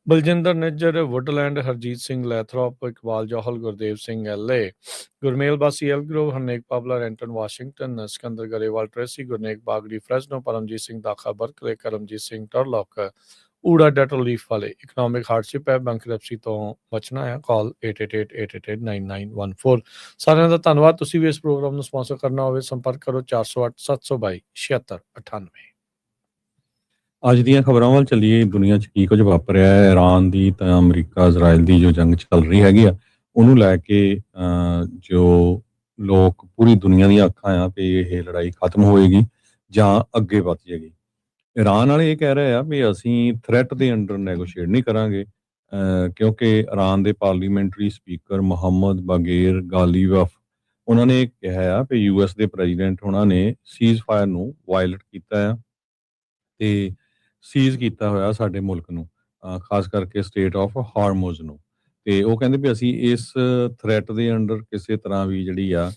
Baljinder Nijjar, Woodland, Harjeet Singh ਲੈਥਰੋਪ, Iqbal Johal, Gurdev Singh LA, Gurmel ਬਾਸੀ ਐਲਗਰੋਵ, Harnek ਪਾਬਲਾ, ਰੈਂਟਨ Washington, Sikandar Grewal Tracy, Gurnek ਬਾਗੜੀ Fresno, Paramjit Singh ਦਾਖਾ Berkeley, Karamjit Singh ਟਰਲੌਕ, ਊੜਾ dental leaf ਵਾਲੇ। ਇਕਨੋਮਿਕ ਹਾਰਡਸ਼ਿਪ ਹੈ, ਬੈਂਕਰਪਸੀ ਤੋਂ ਬਚਣਾ ਹੈ। ਕਾਲ 8888889914। ਸਾਰਿਆਂ ਦਾ ਧੰਨਵਾਦ। ਤੁਸੀਂ ਵੀ ਇਸ ਪ੍ਰੋਗਰਾਮ ਨੂੰ ਸਪਾਂਸਰ ਕਰਨਾ ਹੋਵੇ, ਸੰਪਰਕ ਕਰੋ 408 722 7698। ਅੱਜ ਦੀਆਂ ਖਬਰਾਂ ਵੱਲ ਚੱਲੀਏ। ਦੁਨੀਆ 'ਚ ਕੀ ਕੁਝ ਵਾਪਰਿਆ ਹੈ। ਇਰਾਨ ਦੀ ਤਾਂ ਅਮਰੀਕਾ ਇਜ਼ਰਾਈਲ ਦੀ ਜੋ ਜੰਗ ਚੱਲ ਰਹੀ ਹੈਗੀ ਆ, ਉਹਨੂੰ ਲੈ ਕੇ ਜੋ ਲੋਕ ਪੂਰੀ ਦੁਨੀਆ ਦੀਆਂ ਅੱਖਾਂ ਆ ਵੀ ਇਹ ਲੜਾਈ ਖਤਮ ਹੋਏਗੀ ਜਾਂ ਅੱਗੇ ਵੱਧ ਜਾਏਗੀ। ਇਰਾਨ ਵਾਲੇ ਇਹ ਕਹਿ ਰਹੇ ਆ ਵੀ ਅਸੀਂ ਥ੍ਰੈਟ ਦੇ ਅੰਡਰ ਨੈਗੋਸ਼ੀਏਟ ਨਹੀਂ ਕਰਾਂਗੇ, ਕਿਉਂਕਿ ਇਰਾਨ ਦੇ ਪਾਰਲੀਮੈਂਟਰੀ ਸਪੀਕਰ ਮੁਹੰਮਦ ਬਾਗੇਰ ਗਾਲੀਬਫ ਉਹਨਾਂ ਨੇ ਕਿਹਾ ਆ ਵੀ US ਦੇ ਪ੍ਰੈਜ਼ੀਡੈਂਟ ਉਹਨਾਂ ਨੇ ਸੀਜ਼ ਫਾਇਰ ਨੂੰ ਵਾਇਲੇਟ ਕੀਤਾ ਆ ਤੇ ਸੀਜ਼ ਕੀਤਾ ਹੋਇਆ ਸਾਡੇ ਮੁਲਕ ਨੂੰ, ਖਾਸ ਕਰਕੇ ਸਟੇਟ ਆਫ ਹਾਰਮੋਜ਼ ਨੂੰ। ਤੇ ਉਹ ਕਹਿੰਦੇ ਵੀ ਅਸੀਂ ਇਸ ਥ੍ਰੈਟ ਦੇ ਅੰਡਰ ਕਿਸੇ ਤਰ੍ਹਾਂ ਵੀ ਜਿਹੜੀ ਆ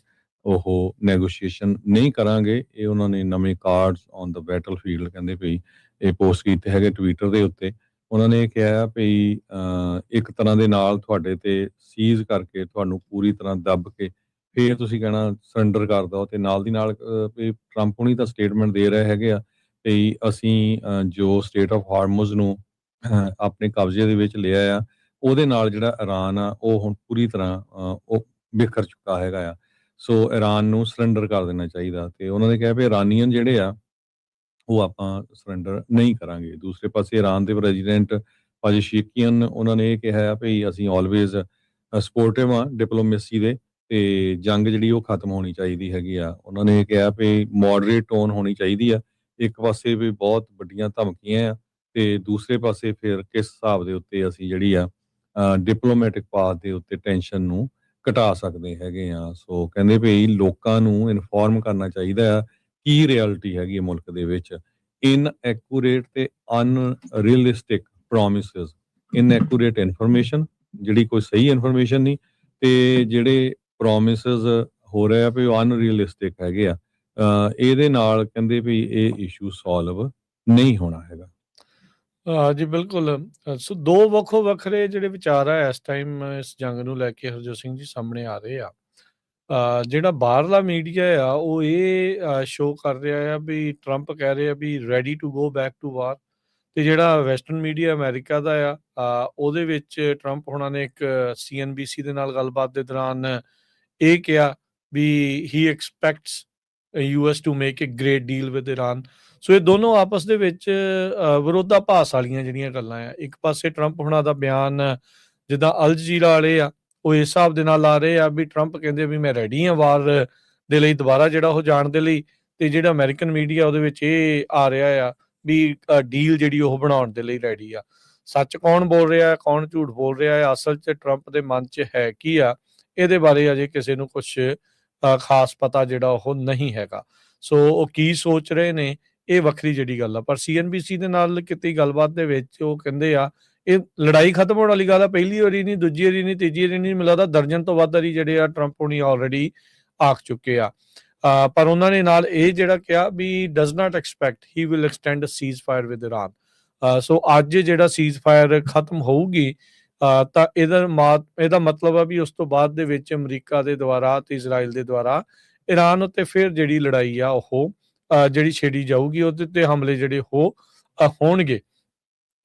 ਉਹ ਨੈਗੋਸ਼ੀਏਸ਼ਨ ਨਹੀਂ ਕਰਾਂਗੇ। ਇਹ ਉਹਨਾਂ ਨੇ ਨਵੇਂ cards on the battle field ਕਹਿੰਦੇ ਵੀ ਇਹ ਪੋਸਟ ਕੀਤੇ ਹੈਗੇ ਟਵਿੱਟਰ ਦੇ ਉੱਤੇ। ਉਹਨਾਂ ਨੇ ਕਿਹਾ ਵੀ ਇੱਕ ਤਰ੍ਹਾਂ ਦੇ ਨਾਲ ਤੁਹਾਡੇ ਤੇ ਸੀਜ਼ ਕਰਕੇ ਤੁਹਾਨੂੰ ਪੂਰੀ ਤਰ੍ਹਾਂ ਦੱਬ ਕੇ ਫਿਰ ਤੁਸੀਂ ਕਹਿਣਾ ਸਰੈਂਡਰ ਕਰ ਦਿਓ। ਤੇ ਨਾਲ ਦੀ ਨਾਲ ਵੀ ਟਰੰਪ ਹੁਣੀ ਤਾਂ ਸਟੇਟਮੈਂਟ ਦੇ ਰਹੇ ਹੈਗੇ ਆ ਵੀ ਅਸੀਂ ਜੋ ਸਟੇਟ ਆਫ ਹਾਰਮੋਜ਼ ਨੂੰ ਆਪਣੇ ਕਬਜ਼ੇ ਦੇ ਵਿੱਚ ਲਿਆ ਆ, ਉਹਦੇ ਨਾਲ ਜਿਹੜਾ ਇਰਾਨ ਆ ਉਹ ਹੁਣ ਪੂਰੀ ਤਰ੍ਹਾਂ ਉਹ ਬਿਖਰ ਚੁੱਕਾ ਹੈਗਾ ਆ। ਸੋ ਇਰਾਨ ਨੂੰ ਸਰੈਂਡਰ ਕਰ ਦੇਣਾ ਚਾਹੀਦਾ। ਤੇ ਉਹਨਾਂ ਨੇ ਕਿਹਾ ਵੀ ਇਰਾਨੀਅਨ ਜਿਹੜੇ ਆ ਉਹ ਆਪਾਂ ਸਰੈਂਡਰ ਨਹੀਂ ਕਰਾਂਗੇ। ਦੂਸਰੇ ਪਾਸੇ ਇਰਾਨ ਦੇ ਪ੍ਰੈਜ਼ੀਡੈਂਟ ਪਾਜ਼ੇਸ਼ਕਿਆਨ ਉਹਨਾਂ ਨੇ ਇਹ ਕਿਹਾ ਆ ਵੀ ਅਸੀਂ ਆਲਵੇਜ਼ ਸਪੋਰਟਿਵ ਆ ਡਿਪਲੋਮੇਸੀ ਦੇ, ਤੇ ਜੰਗ ਜਿਹੜੀ ਉਹ ਖਤਮ ਹੋਣੀ ਚਾਹੀਦੀ ਹੈਗੀ ਆ। ਉਹਨਾਂ ਨੇ ਕਿਹਾ ਵੀ ਮੋਡਰੇਟ ਟੋਨ ਹੋਣੀ ਚਾਹੀਦੀ ਆ। ਇੱਕ ਪਾਸੇ ਵੀ ਬਹੁਤ ਵੱਡੀਆਂ ਧਮਕੀਆਂ ਆ ਤੇ ਦੂਸਰੇ ਪਾਸੇ ਫਿਰ ਕਿਸ ਹਿਸਾਬ ਦੇ ਉੱਤੇ ਅਸੀਂ ਜਿਹੜੀ ਆ ਡਿਪਲੋਮੈਟਿਕ ਪਾਥ ਦੇ ਉੱਤੇ ਟੈਨਸ਼ਨ ਨੂੰ ਘਟਾ ਸਕਦੇ ਹੈਗੇ ਆ। ਸੋ ਕਹਿੰਦੇ ਵੀ ਲੋਕਾਂ ਨੂੰ ਇਨਫੋਰਮ ਕਰਨਾ ਚਾਹੀਦਾ ਆ ਕੀ ਰਿਐਲਿਟੀ ਹੈਗੀ ਹੈ ਮੁਲਕ ਦੇ ਵਿੱਚ। ਇਨਐਕੂਰੇਟ ਤੇ ਅਨਰੀਅਲਿਸਟਿਕ ਪ੍ਰੋਮਿਸਿਸ, ਇਨਐਕੂਰੇਟ ਇਨਫੋਰਮੇਸ਼ਨ ਜਿਹੜੀ ਕੋਈ ਸਹੀ ਇਨਫੋਰਮੇਸ਼ਨ ਨਹੀਂ, ਤੇ ਜਿਹੜੇ ਪ੍ਰੋਮਿਸਿਸ ਹੋ ਰਹੇ ਆ ਵੀ ਉਹ ਅਨਰੀਅਲਿਸਟਿਕ ਹੈਗੇ ਆ। ਇਹਦੇ ਨਾਲ ਕਹਿੰਦੇ ਵੀ ਇਹ ਇਸ਼ੂ ਸੋਲਵ ਨਹੀਂ ਹੋਣਾ ਹੈਗਾ। ਜੀ ਬਿਲਕੁਲ। ਸੋ ਦੋ ਵੱਖੋ ਵੱਖਰੇ ਜਿਹੜੇ ਵਿਚਾਰ ਆ ਇਸ ਟਾਈਮ ਇਸ ਜੰਗ ਨੂੰ ਲੈ ਕੇ ਹਰਜੋਤ ਸਿੰਘ ਜੀ ਸਾਹਮਣੇ ਆ ਰਹੇ ਆ। ਜਿਹੜਾ ਬਾਹਰਲਾ ਮੀਡੀਆ ਆ ਉਹ ਇਹ ਸ਼ੋਅ ਕਰ ਰਿਹਾ ਆ ਵੀ ਟਰੰਪ ਕਹਿ ਰਿਹਾ ਵੀ ready to go back to war, ਤੇ ਜਿਹੜਾ ਵੈਸਟਰਨ ਮੀਡੀਆ ਅਮਰੀਕਾ ਦਾ ਆ ਉਹਦੇ ਵਿੱਚ ਟਰੰਪ ਹੋਣਾ ਨੇ ਇੱਕ CNBC ਦੇ ਨਾਲ ਗੱਲਬਾਤ ਦੇ ਦੌਰਾਨ ਇਹ ਕਿਹਾ ਵੀ he expects US to make a great deal with Iran. So ਇਹ ਦੋਨੋਂ ਆਪਸ ਦੇ ਵਿੱਚ ਵਿਰੋਧਾਭਾਸ ਵਾਲੀਆਂ ਜਿਹੜੀਆਂ ਗੱਲਾਂ ਆ। ਇੱਕ ਪਾਸੇ ਟਰੰਪ ਹੋਣਾ ਦਾ ਬਿਆਨ ਜਿੱਦਾਂ ਅਲ ਜਜ਼ੀਰਾ ਵਾਲੇ ਆ ਉਹ ਇਸ ਹਿਸਾਬ ਦੇ ਨਾਲ ਆ ਰਹੇ ਆ ਵੀ ਟਰੰਪ ਕਹਿੰਦੇ ਵੀ ਮੈਂ ਰੈਡੀ ਹਾਂ ਵਾਰ ਦੇ ਲਈ ਦੁਬਾਰਾ ਜਿਹੜਾ ਉਹ ਜਾਣ ਦੇ ਲਈ, ਤੇ ਜਿਹੜਾ ਅਮਰੀਕਨ ਮੀਡੀਆ ਉਹਦੇ ਵਿੱਚ ਇਹ ਆ ਰਿਹਾ ਆ ਵੀ ਡੀਲ ਜਿਹੜੀ ਉਹ ਬਣਾਉਣ ਦੇ ਲਈ ਰੈਡੀ ਆ। ਸੱਚ ਕੌਣ ਬੋਲ ਰਿਹਾ, ਕੌਣ ਝੂਠ ਬੋਲ ਰਿਹਾ ਹੈ, ਅਸਲ 'ਚ ਟਰੰਪ ਦੇ ਮਨ 'ਚ ਹੈ ਕੀ ਆ, ਇਹਦੇ ਬਾਰੇ ਅਜੇ ਕਿਸੇ ਨੂੰ ਕੁਛ ਖਾਸ ਪਤਾ ਜਿਹੜਾ ਉਹ ਨਹੀਂ ਹੈਗਾ। ਸੋ ਉਹ ਕੀ ਸੋਚ ਰਹੇ ਨੇ ਇਹ ਵੱਖਰੀ ਜਿਹੜੀ ਗੱਲ ਆ। ਪਰ CNBC ਦੇ ਨਾਲ ਕੀਤੀ ਗੱਲਬਾਤ ਦੇ ਵਿੱਚ ਉਹ ਕਹਿੰਦੇ ਆ ਇਹ ਲੜਾਈ ਖਤਮ ਹੋਣ ਵਾਲੀ ਗੱਲ ਆ। ਪਹਿਲੀ ਵਾਰੀ ਨਹੀਂ, ਦੂਜੀ ਵਾਰੀ ਨਹੀਂ, ਤੀਜੀ ਵਾਰੀ ਨਹੀਂ, ਮੈਨੂੰ ਲੱਗਦਾ ਦਰਜਨ ਤੋਂ ਵੱਧ ਵਾਰੀ ਜਿਹੜੇ ਆ ਟਰੰਪ ਹੁਣੀ ਆਲਰੇਡੀ ਆਖ ਚੁੱਕੇ ਆ। ਪਰ ਉਹਨਾਂ ਨੇ ਨਾਲ ਇਹ ਜਿਹੜਾ ਕਿਹਾ ਵੀ does not expect he will extend cease fire with Iran. So ਅੱਜ ਜਿਹੜਾ ਸੀਜ਼ ਫਾਇਰ ਖਤਮ ਹੋਊਗੀ ਤਾਂ ਇਹਦਾ ਮਤਲਬ ਆ ਵੀ ਉਸ ਤੋਂ ਬਾਅਦ ਦੇ ਵਿੱਚ ਅਮਰੀਕਾ ਦੇ ਦੁਆਰਾ ਤੇ ਇਜ਼ਰਾਈਲ ਦੇ ਦੁਆਰਾ ਇਰਾਨ ਉੱਤੇ ਫਿਰ ਜਿਹੜੀ ਲੜਾਈ ਆ ਉਹ ਜਿਹੜੀ ਛੇੜੀ ਜਾਊਗੀ, ਉਹਦੇ ਤੇ ਹਮਲੇ ਜਿਹੜੇ ਉਹ ਹੋਣਗੇ।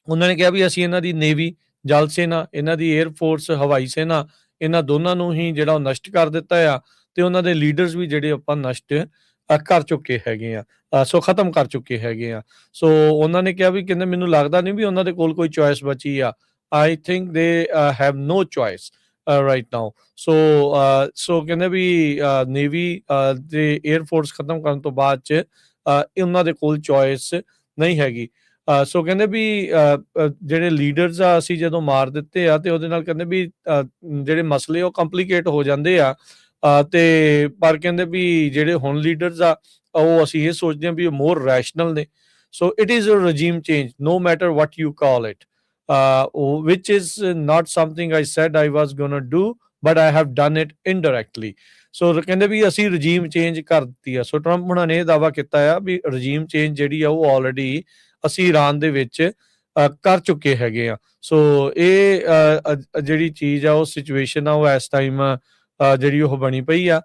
ਉਹਨਾਂ ਨੇ ਕਿਹਾ ਵੀ ਅਸੀਂ ਇਹਨਾਂ ਦੀ ਨੇਵੀ, ਜਲ ਸੈਨਾ, ਇਹਨਾਂ ਦੀ ਏਅਰ ਫੋਰਸ, ਹਵਾਈ ਸੈਨਾ, ਇਹਨਾਂ ਦੋਨਾਂ ਨੂੰ ਹੀ ਜਿਹੜਾ ਉਹ ਨਸ਼ਟ ਕਰ ਦਿੱਤਾ ਆ, ਤੇ ਉਹਨਾਂ ਦੇ ਲੀਡਰਸ ਵੀ ਜਿਹੜੇ ਆਪਾਂ ਨਸ਼ਟ ਕਰ ਚੁੱਕੇ ਹੈਗੇ ਆ, ਸੋ ਖਤਮ ਕਰ ਚੁੱਕੇ ਹੈਗੇ ਆ। ਸੋ ਉਹਨਾਂ ਨੇ ਕਿਹਾ ਵੀ ਕਹਿੰਦੇ ਮੈਨੂੰ ਲੱਗਦਾ ਨਹੀਂ ਵੀ ਉਹਨਾਂ ਦੇ ਕੋਲ ਕੋਈ ਚੋਇਸ ਬਚੀ ਆ। I think they have no choice right now. So ਕਹਿੰਦੇ ਵੀ ਨੇਵੀ ਤੇ ਏਅਰ ਫੋਰਸ ਖਤਮ ਕਰਨ ਤੋਂ ਬਾਅਦ 'ਚ ਉਹਨਾਂ ਦੇ ਕੋਲ ਚੋਇਸ ਨਹੀਂ ਹੈਗੀ। ਸੋ ਕਹਿੰਦੇ ਵੀ ਜਿਹੜੇ ਲੀਡਰਸ ਆ ਅਸੀਂ ਜਦੋਂ ਮਾਰ ਦਿੱਤੇ ਆ ਤੇ ਉਹਦੇ ਨਾਲ ਕਹਿੰਦੇ ਵੀ ਜਿਹੜੇ ਮਸਲੇ ਉਹ ਕੰਪਲੀਕੇਟ ਹੋ ਜਾਂਦੇ ਆ। ਤੇ ਪਰ ਕਹਿੰਦੇ ਵੀ ਜਿਹੜੇ ਹੁਣ ਲੀਡਰਸ ਆ ਉਹ ਅਸੀਂ ਇਹ ਸੋਚਦੇ ਹਾਂ ਵੀ ਉਹ ਮੋਰ ਰੈਸ਼ਨਲ ਨੇ। So it is a regime change no matter what you call it, which is not something I said I was gonna do but I have done it indirectly. ਸੋ ਕਹਿੰਦੇ ਵੀ ਅਸੀਂ ਰਜੀਮ ਚੇਂਜ ਕਰ ਦਿੱਤੀ ਆ। ਸੋ Trump ਹੁਣਾਂ ਨੇ ਇਹ ਦਾਅਵਾ ਕੀਤਾ ਆ ਵੀ ਰਜੀਮ ਚੇਂਜ ਜਿਹੜੀ ਆ ਉਹ ਆਲਰੇਡੀ ਅਸੀਂ ਇਰਾਨ ਦੇ ਵਿੱਚ ਕਰ ਚੁੱਕੇ ਹੈਗੇ ਆ। ਸੋ ਇਹ ਜਿਹੜੀ ਚੀਜ਼ ਆ, ਉਹ ਸਿਚੁਏਸ਼ਨ ਆ, ਉਹ ਇਸ ਟਾਈਮ ਜਿਹੜੀ ਉਹ ਬਣੀ ਪਈ ਆ।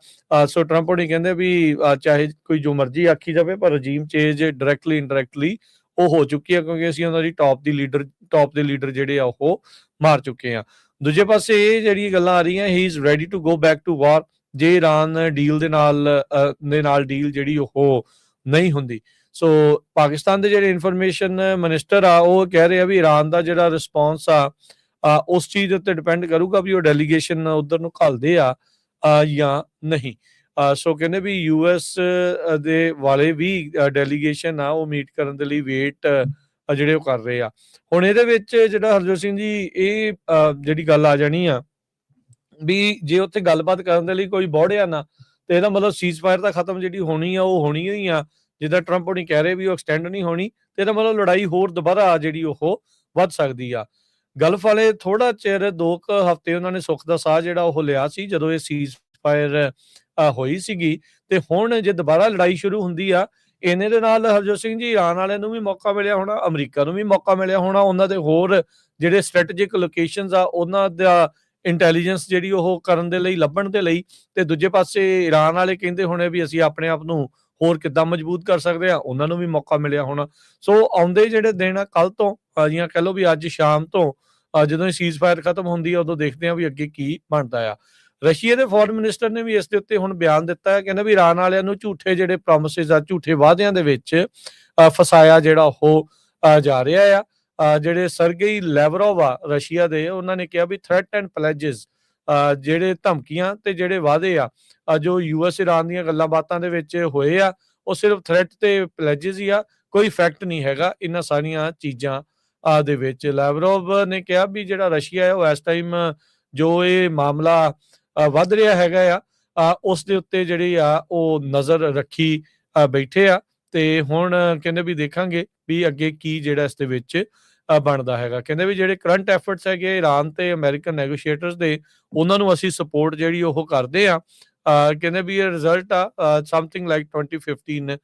ਸੋ ਟਰੰਪ ਹੋਣੀ ਕਹਿੰਦੇ ਵੀ ਚਾਹੇ ਕੋਈ ਜੋ ਮਰਜ਼ੀ ਆਖੀ ਜਾਵੇ, ਪਰ ਰਜੀਮ ਚੇਂਜ ਡਾਇਰੈਕਟਲੀ ਇਨਡਾਇਰੈਕਟਲੀ ਉਹ ਹੋ ਚੁੱਕੀ ਆ, ਕਿਉਂਕਿ ਅਸੀਂ ਉਹਨਾਂ ਦੀ ਟੌਪ ਦੇ ਲੀਡਰ ਜਿਹੜੇ ਆ ਉਹ ਮਾਰ ਚੁੱਕੇ ਆ। ਦੂਜੇ ਪਾਸੇ ਇਹ ਜਿਹੜੀਆਂ ਗੱਲਾਂ ਆ ਰਹੀਆਂ, he is ready to go back to war, ਜੇ ਇਰਾਨ ਡੀਲ ਦੇ ਨਾਲ ਡੀਲ ਜਿਹੜੀ ਉਹ ਨਹੀਂ ਹੁੰਦੀ। ਸੋ ਪਾਕਿਸਤਾਨ ਦੇ ਜਿਹੜੇ ਇਨਫੋਰਮੇਸ਼ਨ ਮਿਨਿਸਟਰ ਆ, ਉਹ ਕਹਿ ਰਹੇ ਆ ਵੀ ਇਰਾਨ ਦਾ ਜਿਹੜਾ ਰਿਸਪੌਂਸ ਆ ਉਸ ਚੀਜ਼ ਦੇ ਉੱਤੇ ਡਿਪੈਂਡ ਕਰੂਗਾ ਵੀ ਉਹ ਡੈਲੀਗੇਸ਼ਨ ਉੱਧਰ ਨੂੰ ਘੱਲਦੇ ਆ ਜਾਂ ਨਹੀਂ। ਸੋ ਕਹਿੰਦੇ ਵੀ US ਦੇ ਵਾਲੇ ਵੀ ਡੈਲੀਗੇਸ਼ਨ ਆ, ਉਹ ਮੀਟ ਕਰਨ ਦੇ ਲਈ ਵੇਟ ਜਿਹੜੇ ਉਹ ਕਰ ਰਹੇ ਆ। ਹੁਣ ਇਹਦੇ ਵਿੱਚ ਜਿਹੜਾ ਹਰਜੋਤ ਸਿੰਘ ਜੀ, ਇਹ ਜਿਹੜੀ ਗੱਲ ਆ ਜਾਣੀ ਆ ਵੀ ਜੇ ਉੱਥੇ ਗੱਲਬਾਤ ਕਰਨ ਦੇ ਲਈ ਕੋਈ ਬੋੜਿਆ ਨਾ, ਤੇ ਇਹਦਾ ਮਤਲਬ ਸੀਜ਼ਫਾਇਰ ਤਾਂ ਖਤਮ ਜਿਹੜੀ ਹੋਣੀ ਆ, ਉਹ ਹੋਣੀ ਹੀ ਆ। ਜਿੱਦਾਂ ਟਰੰਪ ਹੋਣੀ ਕਹਿ ਰਹੇ ਵੀ ਉਹ ਐਕਸਟੈਂਡ ਨਹੀਂ ਹੋਣੀ, ਤੇ ਇਹਦਾ ਮਤਲਬ ਲੜਾਈ ਹੋਰ ਦੁਬਾਰਾ ਜਿਹੜੀ ਉਹ ਵੱਧ ਸਕਦੀ ਆ। ਗਲਫ ਵਾਲੇ ਥੋੜਾ ਚਿਰ 2 ਹਫ਼ਤੇ ਉਹਨਾਂ ਨੇ ਸੁੱਖ ਦਾ ਸਾਹ ਜਿਹੜਾ ਉਹ ਲਿਆ ਸੀ, ਜਦੋਂ ਇਹ ਸੀਜ਼ਫਾਇਰ ਹੋਈ ਸੀਗੀ। ਤੇ ਹੁਣ ਜੇ ਦੁਬਾਰਾ ਲੜਾਈ ਸ਼ੁਰੂ ਹੁੰਦੀ ਆ, ਇਹਨੇ ਦੇ ਨਾਲ ਹਰਜੋਤ ਸਿੰਘ ਜੀ, ਇਰਾਨ ਵਾਲਿਆਂ ਨੂੰ ਵੀ ਮੌਕਾ ਮਿਲਿਆ ਹੋਣਾ, ਅਮਰੀਕਾ ਨੂੰ ਵੀ ਮੌਕਾ ਮਿਲਿਆ ਹੋਣਾ, ਉਹਨਾਂ ਦੇ ਹੋਰ ਜਿਹੜੇ ਸਟ੍ਰੈਟੇਜਿਕ ਲੋਕੇਸ਼ਨਸ ਆ ਉਹਨਾਂ ਦਾ ਇੰਟੈਲੀਜੈਂਸ ਜਿਹੜੀ ਉਹ ਕਰਨ ਦੇ ਲਈ, ਲੱਭਣ ਦੇ ਲਈ। ਤੇ ਦੂਜੇ ਪਾਸੇ ਇਰਾਨ ਵਾਲੇ ਕਹਿੰਦੇ ਹੋਣੇ ਵੀ ਅਸੀਂ ਆਪਣੇ ਆਪ ਨੂੰ ਹੋਰ ਕਿੱਦਾਂ ਮਜ਼ਬੂਤ ਕਰ ਸਕਦੇ ਆ, ਉਹਨਾਂ ਨੂੰ ਵੀ ਮੌਕਾ ਮਿਲਿਆ ਹੋਣਾ। ਸੋ ਆਉਂਦੇ ਜਿਹੜੇ ਦਿਨ ਆ, ਕੱਲ ਤੋਂ ਜਾਂ ਕਹਿ ਲਓ ਵੀ ਅੱਜ ਸ਼ਾਮ ਤੋਂ ਜਦੋਂ ਇਹ ਸੀਜ਼ਫਾਇਰ ਖਤਮ ਹੁੰਦੀ ਆ, ਉਦੋਂ ਦੇਖਦੇ ਆ ਵੀ ਅੱਗੇ ਕੀ ਬਣਦਾ ਆ। ਰਸ਼ੀਆ ਦੇ ਫੋਰਨ ਮਿਨਿਸਟਰ ਨੇ ਵੀ ਇਸ ਦੇ ਉੱਤੇ ਹੁਣ ਬਿਆਨ ਦਿੱਤਾ ਹੈ, ਕਹਿੰਦਾ ਵੀ ਇਰਾਨ ਵਾਲਿਆਂ ਨੂੰ ਝੂਠੇ ਜਿਹੜੇ ਪ੍ਰੋਮਿਸਿਸ ਆ, ਝੂਠੇ ਵਾਅਦਿਆਂ ਦੇ ਵਿੱਚ ਫਸਾਇਆ ਜਿਹੜਾ ਉਹ ਜਾ ਰਿਹਾ ਆ। ਜਿਹੜੇ ਸਰਗੇਈ ਲੈਵਰੋਵ ਆ ਰਸ਼ੀਆ ਦੇ, ਉਹਨਾਂ ਨੇ ਕਿਹਾ ਵੀ ਥ੍ਰੈਟ ਐਂਡ ਪਲੈਜਸ, ਜਿਹੜੇ ਧਮਕੀਆਂ ਤੇ ਜਿਹੜੇ ਵਾਅਦੇ ਆ ਜੋ US ਇਰਾਨ ਦੀਆਂ ਗੱਲਾਂ ਬਾਤਾਂ ਦੇ ਵਿੱਚ ਹੋਏ ਆ, ਉਹ ਸਿਰਫ ਥ੍ਰੈਟ ਤੇ ਪਲੈਜਸ ਹੀ ਆ, ਕੋਈ ਫੈਕਟ ਨਹੀਂ ਹੈਗਾ ਇਹਨਾਂ ਸਾਰੀਆਂ ਚੀਜ਼ਾਂ ਦੇ ਵਿੱਚ। ਲੈਵਰੋਵ ਨੇ ਕਿਹਾ ਵੀ ਜਿਹੜਾ ਰਸ਼ੀਆ ਹੈ, ਉਹ ਇਸ ਟਾਈਮ ਜੋ ਇਹ ਮਾਮਲਾ ਵੱਧ ਰਿਹਾ ਹੈਗਾ ਆ, ਉਸ ਦੇ ਉੱਤੇ ਜਿਹੜੀ ਆ ਉਹ ਨਜ਼ਰ ਰੱਖੀ ਬੈਠੇ ਆ। ਤੇ ਹੁਣ ਕਹਿੰਦੇ ਵੀ ਦੇਖਾਂਗੇ ਵੀ ਅੱਗੇ ਕੀ ਜਿਹੜਾ ਇਸ ਦੇ ਵਿੱਚ ਬਣਦਾ ਹੈਗਾ। ਕਹਿੰਦੇ ਵੀ ਜਿਹੜੇ ਕਰੰਟ ਐਫਰਟਸ ਹੈਗੇ ਇਰਾਨ ਤੇ ਅਮਰੀਕਨ ਨੈਗੋਸ਼ੀਏਟਰਸ ਦੇ, ਉਹਨਾਂ ਨੂੰ ਅਸੀਂ ਸਪੋਰਟ ਜਿਹੜੀ ਉਹ ਕਰਦੇ ਆ। ਕਹਿੰਦੇ ਵੀ ਇਹ ਰਿਜ਼ਲਟ ਆ ਸਮਥਿੰਗ ਲਾਈਕ 2015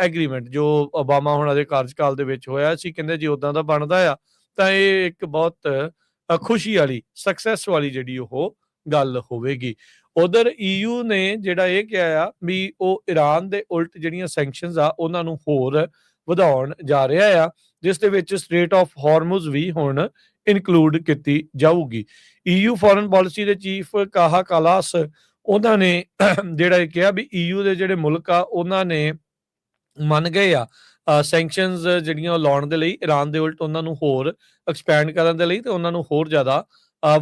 ਐਗਰੀਮੈਂਟ ਜੋ ਓਬਾਮਾ ਹੋਣਾ ਦੇ ਕਾਰਜਕਾਲ ਦੇ ਵਿੱਚ ਹੋਇਆ ਸੀ। ਕਹਿੰਦੇ ਜੀ ਉਦਾਂ ਦਾ ਬਣਦਾ ਆ ਤਾਂ ਇਹ ਇੱਕ ਬਹੁਤ ਖੁਸ਼ੀ ਵਾਲੀ, ਸਕਸੈਸ ਵਾਲੀ ਜਿਹੜੀ ਉਹ ਗੱਲ ਹੋਵੇਗੀ। ਉਧਰ EU ਨੇ ਜਿਹੜਾ ਇਹ ਕਿਹਾ ਆ ਵੀ ਉਹ ਇਰਾਨ ਦੇ ਉਲਟ ਜਿਹੜੀਆਂ ਸੈਂਕਸ਼ਨਸ ਆ ਉਹਨਾਂ ਨੂੰ ਹੋਰ ਵਧਾਉਣ ਜਾ ਰਿਹਾ ਆ, ਜਿਸ ਦੇ ਵਿੱਚ ਸਟ੍ਰੇਟ ਆਫ ਹਾਰਮੁਜ਼ ਵੀ ਹੁਣ ਇਨਕਲੂਡ ਕੀਤੀ ਜਾਊਗੀ। EU ਫੋਰਨ ਪਾਲਿਸੀ ਦੇ ਚੀਫ ਕਾਹਾ ਕਾਲਾਸ, ਉਹਨਾਂ ਨੇ ਜਿਹੜਾ ਇਹ ਕਿਹਾ ਵੀ EU ਦੇ ਜਿਹੜੇ ਮੁਲਕ ਆ ਉਹਨਾਂ ਨੇ ਮੰਨ ਗਏ ਆ ਸੈਂਕਸ਼ਨਸ ਜਿਹੜੀਆਂ ਲਾਉਣ ਦੇ ਲਈ ਇਰਾਨ ਦੇ ਉਲਟ, ਉਹਨਾਂ ਨੂੰ ਹੋਰ ਐਕਸਪੈਂਡ ਕਰਨ ਦੇ ਲਈ ਤੇ ਉਹਨਾਂ ਨੂੰ ਹੋਰ ਜ਼ਿਆਦਾ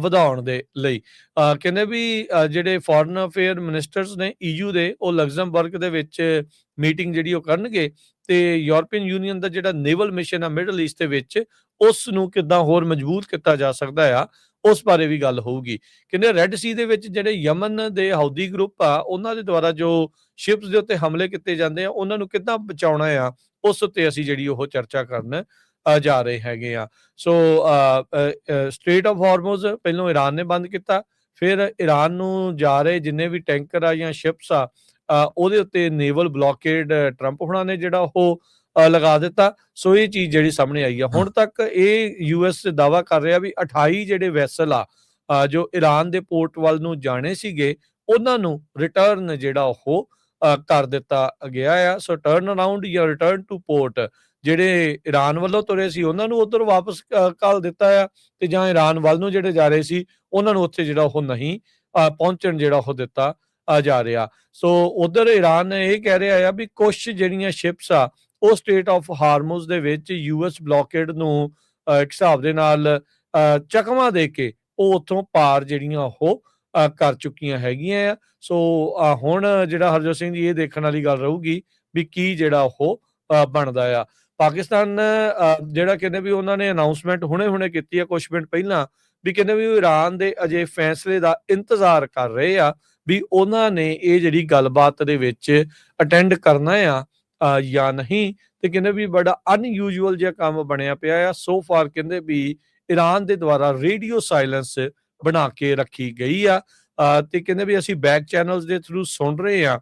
ਵਧਾਉਣ ਦੇ ਲਈ। ਕਹਿੰਦੇ ਵੀ ਜਿਹੜੇ ਫੋਰਨ ਅਫੇਅਰ ਮਿਨਿਸਟਰਸ ਨੇ EU ਦੇ, ਉਹ ਲਗਜ਼ਮਬਰਗ ਦੇ ਵਿੱਚ ਮੀਟਿੰਗ ਜਿਹੜੀ ਉਹ ਕਰਨਗੇ ਤੇ ਯੂਰਪੀਅਨ ਯੂਨੀਅਨ ਦਾ ਜਿਹੜਾ ਨੇਵਲ ਮਿਸ਼ਨ ਆ ਮਿਡਲ ਈਸਟ ਦੇ ਵਿੱਚ, ਉਸ ਨੂੰ ਕਿੱਦਾਂ ਹੋਰ ਮਜ਼ਬੂਤ ਕੀਤਾ ਜਾ ਸਕਦਾ ਆ, ਉਸ ਬਾਰੇ ਵੀ ਗੱਲ ਹੋਊਗੀ। ਕਹਿੰਦੇ ਰੈੱਡ ਸੀ ਦੇ ਵਿੱਚ ਜਿਹੜੇ ਯਮਨ ਦੇ ਹੌਦੀ ਗਰੁੱਪ ਆ, ਉਹਨਾਂ ਦੇ ਦੁਆਰਾ ਜੋ ਸ਼ਿਪਸ ਦੇ ਉੱਤੇ ਹਮਲੇ ਕੀਤੇ ਜਾਂਦੇ ਆ, ਉਹਨਾਂ ਨੂੰ ਕਿੱਦਾਂ ਬਚਾਉਣਾ ਆ, ਉਸ ਉੱਤੇ ਅਸੀਂ ਜਿਹੜੀ ਉਹ ਚਰਚਾ ਕਰਨ ਜਾ ਰਹੇ ਹੈਗੇ ਆ। ਸੋ ਸਟ੍ਰੇਟ ਆਫ ਹਾਰਮੁਜ਼ ਪਹਿਲਾਂ ਇਰਾਨ ਨੇ ਬੰਦ ਕੀਤਾ, ਫਿਰ ਇਰਾਨ ਨੂੰ ਜਾ ਰਹੇ ਜਿੰਨੇ ਵੀ ਟੈਂਕਰ ਆ ਜਾਂ ਸ਼ਿਪਸ ਆ, ਉਹਦੇ ਉੱਤੇ ਨੇਵਲ ਬਲੌਕੇਡ ਟਰੰਪ ਹੋਣਾ ਨੇ ਜਿਹੜਾ ਉਹ ਲਗਾ ਦਿੱਤਾ। ਸੋ ਇਹ ਚੀਜ਼ ਜਿਹੜੀ ਸਾਹਮਣੇ ਆਈ ਆ। ਹੁਣ ਤੱਕ ਇਹ US ਦਾਵਾ ਕਰ ਰਿਹਾ ਵੀ 28 ਜਿਹੜੇ ਵੈਸਲ ਆ ਜੋ ਇਰਾਨ ਦੇ ਪੋਰਟ ਵੱਲ ਨੂੰ ਜਾਣੇ ਸੀਗੇ, ਉਹਨਾਂ ਨੂੰ ਰਿਟਰਨ ਜਿਹੜਾ ਉਹ ਕਰ ਦਿੱਤਾ ਗਿਆ ਆ। ਸੋ ਟਰਨ ਅਰਾਊਂਡ ਜਾਂ ਰਿਟਰਨ ਟੂ ਪੋਰਟ, ਜਿਹੜੇ ਇਰਾਨ ਵੱਲੋਂ ਤੁਰੇ ਸੀ ਉਹਨਾਂ ਨੂੰ ਉੱਧਰ ਵਾਪਸ ਘੱਲ ਦਿੱਤਾ ਆ, ਤੇ ਜਾਂ ਇਰਾਨ ਵੱਲ ਨੂੰ ਜਿਹੜੇ ਜਾ ਰਹੇ ਸੀ ਉਹਨਾਂ ਨੂੰ ਉੱਥੇ ਜਿਹੜਾ ਉਹ ਨਹੀਂ ਪਹੁੰਚਣ ਜਿਹੜਾ ਉਹ ਦਿੱਤਾ ਜਾ ਰਿਹਾ। ਸੋ ਉਧਰ ਇਰਾਨ ਇਹ ਕਹਿ ਰਿਹਾ ਆ ਵੀ ਕੁਛ ਜਿਹੜੀਆਂ ਸ਼ਿਪਸ ਆ ਉਹ ਸਟ੍ਰੇਟ ਆਫ ਹਾਰਮੁਜ਼ ਦੇ ਵਿੱਚ US ਬਲੌਕੇਡ ਨੂੰ ਇੱਕ ਹਿਸਾਬ ਦੇ ਨਾਲ ਚਕਮਾ ਦੇ ਕੇ ਉਹ ਉੱਥੋਂ ਪਾਰ ਜਿਹੜੀਆਂ ਉਹ ਕਰ ਚੁੱਕੀਆਂ ਹੈਗੀਆਂ ਆ। ਸੋ ਹੁਣ ਜਿਹੜਾ ਹਰਜੋਤ ਸਿੰਘ ਜੀ, ਇਹ ਦੇਖਣ ਵਾਲੀ ਗੱਲ ਰਹੂਗੀ ਵੀ ਕੀ ਜਿਹੜਾ ਉਹ ਬਣਦਾ ਆ। ਪਾਕਿਸਤਾਨ ਜਿਹੜਾ ਕਹਿੰਦੇ ਵੀ ਉਹਨਾਂ ਨੇ ਅਨਾਉਂਸਮੈਂਟ ਹੁਣੇ ਕੀਤੀ ਆ ਕੁਝ ਮਿੰਟ ਪਹਿਲਾਂ, ਵੀ ਕਹਿੰਦੇ ਵੀ ਉਹ ਇਰਾਨ ਦੇ ਅਜੇ ਫੈਸਲੇ ਦਾ ਇੰਤਜ਼ਾਰ ਕਰ ਰਹੇ ਆ ਵੀ ਉਹਨਾਂ ਨੇ ਇਹ ਜਿਹੜੀ ਗੱਲਬਾਤ ਦੇ ਵਿੱਚ ਅਟੈਂਡ ਕਰਨਾ ਆ ਜਾਂ ਨਹੀਂ। ਤੇ ਕਹਿੰਦੇ ਵੀ ਬੜਾ ਅਨਯੂਜੂਅਲ ਜਿਹਾ ਕੰਮ ਬਣਿਆ ਪਿਆ ਆ। ਸੋ ਫਾਰ ਕਹਿੰਦੇ ਵੀ ਇਰਾਨ ਦੇ ਦੁਆਰਾ ਰੇਡੀਓ ਸਾਇਲੈਂਸ ਬਣਾ ਕੇ ਰੱਖੀ ਗਈ ਆ, ਤੇ ਕਹਿੰਦੇ ਵੀ ਅਸੀਂ ਬੈਕ ਚੈਨਲਸ ਦੇ ਥਰੂ ਸੁਣ ਰਹੇ ਆ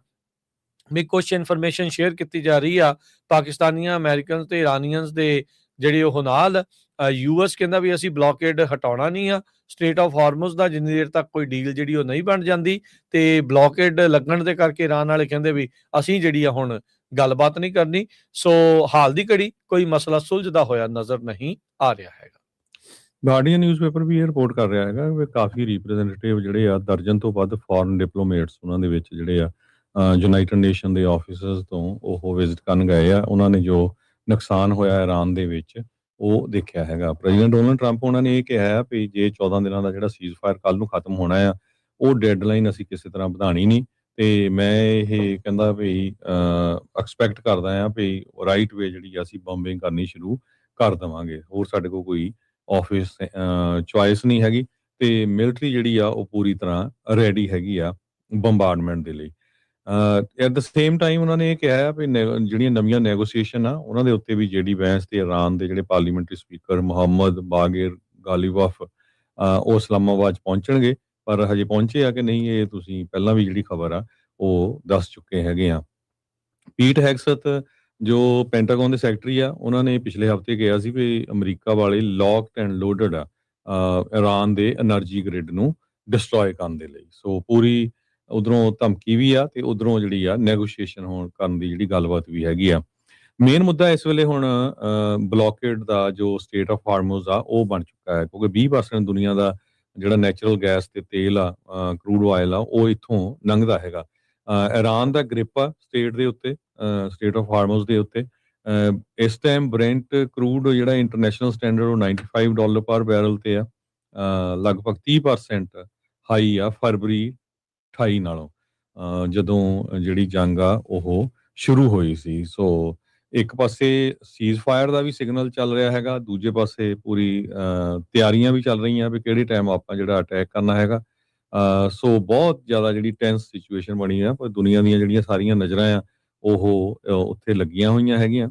ਵੀ ਕੁਝ ਇਨਫੋਰਮੇਸ਼ਨ ਸ਼ੇਅਰ ਕੀਤੀ ਜਾ ਰਹੀ ਆ ਪਾਕਿਸਤਾਨੀਆਂ, ਅਮਰੀਕਨਸ ਤੇ ਇਰਾਨੀਅਨਸ ਦੇ ਜਿਹੜੇ ਉਹ ਨਾਲ, ਯੂਐਸ ਕਹਿੰਦਾ ਵੀ ਅਸੀਂ ਬਲੌਕੇਡ ਹਟਾਉਣਾ ਨਹੀਂ ਆ ਸਟ੍ਰੇਟ ਆਫ ਹਾਰਮੁਜ਼ ਦਾ, ਜਿੰਨੀ ਦੇਰ ਤੱਕ ਕੋਈ ਡੀਲ ਜਿਹੜੀ ਉਹ ਨਹੀਂ ਬਣ ਜਾਂਦੀ। ਤੇ ਬਲੌਕੇਡ ਲੱਗਣ ਦੇ ਕਰਕੇ ਇਰਾਨ ਵਾਲੇ ਕਹਿੰਦੇ ਵੀ ਅਸੀਂ ਜਿਹੜੀ ਆ ਹੁਣ ਗੱਲਬਾਤ ਨਹੀਂ ਕਰਨੀ। ਸੋ ਹਾਲ ਦੀ ਘੜੀ ਕੋਈ ਮਸਲਾ ਸੁਲਝਦਾ ਹੋਇਆ ਨਜ਼ਰ ਨਹੀਂ ਆ ਰਿਹਾ ਹੈਗਾ। ਗਾਰਡੀਅਨ ਨਿਊਜ਼ਪੇਪਰ ਵੀ ਇਹ ਰਿਪੋਰਟ ਕਰ ਰਿਹਾ ਹੈਗਾ ਵੀ ਕਾਫੀ ਰਿਪਰੈਜ਼ੈਂਟੇਟਿਵ ਜਿਹੜੇ ਆ ਦਰਜਨ ਤੋਂ ਵੱਧ ਫੋਰਨ ਡਿਪਲੋਮੇਟਸ ਉਹਨਾਂ ਦੇ ਵਿੱਚ ਜਿਹੜੇ ਆ ਯੂਨਾਈਟਿਡ ਨੇਸ਼ਨ ਦੇ ਆਫਿਸਰਸ ਤੋਂ ਉਹ ਵਿਜ਼ਿਟ ਕਰਨ ਗਏ ਆ। ਉਹਨਾਂ ਨੇ ਜੋ ਨੁਕਸਾਨ ਹੋਇਆ ਇਰਾਨ ਦੇ ਵਿੱਚ ਉਹ ਦੇਖਿਆ ਹੈਗਾ। ਪ੍ਰੈਜ਼ੀਡੈਂਟ ਡੋਨਲਡ ਟਰੰਪ ਉਹਨਾਂ ਨੇ ਇਹ ਕਿਹਾ ਹੈ ਵੀ ਜੇ 14 ਦਿਨਾਂ ਦਾ ਜਿਹੜਾ ਸੀਜ਼ ਫਾਇਰ ਕੱਲ ਨੂੰ ਖਤਮ ਹੋਣਾ ਆ ਉਹ ਡੈਡਲਾਈਨ ਅਸੀਂ ਕਿਸੇ ਤਰ੍ਹਾਂ ਵਧਾਣੀ ਨਹੀਂ। ਤੇ ਮੈਂ ਇਹ ਕਹਿੰਦਾ ਵੀ ਐਕਸਪੈਕਟ ਕਰਦਾ ਆ ਵੀ ਰਾਈਟ ਵੇ ਜਿਹੜੀ ਅਸੀਂ ਬੰਬਿੰਗ ਕਰਨੀ ਸ਼ੁਰੂ ਕਰ ਦੇਵਾਂਗੇ। ਹੋਰ ਸਾਡੇ ਕੋਲ ਕੋਈ ਆਫਿਸ ਚੁਆਇਸ ਨਹੀਂ ਹੈਗੀ ਤੇ ਮਿਲਟਰੀ ਜਿਹੜੀ ਆ ਉਹ ਪੂਰੀ ਤਰ੍ਹਾਂ ਰੈਡੀ ਹੈਗੀ ਆ ਬੰਬਾਰਡਮੈਂਟ ਦੇ ਲਈ। ਐਟ ਦ ਸੇਮ ਟਾਈਮ ਉਹਨਾਂ ਨੇ ਇਹ ਕਿਹਾ ਵੀ ਜਿਹੜੀਆਂ ਨਵੀਆਂ ਨੈਗੋਸੀਏਸ਼ਨ ਆ ਉਹਨਾਂ ਦੇ ਉੱਤੇ ਵੀ ਜਿਹੜੀ ਵੈਂਸ ਤੇ ਇਰਾਨ ਦੇ ਜਿਹੜੇ ਪਾਰਲੀਮੈਂਟਰੀ ਸਪੀਕਰ ਮੁਹੰਮਦ ਬਾਗਰ ਗਾਲੀਬਫ ਉਹ ਇਸਲਾਮਾਬਾਦ ਪਹੁੰਚਣਗੇ। ਪਰ ਹਜੇ ਪਹੁੰਚੇ ਆ ਕਿ ਨਹੀਂ ਇਹ ਤੁਸੀਂ ਪਹਿਲਾਂ ਵੀ ਜਿਹੜੀ ਖਬਰ ਆ ਉਹ ਦੱਸ ਚੁੱਕੇ ਹੈਗੇ ਆ। ਪੀਟ ਹੈਗਸਥ ਜੋ ਪੈਂਟਾਗਨ ਦੇ ਸੈਕਟਰੀ ਆ ਉਹਨਾਂ ਨੇ ਪਿਛਲੇ ਹਫਤੇ ਕਿਹਾ ਸੀ ਵੀ ਅਮਰੀਕਾ ਵਾਲੇ ਲੌਕਡ ਐਂਡ ਲੋਡਡ ਆ ਇਰਾਨ ਦੇ એનર્ਜੀ ਗ੍ਰਿਡ ਨੂੰ ਡਿਸਟਰੋਏ ਕਰਨ ਦੇ ਲਈ। ਸੋ ਪੂਰੀ ਉਧਰੋਂ ਧਮਕੀ ਵੀ ਆ ਤੇ ਉਧਰੋਂ ਜਿਹੜੀ ਆ ਨੈਗੋਸ਼ੀਏਸ਼ਨ ਹੋਣ ਕਰਨ ਦੀ ਜਿਹੜੀ ਗੱਲਬਾਤ ਵੀ ਹੈਗੀ ਆ। ਮੇਨ ਮੁੱਦਾ ਇਸ ਵੇਲੇ ਹੁਣ ਬਲੌਕੇਡ ਦਾ ਜੋ ਸਟੇਟ ਆਫ ਹਾਰਮੁਜ਼ ਆ ਉਹ ਬਣ ਚੁੱਕਾ ਹੈ ਕਿਉਂਕਿ 20% ਦੁਨੀਆ ਦਾ ਜਿਹੜਾ ਨੈਚੁਰਲ ਗੈਸ ਤੇ ਤੇਲ ਆ ਕਰੂਡ ਆਇਲ ਆ ਉਹ ਇੱਥੋਂ ਲੰਘਦਾ ਹੈਗਾ। ਇਰਾਨ ਦਾ ਗ੍ਰਿਪ ਆ ਸਟੇਟ ਦੇ ਉੱਤੇ ਸਟੇਟ ਆਫ ਹਾਰਮੁਜ਼ ਦੇ ਉੱਤੇ। ਇਸ ਟਾਈਮ ਬ੍ਰੈਂਟ ਕਰੂਡ ਜਿਹੜਾ ਇੰਟਰਨੈਸ਼ਨਲ ਸਟੈਂਡਰਡ ਉਹ $95 ਪਰ ਬੈਰਲ ਤੇ ਆ। ਲਗਭਗ 30% ਹਾਈ ਆ ਫਰਵਰੀ 28 ਨਾਲੋਂ ਜਦੋਂ ਜਿਹੜੀ ਜੰਗ ਆ ਉਹ ਸ਼ੁਰੂ ਹੋਈ ਸੀ। ਸੋ ਇੱਕ ਪਾਸੇ ਸੀਜ਼ ਫਾਇਰ ਦਾ ਵੀ ਸਿਗਨਲ ਚੱਲ ਰਿਹਾ ਹੈਗਾ, ਦੂਜੇ ਪਾਸੇ ਪੂਰੀ ਤਿਆਰੀਆਂ ਵੀ ਚੱਲ ਰਹੀਆਂ ਵੀ ਕਿਹੜੇ ਟਾਈਮ ਆਪਾਂ ਜਿਹੜਾ ਅਟੈਕ ਕਰਨਾ ਹੈਗਾ। ਸੋ ਬਹੁਤ ਜ਼ਿਆਦਾ ਜਿਹੜੀ ਟੈਂਸ ਸਿਚੁਏਸ਼ਨ ਬਣੀ ਆ ਪਰ ਦੁਨੀਆ ਦੀਆਂ ਜਿਹੜੀਆਂ ਸਾਰੀਆਂ ਨਜ਼ਰਾਂ ਆ ਉਹ ਉੱਥੇ ਲੱਗੀਆਂ ਹੋਈਆਂ ਹੈਗੀਆਂ।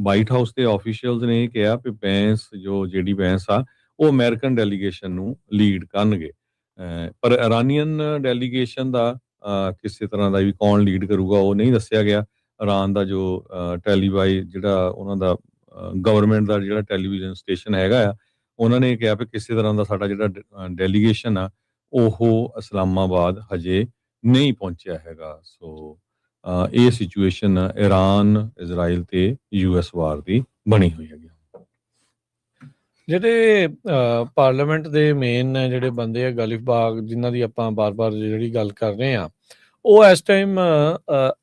ਵਾਈਟ ਹਾਊਸ ਦੇ ਆਫੀਸ਼ੀਅਲਸ ਨੇ ਇਹ ਕਿਹਾ ਵੀ ਬੈਂਸ ਜੋ ਜਿਹੜੀ ਬੈਂਸ ਆ ਉਹ ਅਮਰੀਕਨ ਡੈਲੀਗੇਸ਼ਨ ਨੂੰ ਲੀਡ ਕਰਨਗੇ। ਪਰ ਇਰਾਨੀਅਨ ਡੈਲੀਗੇਸ਼ਨ ਦਾ ਕਿਸੇ ਤਰ੍ਹਾਂ ਦਾ ਵੀ ਕੌਣ ਲੀਡ ਕਰੂਗਾ ਉਹ ਨਹੀਂ ਦੱਸਿਆ ਗਿਆ। ਇਰਾਨ ਦਾ ਜੋ ਟੈਲੀਵਾਈ ਜਿਹੜਾ ਉਹਨਾਂ ਦਾ ਗਵਰਨਮੈਂਟ ਦਾ ਜਿਹੜਾ ਟੈਲੀਵਿਜ਼ਨ ਸਟੇਸ਼ਨ ਹੈਗਾ ਆ ਉਹਨਾਂ ਨੇ ਕਿਹਾ ਵੀ ਕਿਸੇ ਤਰ੍ਹਾਂ ਦਾ ਸਾਡਾ ਜਿਹੜਾ ਡੈਲੀਗੇਸ਼ਨ ਆ ਉਹ ਇਸਲਾਮਾਬਾਦ ਹਜੇ ਨਹੀਂ ਪਹੁੰਚਿਆ ਹੈਗਾ। ਸੋ ਇਹ ਸਿਚੁਏਸ਼ਨ ਇਰਾਨ ਇਜ਼ਰਾਈਲ ਤੇ ਯੂਐਸ ਵਾਰ ਦੀ ਬਣੀ ਹੋਈ ਹੈਗੀ। ਜਿਹੜੇ ਪਾਰਲੀਮੈਂਟ ਦੇ ਮੇਨ ਜਿਹੜੇ ਬੰਦੇ ਆ ਗਾਲਿਬ ਬਾਗ ਜਿਨ੍ਹਾਂ ਦੀ ਆਪਾਂ ਬਾਰ-ਬਾਰ ਜਿਹੜੀ ਗੱਲ ਕਰ ਰਹੇ ਆ ਉਹ ਇਸ ਟਾਈਮ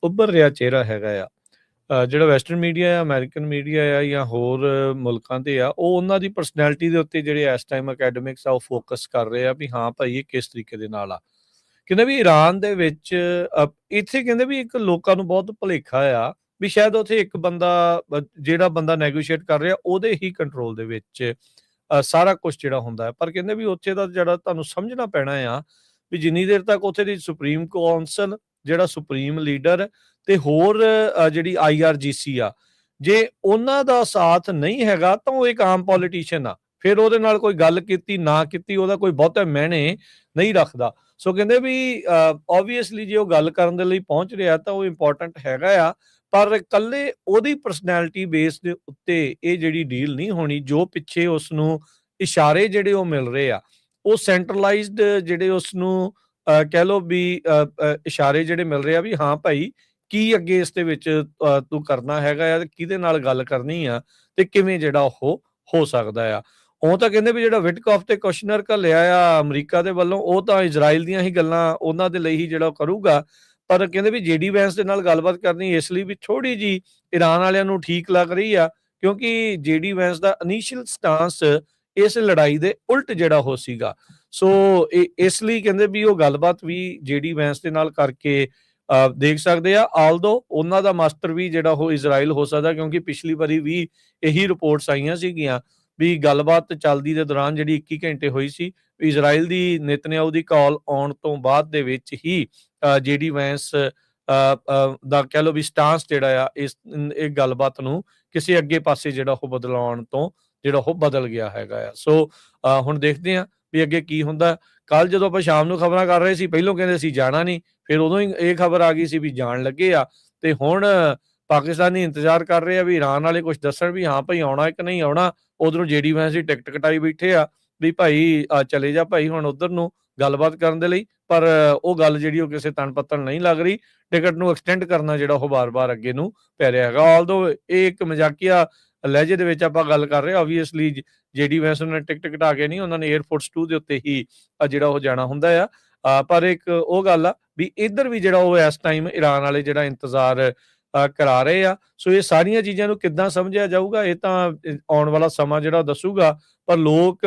ਉੱਭਰ ਰਿਹਾ ਚਿਹਰਾ ਹੈਗਾ ਆ। ਜਿਹੜਾ ਵੈਸਟਰਨ ਮੀਡੀਆ ਆ ਅਮਰੀਕਨ ਮੀਡੀਆ ਆ ਜਾਂ ਹੋਰ ਮੁਲਕਾਂ ਤੇ ਆ ਉਹ ਉਹਨਾਂ ਦੀ ਪਰਸਨੈਲਿਟੀ ਦੇ ਉੱਤੇ ਜਿਹੜੇ ਇਸ ਟਾਈਮ ਅਕੈਡਮਿਕਸ ਆ ਉਹ ਫੋਕਸ ਕਰ ਰਹੇ ਆ ਵੀ ਹਾਂ ਭਾਈ ਇਹ ਕਿਸ ਤਰੀਕੇ ਦੇ ਨਾਲ ਆ। ਕਹਿੰਦੇ ਵੀ ਇਰਾਨ ਦੇ ਵਿੱਚ ਇੱਥੇ ਕਹਿੰਦੇ ਵੀ ਇੱਕ ਲੋਕਾਂ ਨੂੰ ਬਹੁਤ ਭੁਲੇਖਾ ਆ ਵੀ ਸ਼ਾਇਦ ਉੱਥੇ ਇੱਕ ਬੰਦਾ ਜਿਹੜਾ ਬੰਦਾ ਨੈਗੋਸ਼ੀਏਟ ਕਰ ਰਿਹਾ ਉਹਦੇ ਹੀ ਕੰਟਰੋਲ ਦੇ ਵਿੱਚ ਸਾਰਾ ਕੁਝ ਜਿਹੜਾ ਹੁੰਦਾ ਹੈ। ਪਰ ਕਹਿੰਦੇ ਵੀ ਉੱਥੇ ਦਾ ਜਿਹੜਾ ਤੁਹਾਨੂੰ ਸਮਝਣਾ ਪੈਣਾ ਆ ਵੀ ਜਿੰਨੀ ਦੇਰ ਤੱਕ ਉੱਥੇ ਦੀ ਸੁਪਰੀਮ ਕੌਂਸਲ ਜਿਹੜਾ ਸੁਪਰੀਮ ਲੀਡਰ ਤੇ ਹੋਰ ਜਿਹੜੀ IRGC ਆ ਜੇ ਉਹਨਾਂ ਦਾ ਸਾਥ ਨਹੀਂ ਹੈਗਾ ਤਾਂ ਉਹ ਇੱਕ ਆਮ ਪੋਲੀਟੀਸ਼ੀਅਨ ਆ। ਫਿਰ ਉਹਦੇ ਨਾਲ ਕੋਈ ਗੱਲ ਕੀਤੀ ਨਾ ਕੀਤੀ ਉਹਦਾ ਕੋਈ ਬਹੁਤਾ ਮਾਇਨੇ ਨਹੀਂ ਰੱਖਦਾ। ਸੋ ਕਹਿੰਦੇ ਵੀ ਓਬਵੀਅਸਲੀ ਜੇ ਉਹ ਗੱਲ ਕਰਨ ਦੇ ਲਈ ਪਹੁੰਚ ਰਿਹਾ ਤਾਂ ਉਹ ਇੰਪੋਰਟੈਂਟ ਹੈਗਾ ਆ ਪਰ ਇਕੱਲੇ ਉਹਦੀ ਪਰਸਨੈਲਿਟੀ ਬੇਸ ਦੇ ਉੱਤੇ ਇਹ ਜਿਹੜੀ ਡੀਲ ਨਹੀਂ ਹੋਣੀ। ਜੋ ਪਿੱਛੇ ਉਸ ਨੂੰ ਇਸ਼ਾਰੇ ਜਿਹੜੇ ਉਹ ਮਿਲ ਰਹੇ ਆ ਉਹ ਸੈਂਟਰਲਾਈਜ਼ਡ ਜਿਹੜੇ ਉਸ ਨੂੰ ਕਹਿ ਲਓ ਵੀ ਇਸ਼ਾਰੇ ਜਿਹੜੇ ਮਿਲ ਰਹੇ ਆ ਵੀ ਹਾਂ ਭਾਈ ਕੀ ਅੱਗੇ ਇਸ ਦੇ ਵਿੱਚ ਤੂੰ ਕਰਨਾ ਹੈਗਾ ਆ ਤੇ ਕਿਹਦੇ ਨਾਲ ਗੱਲ ਕਰਨੀ ਆ ਤੇ ਕਿਵੇਂ ਜਿਹੜਾ ਉਹ ਹੋ ਸਕਦਾ ਆ। ਉਹ ਤਾਂ ਕਹਿੰਦੇ ਵੀ ਜਿਹੜਾ ਵਿਟਕੌਫ ਤੇ ਕੁਸ਼ਨਰ ਘੱਲਿਆ ਆ ਅਮਰੀਕਾ ਦੇ ਵੱਲੋਂ ਉਹ ਤਾਂ ਇਜ਼ਰਾਈਲ ਦੀਆਂ ਹੀ ਗੱਲਾਂ ਉਹਨਾਂ ਦੇ ਲਈ ਹੀ ਜਿਹੜਾ ਕਰੂਗਾ। ਪਰ ਕਹਿੰਦੇ ਵੀ JD ਵੈਂਸ ਦੇ ਨਾਲ ਗੱਲਬਾਤ ਕਰਨੀ ਇਸ ਲਈ ਵੀ ਥੋੜੀ ਜੀ ਇਰਾਨ ਵਾਲਿਆਂ ਨੂੰ ਠੀਕ ਲੱਗ ਰਹੀ ਆ ਕਿਉਂਕਿ JD ਵੈਂਸ ਦਾ ਇਨੀਸ਼ੀਅਲ ਸਟਾਂਸ ਇਸ ਲੜਾਈ ਦੇ ਉਲਟ ਜਿਹੜਾ ਹੋ ਸੀਗਾ। ਸੋ ਇਸ ਲਈ ਕਹਿੰਦੇ ਵੀ ਉਹ ਗੱਲਬਾਤ ਵੀ JD ਵੈਂਸ ਦੇ ਨਾਲ ਕਰਕੇ ਦੇਖ ਸਕਦੇ ਆ। ਆਲਦੋ ਉਹਨਾਂ ਦਾ ਮਾਸਟਰ ਵੀ ਜਿਹੜਾ ਉਹ ਇਜ਼ਰਾਈਲ ਹੋ ਸਕਦਾ ਕਿਉਂਕਿ ਪਿਛਲੀ ਵਾਰੀ ਵੀ ਇਹੀ ਰਿਪੋਰਟਸ ਆਈਆਂ ਸੀਗੀਆਂ ਵੀ ਗੱਲਬਾਤ ਚੱਲਦੀ ਦੇ ਦੌਰਾਨ ਜਿਹੜੀ 21 ਘੰਟੇ ਹੋਈ ਸੀ ਇਜ਼ਰਾਈਲ ਦੀ ਨੇਤਨਯਾਹੂ ਦੀ ਕਾਲ ਆਉਣ ਤੋਂ ਬਾਅਦ ਦੇ ਵਿੱਚ ਹੀ JD ਵੈਂਸ ਦਾ ਕਹਿ ਲਓ ਵੀ ਸਟਾਂਸ ਜਿਹੜਾ ਆ ਇਹ ਗੱਲਬਾਤ ਨੂੰ ਕਿਸੇ ਅੱਗੇ ਪਾਸੇ ਜਿਹੜਾ ਉਹ ਬਦਲਾਉਣ ਤੋਂ ਜਿਹੜਾ ਉਹ ਬਦਲ ਗਿਆ ਹੈਗਾ ਆ। ਸੋ ਹੁਣ ਦੇਖਦੇ ਆ ਵੀ ਅੱਗੇ ਕੀ ਹੁੰਦਾ। ਕੱਲ ਜਦੋਂ ਆਪਾਂ ਸ਼ਾਮ ਨੂੰ ਖਬਰਾਂ ਕਰ ਰਹੇ ਸੀ ਪਹਿਲੋਂ ਕਹਿੰਦੇ ਸੀ ਜਾਣਾ ਨਹੀਂ ਫਿਰ ਉਦੋਂ ਹੀ ਇਹ ਖਬਰ ਆ ਗਈ ਸੀ ਵੀ ਜਾਣ ਲੱਗੇ ਆ ਤੇ ਹੁਣ ਪਾਕਿਸਤਾਨੀ ਇੰਤਜ਼ਾਰ ਕਰ ਰਹੇ ਆ ਵੀ ਈਰਾਨ ਵਾਲੇ ਕੁਝ ਦੱਸਣ ਵੀ ਹਾਂ ਭਾਈ ਆਉਣਾ ਕਿ ਨਹੀਂ ਆਉਣਾ। ਉਧਰੋਂ ਜੇਡੀ ਵੈਂਸ ਦੀ ਟਿਕਟ ਕਟਾਈ ਬੈਠੇ ਆ ਵੀ ਭਾਈ ਚਲੇ ਜਾ ਭਾਈ ਹੁਣ ਉਧਰ ਨੂੰ ਗੱਲਬਾਤ ਕਰਨ ਦੇ ਲਈ, ਪਰ ਉਹ ਗੱਲ ਜਿਹੜੀ ਉਹ ਕਿਸੇ ਤਣ ਪੱਤਣ ਨਹੀਂ ਲੱਗ ਰਹੀ। ਟਿਕਟ ਨੂੰ ਐਕਸਟੈਂਡ ਕਰਨਾ ਜਿਹੜਾ ਉਹ ਬਾਰ-ਬਾਰ ਅੱਗੇ ਨੂੰ ਪੈ ਰਿਹਾ ਹੈਗਾ। ਆਲਦੋ ਇਹ ਇੱਕ ਮਜ਼ਾਕੀਆ ਲਹਿਜੇ ਦੇ ਵਿੱਚ ਆਪਾਂ ਗੱਲ ਕਰ ਰਹੇ ਹਾਂ। ਆਬਵੀਅਸਲੀ ਜੇਡੀ ਵੈਂਸ ਉਹਨਾਂ ਨੇ ਟਿਕਟ ਕਟਾ ਕੇ ਨਹੀਂ, ਉਹਨਾਂ ਨੇ 에ਅਰਫੋਰਸ 2 ਦੇ ਉੱਤੇ ਹੀ ਜਿਹੜਾ ਉਹ ਜਾਣਾ ਹੁੰਦਾ ਆ। ਪਰ ਇੱਕ ਉਹ ਗੱਲ ਆ ਵੀ ਇੱਧਰ ਵੀ ਜਿਹੜਾ ਉਹ ਇਸ ਟਾਈਮ ਈਰਾਨ ਵਾਲੇ ਜਿਹੜਾ ਇੰਤਜ਼ਾਰ ਕਰਾ ਰਹੇ ਆ। ਸੋ ਇਹ ਸਾਰੀਆਂ ਚੀਜ਼ਾਂ ਨੂੰ ਕਿੱਦਾਂ ਸਮਝਿਆ ਜਾਊਗਾ ਇਹ ਤਾਂ ਆਉਣ ਵਾਲਾ ਸਮਾਂ ਜਿਹੜਾ ਦੱਸੂਗਾ। ਪਰ ਲੋਕ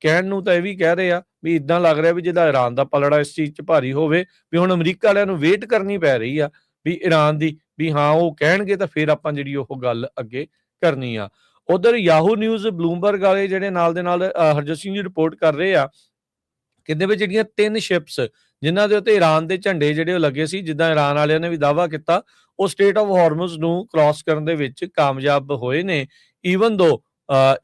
ਕਹਿਣ ਨੂੰ ਤਾਂ ਇਹ ਵੀ ਕਹਿ ਰਹੇ ਆ ਵੀ ਇੱਦਾਂ ਲੱਗ ਰਿਹਾ ਵੀ ਜਿਹਦਾ ਈਰਾਨ ਦਾ ਪਲੜਾ ਇਸ ਚੀਜ਼ 'ਚ ਭਾਰੀ ਹੋਵੇ, ਵੀ ਹੁਣ ਅਮਰੀਕਾ ਵਾਲਿਆਂ ਨੂੰ ਵੇਟ ਕਰਨੀ ਪੈ ਰਹੀ ਆ ਵੀ ਈਰਾਨ ਦੀ, ਵੀ ਹਾਂ ਉਹ ਕਹਿਣਗੇ ਤਾਂ ਫਿਰ ਆਪਾਂ ਜਿਹੜੀ ਉਹ ਗੱਲ ਅੱਗੇ ਕਰਨੀ ਆ। ਉਧਰ ਯਾਹੂ ਨਿਊਜ਼, ਬਲੂਮਬਰਗ ਵਾਲੇ ਜਿਹੜੇ ਨਾਲ ਦੇ ਨਾਲ ਹਰਜੋਤ ਸਿੰਘ ਜੀ ਰਿਪੋਰਟ ਕਰ ਰਹੇ ਆ, ਕਹਿੰਦੇ ਵੀ ਜਿਹੜੀਆਂ 3 ਸ਼ਿਪਸ ਜਿਨ੍ਹਾਂ ਦੇ ਉੱਤੇ ਈਰਾਨ ਦੇ ਝੰਡੇ ਜਿਹੜੇ ਉਹ ਲੱਗੇ ਸੀ, ਜਿੱਦਾਂ ਈਰਾਨ ਵਾਲਿਆਂ ਨੇ ਵੀ ਦਾਅਵਾ ਕੀਤਾ, ਉਹ ਸਟੇਟ ਆਫ ਹਾਰਮਜ਼ ਨੂੰ ਕ੍ਰਾਸ ਕਰਨ ਦੇ ਵਿੱਚ ਕਾਮਯਾਬ ਹੋਏ ਨੇ। ਈਵਨ ਦੋ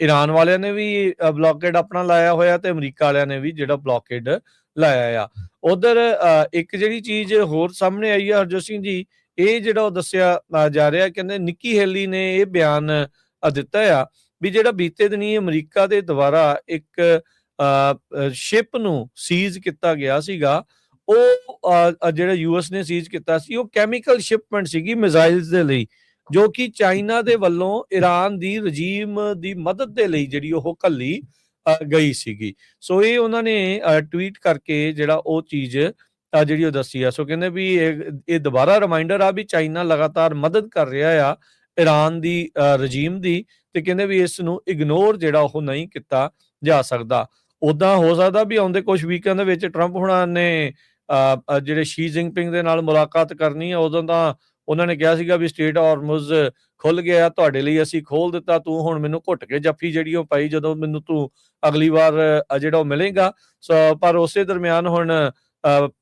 ਈਰਾਨ ਵਾਲਿਆਂ ਨੇ ਵੀ ਬਲੌਕੇਡ ਆਪਣਾ ਲਾਇਆ ਹੋਇਆ ਤੇ ਅਮਰੀਕਾ ਵਾਲਿਆਂ ਨੇ ਵੀ ਜਿਹੜਾ ਬਲੌਕੇਡ ਲਾਇਆ ਆ। ਉਧਰ ਇੱਕ ਜਿਹੜੀ ਚੀਜ਼ ਹੋਰ ਸਾਹਮਣੇ ਆਈ ਆ ਹਰਜੋਤ ਸਿੰਘ ਜੀ, ਇਹ ਜਿਹੜਾ ਉਹ ਦੱਸਿਆ ਜਾ ਰਿਹਾ, ਕਹਿੰਦੇ ਨਿੱਕੀ ਹੇਲੀ ਨੇ ਇਹ ਬਿਆਨ ਦਿੱਤਾ ਆ ਵੀ ਜਿਹੜਾ ਬੀਤੇ ਦਿਨੀ ਅਮਰੀਕਾ ਦੇ ਦੁਆਰਾ ਇੱਕ ਸ਼ਿਪ ਨੂੰ ਸੀਜ਼ ਕੀਤਾ ਗਿਆ ਸੀਗਾ, ਉਹ ਜਿਹੜਾ ਯੂਐਸ ਨੇ ਸੀਜ਼ ਕੀਤਾ ਸੀ, ਉਹ ਕੈਮੀਕਲ ਸ਼ਿਪਮੈਂਟ ਸੀਗੀ ਮਿਜ਼ਾਈਲਸ ਦੇ ਲਈ, ਜੋ ਕਿ ਚਾਈਨਾ ਦੇ ਵੱਲੋਂ ਈਰਾਨ ਦੀ ਰਜੀਮ ਦੀ ਮਦਦ ਦੇ ਲਈ ਜਿਹੜੀ ਉਹ ਘੱਲੀ ਗਈ ਸੀਗੀ। ਸੋ ਇਹ ਉਹਨਾਂ ਨੇ ਟਵੀਟ ਕਰਕੇ ਜਿਹੜਾ ਉਹ ਚੀਜ਼ ਜਿਹੜੀ ਉਹ ਦੱਸੀ ਆ। ਸੋ ਕਹਿੰਦੇ ਵੀ ਇਹ ਦੁਬਾਰਾ ਰਿਮਾਈਂਡਰ ਆ ਵੀ ਚਾਈਨਾ ਲਗਾਤਾਰ ਮਦਦ ਕਰ ਰਿਹਾ ਆ ਈਰਾਨ ਦੀ ਰਜੀਮ ਦੀ, ਤੇ ਕਹਿੰਦੇ ਵੀ ਇਸ ਨੂੰ ਇਗਨੋਰ ਜਿਹੜਾ ਉਹ ਨਹੀਂ ਕੀਤਾ ਜਾ ਸਕਦਾ। ਉਦਾਂ ਹੋ ਸਕਦਾ ਵੀ ਆਉਂਦੇ ਕੁਝ ਵੀਕਾਂ ਦੇ ਵਿੱਚ ਟਰੰਪ ਹੁਣਾਂ ਨੇ ਜਿਹੜੇ ਸ਼ੀ ਜਿਨਪਿੰਗ ਦੇ ਨਾਲ ਮੁਲਾਕਾਤ ਕਰਨੀ ਆ। ਉਦੋਂ ਤਾਂ ਉਹਨਾਂ ਨੇ ਕਿਹਾ ਸੀਗਾ ਵੀ ਸਟੇਟ ਹਾਰਮਜ਼ ਖੁੱਲ ਗਿਆ ਤੁਹਾਡੇ ਲਈ, ਅਸੀਂ ਖੋਲ ਦਿੱਤਾ, ਤੂੰ ਹੁਣ ਮੈਨੂੰ ਘੁੱਟ ਕੇ ਜੱਫੀ ਜਿਹੜੀ ਉਹ ਪਾਈ ਜਦੋਂ ਮੈਨੂੰ ਤੂੰ ਅਗਲੀ ਵਾਰ ਜਿਹੜਾ ਉਹ ਮਿਲੇਗਾ। ਪਰ ਉਸੇ ਦਰਮਿਆਨ ਹੁਣ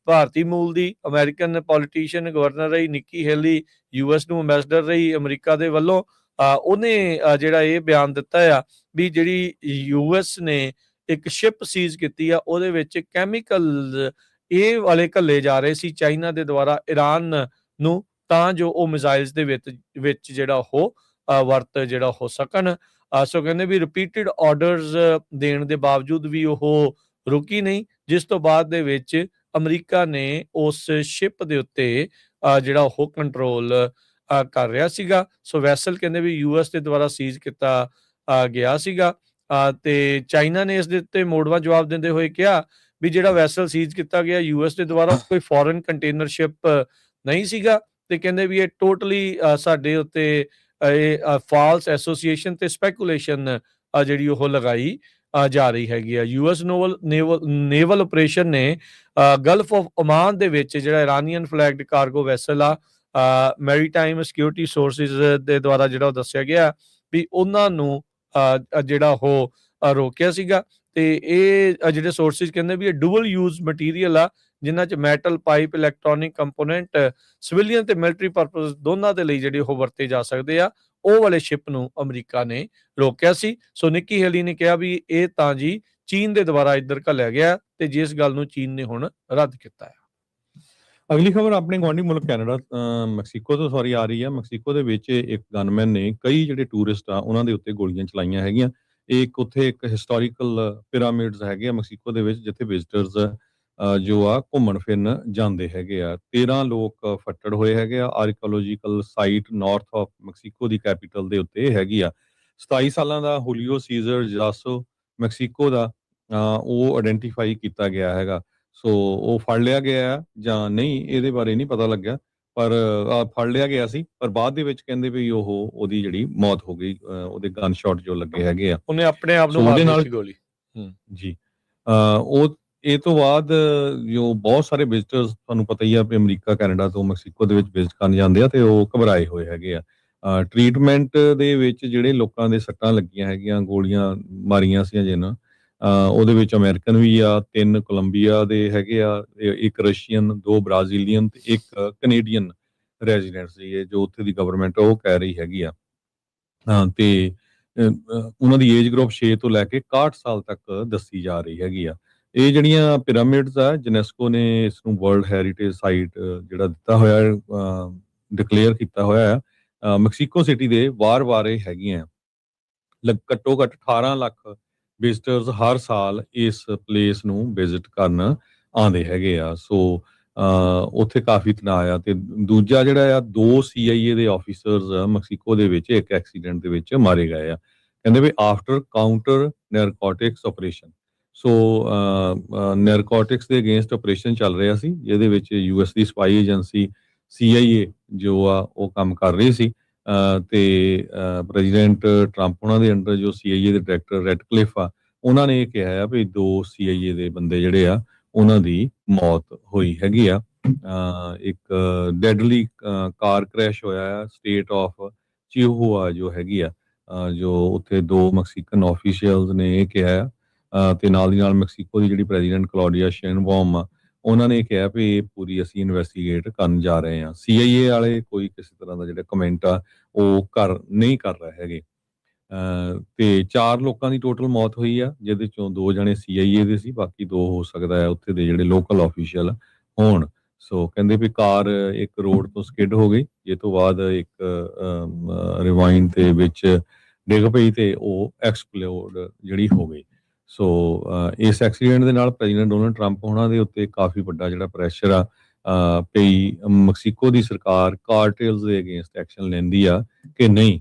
ਭਾਰਤੀ ਮੂਲ ਦੀ ਅਮਰੀਕਨ ਪੋਲੀਟੀਸ਼ੀਅਨ ਗਵਰਨਰ ਰਹੀ ਨਿੱਕੀ ਹੇਲੀ, ਯੂਐਸ ਨੂੰ ਅੰਬੈਸਡਰ ਰਹੀ ਅਮਰੀਕਾ ਦੇ ਵੱਲੋਂ, ਉਹਨੇ ਜਿਹੜਾ ਇਹ ਬਿਆਨ ਦਿੱਤਾ ਆ ਵੀ ਜਿਹੜੀ ਯੂਐਸ ਨੇ ਇੱਕ ਸ਼ਿਪ ਸੀਜ਼ ਕੀਤੀ ਆ, ਉਹਦੇ ਵਿੱਚ ਕੈਮੀਕਲ ਇਹ ਵਾਲੇ ਘੱਲੇ ਜਾ ਰਹੇ ਸੀ ਚਾਈਨਾ ਦੇ ਦੁਆਰਾ ਈਰਾਨ ਨੂੰ, ਤਾਂ ਜੋ ਉਹ ਮਿਜ਼ਾਈਲਸ ਦੇ ਵਿੱਚ ਜਿਹੜਾ ਉਹ ਵਰਤ ਜਿਹੜਾ ਹੋ ਸਕਣ। ਸੋ ਕਹਿੰਦੇ ਵੀ ਰਿਪੀਟਡ ਆਰਡਰਸ ਦੇਣ ਦੇ ਬਾਵਜੂਦ ਵੀ ਉਹ ਰੁਕੀ ਨਹੀਂ, ਜਿਸ ਤੋਂ ਬਾਅਦ ਦੇ ਵਿੱਚ ਅਮਰੀਕਾ ਨੇ ਉਸ ਸ਼ਿਪ ਦੇ ਉੱਤੇ ਜਿਹੜਾ ਉਹ ਕੰਟਰੋਲ ਕਰ ਰਿਹਾ ਸੀਗਾ। ਸੋ ਵੈਸਲ ਕਹਿੰਦੇ ਵੀ ਯੂਐਸ ਦੇ ਦੁਆਰਾ ਸੀਜ਼ ਕੀਤਾ ਗਿਆ ਸੀਗਾ, ਤੇ ਚਾਈਨਾ ਨੇ ਇਸ ਦੇ ਉੱਤੇ ਮੋੜਵਾਂ ਜਵਾਬ ਦਿੰਦੇ ਹੋਏ ਕਿਹਾ ਵੀ ਜਿਹੜਾ ਵੈਸਲ ਸੀਜ਼ ਕੀਤਾ ਗਿਆ ਯੂਐਸ ਦੇ ਦੁਆਰਾ ਕੋਈ ਫੋਰਨ ਕੰਟੇਨਰ ਸ਼ਿਪ ਨਹੀਂ ਸੀਗਾ, ਤੇ ਕਹਿੰਦੇ ਵੀ ਇਹ ਟੋਟਲੀ ਸਾਡੇ ਉੱਤੇ ਇਹ ਫਾਲਸ ਐਸੋਸੀਏਸ਼ਨ ਤੇ ਸਪੈਕੂਲੇਸ਼ਨ ਜਿਹੜੀ ਉਹ ਲਗਾਈ ਜਾ ਰਹੀ ਹੈਗੀ ਆ। ਯੂਐਸ ਨੇਵਲ ਆਪਰੇਸ਼ਨ ਨੇ ਗਲਫ ਆਫ ਓਮਾਨ ਦੇ ਵਿੱਚ ਜਿਹੜਾ ਇਰਾਨੀਅਨ ਫਲੈਗਡ ਕਾਰਗੋ ਵੈਸਲ ਆ, ਮੈਰੀਟਾਈਮ ਸਿਕਿਉਰਿਟੀ ਸੋਰਸਿਸ ਦੇ ਦੁਆਰਾ ਜਿਹੜਾ ਉਹ ਦੱਸਿਆ ਗਿਆ ਵੀ ਉਹਨਾਂ ਨੂੰ ਜਿਹੜਾ ਉਹ ਰੋਕਿਆ ਸੀਗਾ। ਤੇ ਇਹ ਜਿਹੜੇ ਸੋਰਸਿਸ ਕਹਿੰਦੇ ਵੀ ਇਹ ਡੂਅਲ ਯੂਜ਼ ਮਟੀਰੀਅਲ ਆ, ਜਿਨ੍ਹਾਂ 'ਚ metal pipe, electronic component civilian ਤੇ ਮਿਲਟਰੀ ਪਰਪਸ ਦੋਨਾਂ ਦੇ ਲਈ ਜਿਹੜੇ ਉਹ ਵਰਤੇ ਜਾ ਸਕਦੇ ਆ, ਉਹ ਵਾਲੇ ਸ਼ਿਪ ਨੂੰ ਅਮਰੀਕਾ ਨੇ ਰੋਕਿਆ ਸੀ। ਸੋ ਨਿੱਕੀ ਹੇਲੀ ਨੇ ਕਿਹਾ ਵੀ ਇਹ ਤਾਂ ਜੀ ਚੀਨ ਦੇ ਦੁਆਰਾ ਇੱਧਰ ਘੱਲਿਆ ਗਿਆ, ਤੇ ਜਿਸ ਗੱਲ ਨੂੰ ਚੀਨ ਨੇ ਹੁਣ ਰੱਦ ਕੀਤਾ ਹੈ। ਅਗਲੀ ਖਬਰ ਆਪਣੇ ਗੁਆਂਢੀ ਮੁਲਕ ਕੈਨੇਡਾ ਮੈਕਸੀਕੋ ਤੋਂ ਆ ਰਹੀ ਹੈ। ਮੈਕਸੀਕੋ ਦੇ ਵਿੱਚ ਇੱਕ ਗਨਮੈਨ ਨੇ ਕਈ ਜਿਹੜੇ ਟੂਰਿਸਟ ਆ ਉਹਨਾਂ ਦੇ ਉੱਤੇ ਗੋਲੀਆਂ ਚਲਾਈਆਂ ਹੈਗੀਆਂ। ਉੱਥੇ ਇੱਕ ਹਿਸਟੋਰੀਕਲ ਪਿਰਾਮਿਡਸ ਹੈਗੇ ਆ ਮੈਕਸੀਕੋ ਦੇ ਵਿੱਚ, ਜਿੱਥੇ ਵਿਜ਼ਿਟਰਸ ਜੋ ਆ ਘੁੰਮਣ ਫਿਰਨ ਜਾਂਦੇ ਹੈਗੇ ਆ। 13 ਲੋਕ ਫੱਟੜ ਹੋਏ ਹੈਗੇ ਆ। Archaeological site north of Mexico the capital ਦੇ ਉੱਤੇ ਹੈਗੀ ਆ। 27 ਸਾਲਾਂ ਦਾ ਹੁਲੀਓ ਸੀਜ਼ਰ ਜਾਸੋ ਮੈਕਸੀਕੋ ਦਾ ਉਹ ਆਇਡੈਂਟੀਫਾਈ ਕੀਤਾ ਗਿਆ ਹੈਗਾ। ਸੋ ਉਹ ਫੜ ਲਿਆ ਗਿਆ ਜਾਂ ਨਹੀਂ ਇਹਦੇ ਬਾਰੇ ਨਹੀਂ ਪਤਾ ਲੱਗਿਆ, ਪਰ ਫੜ ਲਿਆ ਗਿਆ ਸੀ, ਪਰ ਬਾਅਦ ਦੇ ਵਿੱਚ ਕਹਿੰਦੇ ਵੀ ਉਹਦੀ ਜਿਹੜੀ ਮੌਤ ਹੋ ਗਈ, ਉਹਦੇ ਗਨ ਸ਼ਾਟ ਜੋ ਲੱਗੇ ਹੈਗੇ ਆ, ਉਹਨੇ ਆਪਣੇ ਆਪ ਨੂੰ ਮਾਰ ਦਿੱਤੀ ਗੋਲੀ ਜੀ। ਉਹ ਇਹ ਤੋਂ ਬਾਅਦ ਜੋ ਬਹੁਤ ਸਾਰੇ ਵਿਜ਼ਿਟਰਸ ਤੁਹਾਨੂੰ ਪਤਾ ਹੀ ਆ ਵੀ ਅਮਰੀਕਾ ਕੈਨੇਡਾ ਤੋਂ ਮੈਕਸੀਕੋ ਦੇ ਵਿੱਚ ਵਿਜ਼ਿਟ ਕਰਨ ਜਾਂਦੇ ਆ, ਤੇ ਉਹ ਘਬਰਾਏ ਹੋਏ ਹੈਗੇ ਆ। ਟ੍ਰੀਟਮੈਂਟ ਦੇ ਵਿੱਚ ਜਿਹੜੇ ਲੋਕਾਂ ਦੇ ਸੱਟਾਂ ਲੱਗੀਆਂ ਹੈਗੀਆਂ, ਗੋਲੀਆਂ ਮਾਰੀਆਂ ਸੀ ਜਿਹਨਾਂ, ਉਹਦੇ ਵਿੱਚ ਅਮਰੀਕਨ ਵੀ ਆ, 3 ਕੋਲੰਬੀਆ ਦੇ ਹੈਗੇ ਆ, 1 ਰਸ਼ੀਅਨ, 2 ਬ੍ਰਾਜ਼ੀਲੀਅਨ ਤੇ 1 ਕੈਨੇਡੀਅਨ ਰੈਜ਼ੀਡੈਂਟ ਸੀ, ਜੋ ਉੱਥੇ ਦੀ ਗਵਰਨਮੈਂਟ ਉਹ ਕਹਿ ਰਹੀ ਹੈਗੀ ਆ। ਤੇ ਉਹਨਾਂ ਦੀ ਏਜ ਗਰੁੱਪ 6 ਤੋਂ ਲੈ ਕੇ 61 ਸਾਲ ਤੱਕ ਦੱਸੀ ਜਾ ਰਹੀ ਹੈਗੀ ਆ। ਇਹ ਜਿਹੜੀਆਂ ਪਿਰਾਮਿਡਸ ਆ, ਯੂਨੈਸਕੋ ਨੇ ਇਸ ਨੂੰ ਵਰਲਡ ਹੈਰੀਟੇਜ ਸਾਈਟ ਜਿਹੜਾ ਦਿੱਤਾ ਹੋਇਆ, ਡਿਕਲੇਅਰ ਕੀਤਾ ਹੋਇਆ ਹੈ। ਮੈਕਸੀਕੋ ਸਿਟੀ ਦੇ ਵਾਰ-ਵਾਰ ਇਹ ਹੈਗੀਆਂ। ਘੱਟੋ ਘੱਟ 18 ਲੱਖ ਵਿਜ਼ਿਟਰਸ ਹਰ ਸਾਲ ਇਸ ਪਲੇਸ ਨੂੰ ਵਿਜ਼ਿਟ ਕਰਨ ਆਉਂਦੇ ਹੈਗੇ ਆ। ਸੋ ਉੱਥੇ ਕਾਫੀ ਤਣਾਅ ਆ। ਤੇ ਦੂਜਾ ਜਿਹੜਾ ਆ 2 CIA ਦੇ ਆਫਿਸਰਸ ਮੈਕਸੀਕੋ ਦੇ ਵਿੱਚ ਇੱਕ ਐਕਸੀਡੈਂਟ ਦੇ ਵਿੱਚ ਮਾਰੇ ਗਏ ਆ। ਕਹਿੰਦੇ ਵੀ ਆਫਟਰ ਕਾਊਂਟਰ ਨੈਰਕੋਟਿਕਸ ਆਪਰੇਸ਼ਨ। ਸੋ ਨੈਰਕੋਟਿਕਸ ਦੇ ਅਗੇਂਸਟ ਆਪਰੇਸ਼ਨ ਚੱਲ ਰਿਹਾ ਸੀ, ਜਿਹਦੇ ਵਿੱਚ US ਦੀ ਸਪਾਈ ਏਜੰਸੀ CIA ਜੋ ਆ ਉਹ ਕੰਮ ਕਰ ਰਹੀ ਸੀ। ਤੇ ਪ੍ਰੈਜ਼ੀਡੈਂਟ ਟਰੰਪ ਉਹਨਾਂ ਦੇ ਅੰਡਰ ਜੋ CIA ਦੇ ਡਾਇਰੈਕਟਰ ਰੈਡਕਲਿਫ ਆ, ਉਹਨਾਂ ਨੇ ਇਹ ਕਿਹਾ ਆ ਵੀ 2 CIA ਦੇ ਬੰਦੇ ਜਿਹੜੇ ਆ ਉਹਨਾਂ ਦੀ ਮੌਤ ਹੋਈ ਹੈਗੀ ਆ। ਇੱਕ ਡੈਡਲੀ ਕਾਰ ਕ੍ਰੈਸ਼ ਹੋਇਆ ਆ ਸਟੇਟ ਆਫ ਚਿਹੂਆ ਜੋ ਹੈਗੀ ਆ, ਜੋ ਉੱਥੇ 2 ਮੈਕਸੀਕਨ ਆਫੀਸ਼ੀਅਲਸ ਨੇ ਇਹ ਕਿਹਾ ਆ। ਤੇ ਨਾਲ ਦੀ ਨਾਲ ਮੈਕਸੀਕੋ ਦੀ ਜਿਹੜੀ ਪ੍ਰੈਜ਼ੀਡੈਂਟ ਕਲੌਡੀਆ ਸ਼ੇਨਬਾਮ ਆ, ਉਹਨਾਂ ਨੇ ਕਿਹਾ ਵੀ ਇਹ ਪੂਰੀ ਅਸੀਂ ਇਨਵੈਸਟੀਗੇਟ ਕਰਨ ਜਾ ਰਹੇ ਹਾਂ। CIA ਵਾਲੇ ਕੋਈ ਕਿਸੇ ਤਰ੍ਹਾਂ ਦਾ ਜਿਹੜਾ ਕਮੈਂਟ ਆ ਉਹ ਨਹੀਂ ਕਰ ਰਹੇ ਹੈਗੇ। ਤੇ 4 ਲੋਕਾਂ ਦੀ ਟੋਟਲ ਮੌਤ ਹੋਈ ਆ, ਜਿਹਦੇ ਚੋਂ 2 ਜਣੇ CIA ਦੇ ਸੀ, ਬਾਕੀ 2 ਹੋ ਸਕਦਾ ਹੈ ਉੱਥੇ ਦੇ ਜਿਹੜੇ ਲੋਕਲ ਆਫੀਸ਼ੀਅਲ ਹੋਣ। ਸੋ ਕਹਿੰਦੇ ਵੀ ਕਾਰ ਇੱਕ ਰੋਡ ਤੋਂ ਸਕਿਡ ਹੋ ਗਈ, ਜਿਸ ਤੋਂ ਬਾਅਦ ਇੱਕ ਰਿਵਾਈਨ ਦੇ ਵਿੱਚ ਡਿੱਗ ਪਈ ਤੇ ਉਹ ਐਕਸਪਲੋਡ ਜਿਹੜੀ ਹੋ ਗਈ। ਸੋ ਇਸ ਐਕਸੀਡੈਂਟ ਦੇ ਨਾਲ ਪ੍ਰੈਜ਼ੀਡੈਂਟ ਡੋਨਲਡ ਟਰੰਪ ਉਹਨਾਂ ਦੇ ਉੱਤੇ ਕਾਫੀ ਵੱਡਾ ਜਿਹੜਾ ਪ੍ਰੈਸ਼ਰ ਆ ਪਈ। ਮੈਕਸੀਕੋ ਦੀ ਸਰਕਾਰ ਕਾਰਟੇਲਸ ਦੇ ਅਗੇਂਸਟ ਐਕਸ਼ਨ ਲੈਂਦੀ ਆ ਕਿ ਨਹੀਂ।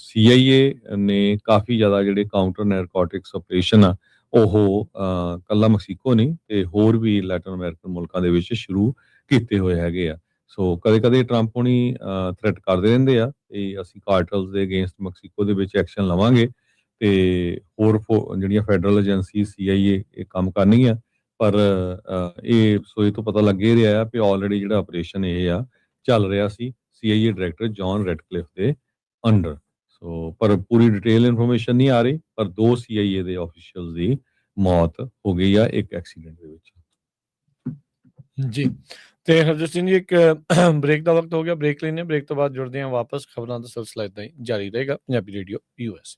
CIA ਨੇ ਕਾਫੀ ਜ਼ਿਆਦਾ ਜਿਹੜੇ ਕਾਊਂਟਰ ਨੈਰਕੋਟਿਕਸ ਆਪਰੇਸ਼ਨ ਆ ਉਹ ਕੱਲਾ ਮੈਕਸੀਕੋ ਨਹੀਂ ਤੇ ਹੋਰ ਵੀ ਲੈਟਨ ਅਮਰੀਕਨ ਮੁਲਕਾਂ ਦੇ ਵਿੱਚ ਸ਼ੁਰੂ ਕੀਤੇ ਹੋਏ ਹੈਗੇ ਆ। ਸੋ ਕਦੇ-ਕਦੇ ਟਰੰਪ ਹੁਣੀ ਥ੍ਰੈਟ ਕਰਦੇ ਰਹਿੰਦੇ ਆ ਤੇ ਅਸੀਂ ਕਾਰਟਲਸ ਦੇ ਅਗੇਂਸਟ ਮੈਕਸੀਕੋ ਦੇ ਵਿੱਚ ਐਕਸ਼ਨ ਲਵਾਂਗੇ ਤੇ ਹੋਰ ਜਿਹੜੀਆਂ ਫੈਡਰਲ ਏਜੰਸੀ CIA ਇਹ ਕੰਮ ਕਰਨਗੀਆਂ। ਪਰ ਇਹ ਤੋਂ ਪਤਾ ਲੱਗ ਹੀ ਰਿਹਾ ਵੀ ਆਲਰੇਡੀ ਜਿਹੜਾ ਆਪਰੇਸ਼ਨ ਇਹ ਆ ਚੱਲ ਰਿਹਾ ਸੀ CIA ਡਾਇਰੈਕਟਰ ਜੌਨ ਰੈਡਕਲਿਫ ਦੇ ਅੰਡਰ। ਸੋ ਪਰ ਪੂਰੀ ਡਿਟੇਲ ਇਨਫੋਰਮੇਸ਼ਨ ਨਹੀਂ ਆ ਰਹੀ, ਪਰ 2 CIA ਦੇ ਆਫੀਸ਼ੀਅਲਸ ਦੀ ਮੌਤ ਹੋ ਗਈ ਆ ਇੱਕ ਐਕਸੀਡੈਂਟ ਦੇ ਵਿੱਚ। ਜੀ ਤੇ ਹਰਜੋਤ ਸਿੰਘ ਜੀ, ਇੱਕ ਬ੍ਰੇਕ ਦਾ ਵਕਤ ਹੋ ਗਿਆ, ਬ੍ਰੇਕ ਲੈਣੇ। ਬ੍ਰੇਕ ਤੋਂ ਬਾਅਦ ਜੁੜਦੇ ਹਾਂ ਵਾਪਸ। ਖਬਰਾਂ ਦਾ ਸਿਲਸਿਲਾ ਇਦਾਂ ਹੀ ਜਾਰੀ ਰਹੇਗਾ Punjabi radio US।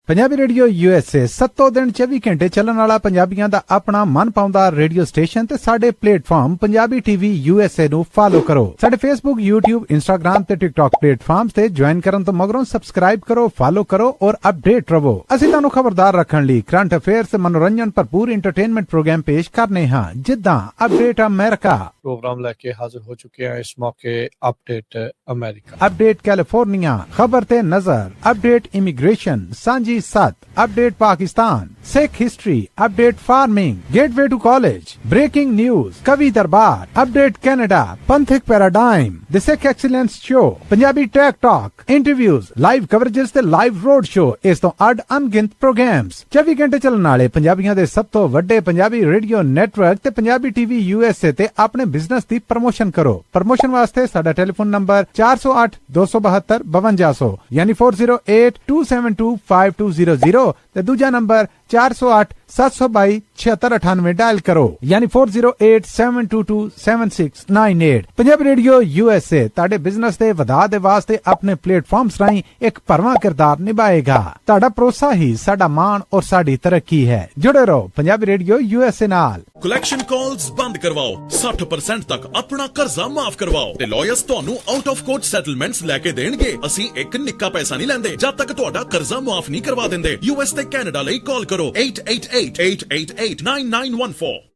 Punjabi radio USA 7 ਦਿਨ 24 ਘੰਟੇ ਚੱਲਣ ਵਾਲਾ ਪੰਜਾਬੀਆਂ ਦਾ ਆਪਣਾ ਮਨ ਪਾਉਂਦਾ ਰੇਡੀਓ ਸਟੇਸ਼ਨ ਤੇ ਸਾਡੇ ਪਲੇਟਫਾਰਮ ਪੰਜਾਬੀ TV USA ਨੂੰ ਫਾਲੋ ਕਰੋ। ਸਾਡੇ Facebook, YouTube, Instagram ਤੇ TikTok ਪਲੇਟਫਾਰਮਸ ਤੇ ਜੁਆਇਨ ਕਰਨ ਤੋਂ ਮਗਰੋਂ ਸਬਸਕ੍ਰਾਈਬ ਕਰੋ, ਫਾਲੋ ਕਰੋ ਔਰ ਅਪਡੇਟ ਰਹੋ। ਅਸੀਂ ਤੁਹਾਨੂੰ ਖਬਰਦਾਰ ਰੱਖਣ ਲਈ ਕਰੰਟ ਅਫੇਅਰਸ ਤੇ ਮਨੋਰੰਜਨ ਭਰਪੂਰ ਐਂਟਰਟੇਨਮੈਂਟ ਪ੍ਰੋਗਰਾਮ ਪੇਸ਼ ਕਰਨੇ ਹਾਂ, ਜਿੱਦਾਂ ਅਪਡੇਟ ਅਮਰੀਕਾ ਪ੍ਰੋਗਰਾਮ ਲੈ ਕੇ ਹਾਜ਼ਰ ਹੋ ਚੁੱਕੇ ਹਾਂ ਇਸ ਮੌਕੇ। ਅਪਡੇਟ ਅਮਰੀਕਾ, ਅਪਡੇਟ ਕੈਲੀਫੋਰਨੀਆ, ਖਬਰ ਤੇ ਨਜ਼ਰ, ਅਪਡੇਟ ਇਮੀਗ੍ਰੇਸ਼ਨ, ਸਾਂਝੀ 7, update Pakistan, Sikh history, update farming, gateway to college, breaking news, ਕਵੀ ਦਰਬਾਰ, ਅਪਡੇਟ ਕੈਨੇਡਾ, ਪੰਥਕ paradigm, the Sikh excellence show, Punjabi tech talk, interviews, live coverages ਤੇ ਲਾਈਵ ਰੋਡ ਸ਼ੋ। ਇਸ ਤੋਂ ਅੱਡ ਅਣਗਿਣਤ ਪ੍ਰੋਗਰਾਮਸ 24 ਘੰਟੇ ਚੱਲਣ ਵਾਲੇ ਪੰਜਾਬੀਆਂ ਦੇ ਸਭ ਤੋਂ ਵੱਡੇ ਪੰਜਾਬੀ ਰੇਡੀਓ ਨੈਟਵਰਕ ਤੇ ਪੰਜਾਬੀ TV USA ਤੇ ਆਪਣੇ ਬਿਜ਼ਨਸ ਦੀ ਪ੍ਰਮੋਸ਼ਨ ਕਰੋ। ਪ੍ਰਮੋਸ਼ਨ ਵਾਸਤੇ ਸਾਡਾ ਟੈਲੀਫੋਨ ਨੰਬਰ 408 272 5200 ਯਾਨੀ 4082725200 ਤੇ ਦੂਜਾ ਨੰਬਰ 408 722 7698 ਡਾਇਲ ਕਰੋ, ਯਾਨੀ 4087227698। ਪੰਜਾਬੀ ਰੇਡੀਓ USA ਤੁਹਾਡੇ ਬਿਜ਼ਨਸ ਦੇ ਵਧਾ ਦੇ ਵਾਸਤੇ ਆਪਣੇ ਪਲੇਟਫਾਰਮਸ ਰਾਹੀਂ ਇੱਕ ਭਰਵਾਂ ਕਿਰਦਾਰ ਨਿਭਾਏਗਾ। ਤੁਹਾਡਾ ਭਰੋਸਾ ਹੀ ਸਾਡਾ ਮਾਣ ਔਰ ਸਾਡੀ ਤਰੱਕੀ ਹੈ। ਜੁੜੇ ਰਹੋ ਪੰਜਾਬੀ ਰੇਡੀਓ USA ਨਾਲ। ਕਲੈਕਸ਼ਨ ਕਾਲਸ ਬੰਦ ਕਰਵਾਓ, 60% ਤੱਕ ਆਪਣਾ ਕਰਜ਼ਾ ਮਾਫ ਕਰਵਾਓ ਤੇ ਲਾਇਰਸ ਤੁਹਾਨੂੰ ਆਊਟ ਆਫ ਕੋਰਟ ਸੈਟਲਮੈਂਟਸ ਲੈ ਕੇ ਦੇਣਗੇ। ਅਸੀਂ ਇੱਕ ਨਿੱਕਾ ਪੈਸਾ ਨਹੀਂ ਲੈਂਦੇ ਜਦ ਤੱਕ ਤੁਹਾਡਾ ਕਰਜ਼ਾ ਮਾਫ ਨਹੀਂ ਕਰਵਾ ਦਿੰਦੇ। US ਤੇ ਕੈਨੇਡਾ ਲਈ ਕਾਲ ਕਰੋ 888-888-9914।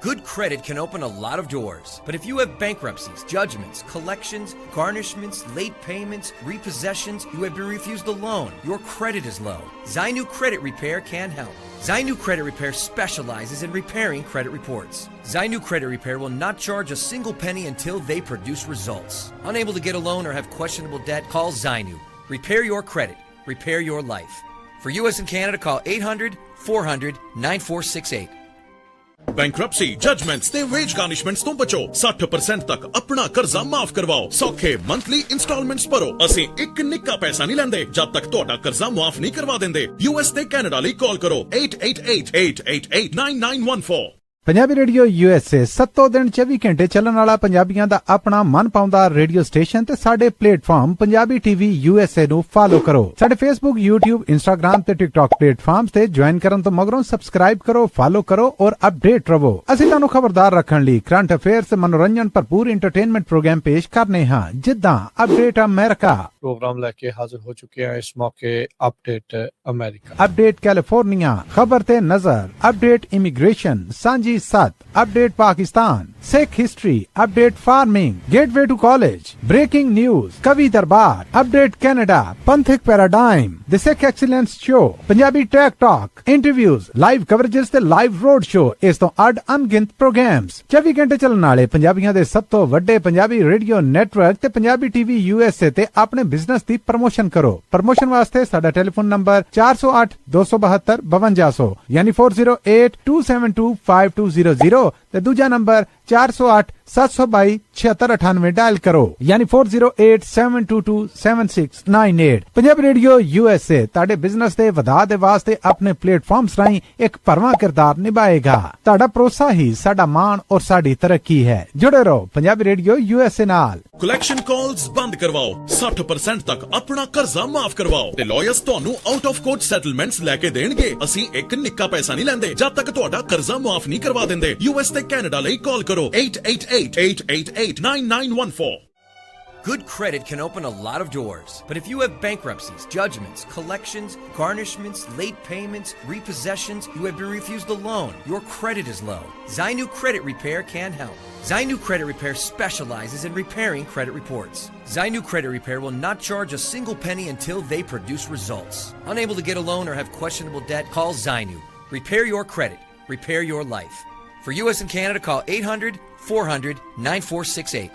Good credit can open a lot of doors, but if you have bankruptcies, judgments, collections, garnishments, late payments, repossessions, you have been refused a loan, your credit is low, Zainu Credit Repair can help. Zainu Credit Repair specializes in repairing credit reports. Zainu Credit Repair will not charge a single penny until they produce results. Unable to get a loan or have questionable debt? Call Zainu. Repair your credit. Repair your life. For US and Canada, call 800-400-9468. Bankruptcy, judgements ਤੇ veg ਗਾਰਨਿਸ਼ਮੈਂਟਸ ਤੋਂ ਬਚੋ। 60% ਤੱਕ ਆਪਣਾ ਕਰਜ਼ਾ ਮਾਫ ਕਰਵਾਓ। ਸੌਖੇ monthly instalments ਭਰੋ। ਅਸੀਂ ਇੱਕ ਨਿੱਕਾ ਪੈਸਾ ਨਹੀਂ ਲੈਂਦੇ ਜਦ ਤੱਕ ਤੁਹਾਡਾ ਕਰਜ਼ਾ ਮਾਫ ਨਹੀਂ ਕਰਵਾ ਦਿੰਦੇ। US ਤੇ ਕੈਨੇਡਾ ਲਈ ਕਾਲ ਕਰੋ 888-888-9914। ਪੰਜਾਬੀ ਰੇਡੀਓ USA ਸੱਤੋਂ ਦਿਨ 24 ਘੰਟੇ ਚੱਲਣ ਵਾਲਾ ਪੰਜਾਬੀਆਂ ਦਾ ਆਪਣਾ ਮਨਪਾਉਂਦਾ ਰੇਡੀਓ ਸਟੇਸ਼ਨ ਤੇ ਸਾਡੇ ਪਲੇਟਫਾਰਮ ਪੰਜਾਬੀ TV USA ਨੂੰ ਫਾਲੋ ਕਰੋ। ਸਾਡੇ Facebook, YouTube, Instagram ਤੇ TikTok ਪਲੇਟਫਾਰਮਸ ਤੇ ਜੁਆਇਨ ਕਰਨ ਤੋਂ ਮਗਰੋਂ ਸਬਸਕ੍ਰਾਈਬ ਕਰੋ, ਫਾਲੋ ਕਰੋ ਔਰ ਅਪਡੇਟ ਰਹੋ। ਅਸੀਂ ਤੁਹਾਨੂੰ ਖਬਰਦਾਰ ਰੱਖਣ ਲਈ ਕਰੰਟ ਅਫੇਅਰਸ, ਮਨੋਰੰਜਨ ਭਰਪੂਰ ਐਂਟਰਟੇਨਮੈਂਟ ਪ੍ਰੋਗਰਾਮ ਪੇਸ਼ ਕਰਨੇ ਹਾਂ, ਜਿੱਦਾਂ ਅਪਡੇਟ ਅਮਰੀਕਾ ਪ੍ਰੋਗਰਾਮ ਲੈ ਕੇ ਹਾਜ਼ਰ ਹੋ ਚੁੱਕੇ ਹਾਂ ਇਸ ਮੌਕੇ ਅਪਡੇਟ ਅਮਰੀਕਾ, ਅਪਡੇਟ ਕੈਲੀਫੋਰਨੀਆ, ਖਬਰ ਤੇ ਨਜ਼ਰ, ਅਪਡੇਟ ਇਮੀਗ੍ਰੇਸ਼ਨ, ਸਾਂਝੀ ਸੱਤ, update Pakistan, Sikh history, update farming, gateway to college, breaking news, ਕਵੀ ਦਰਬਾਰ, ਅਪਡੇਟ ਕੈਨੇਡਾ, ਪੰਥਕ paradigm, the Sikh excellence show, Punjabi tech talk, interviews, live coverages ਤੇ ਲਾਈਵ ਰੋਡ ਸ਼ੋ, ਇਸ ਤੋਂ ਅੱਡ ਅਣਗਿਣਤ ਪ੍ਰੋਗਰਾਮਸ, 24 ਘੰਟੇ ਚੱਲਣ ਵਾਲੇ ਪੰਜਾਬੀਆਂ ਦੇ ਸਭ ਤੋਂ ਵੱਡੇ ਪੰਜਾਬੀ ਰੇਡੀਓ ਨੈਟਵਰਕ ਤੇ ਪੰਜਾਬੀ TV USA ਤੇ ਆਪਣੇ ਬਿਜ਼ਨਸ ਦੀ ਪ੍ਰਮੋਸ਼ਨ ਕਰੋ। ਪ੍ਰਮੋਸ਼ਨ ਵਾਸਤੇ ਸਾਡਾ ਟੈਲੀਫੋਨ ਨੰਬਰ 408 272 5200 ਯਾਨੀ 4082725200 ਤੇ ਦੂਜਾ ਨੰਬਰ 408 722 7698 ਡਾਇਲ ਕਰੋ ਯਾਨੀ 4087227698। ਪੰਜਾਬੀ ਰੇਡੀਓ USA ਤੁਹਾਡੇ ਬਿਜ਼ਨਸ ਦੇ ਵਧਾਅ ਦੇ ਵਾਸਤੇ ਆਪਣੇ ਪਲੇਟਫਾਰਮਸ ਰਾਹੀਂ ਇੱਕ ਭਰਵਾਂ ਕਿਰਦਾਰ ਨਿਭਾਏਗਾ। ਤੁਹਾਡਾ ਭਰੋਸਾ ਹੀ ਸਾਡਾ ਮਾਣ ਔਰ ਸਾਡੀ ਤਰੱਕੀ ਹੈ। ਜੁੜੇ ਰਹੋ ਪੰਜਾਬੀ ਰੇਡੀਓ USA ਨਾਲ। ਕਲੈਕਸ਼ਨ ਕਾਲਸ ਬੰਦ ਕਰਵਾਓ, 60% ਤੱਕ ਆਪਣਾ ਕਰਜ਼ਾ ਮਾਫ ਕਰਵਾਓ ਤੇ ਲਾਇਰਸ ਤੁਹਾਨੂੰ ਆਊਟ ਆਫ ਕੋਰਟ ਸੈਟਲਮੈਂਟਸ ਲੈ ਕੇ ਦੇਣਗੇ। ਅਸੀਂ ਇੱਕ ਨਿੱਕਾ ਪੈਸਾ ਨਹੀਂ ਲੈਂਦੇ ਜਦ ਤੱਕ ਤੁਹਾਡਾ ਕਰਜ਼ਾ ਮਾਫ ਨਹੀਂ ਕਰਵਾ ਦਿੰਦੇ। US ਤੇ ਕੈਨੇਡਾ ਲਈ ਕਾਲ ਕਰੋ 888-888-9914। Good credit can open a lot of doors, but if you have bankruptcies, judgments, collections, garnishments, late payments, repossessions, you have been refused a loan, your credit is low, Zainu Credit Repair can help. Zainu Credit Repair specializes in repairing credit reports. Zainu Credit Repair will not charge a single penny until they produce results. Unable to get a loan or have questionable debt? Call Zainu. Repair your credit. Repair your life. For US and Canada, call 800-400-9468.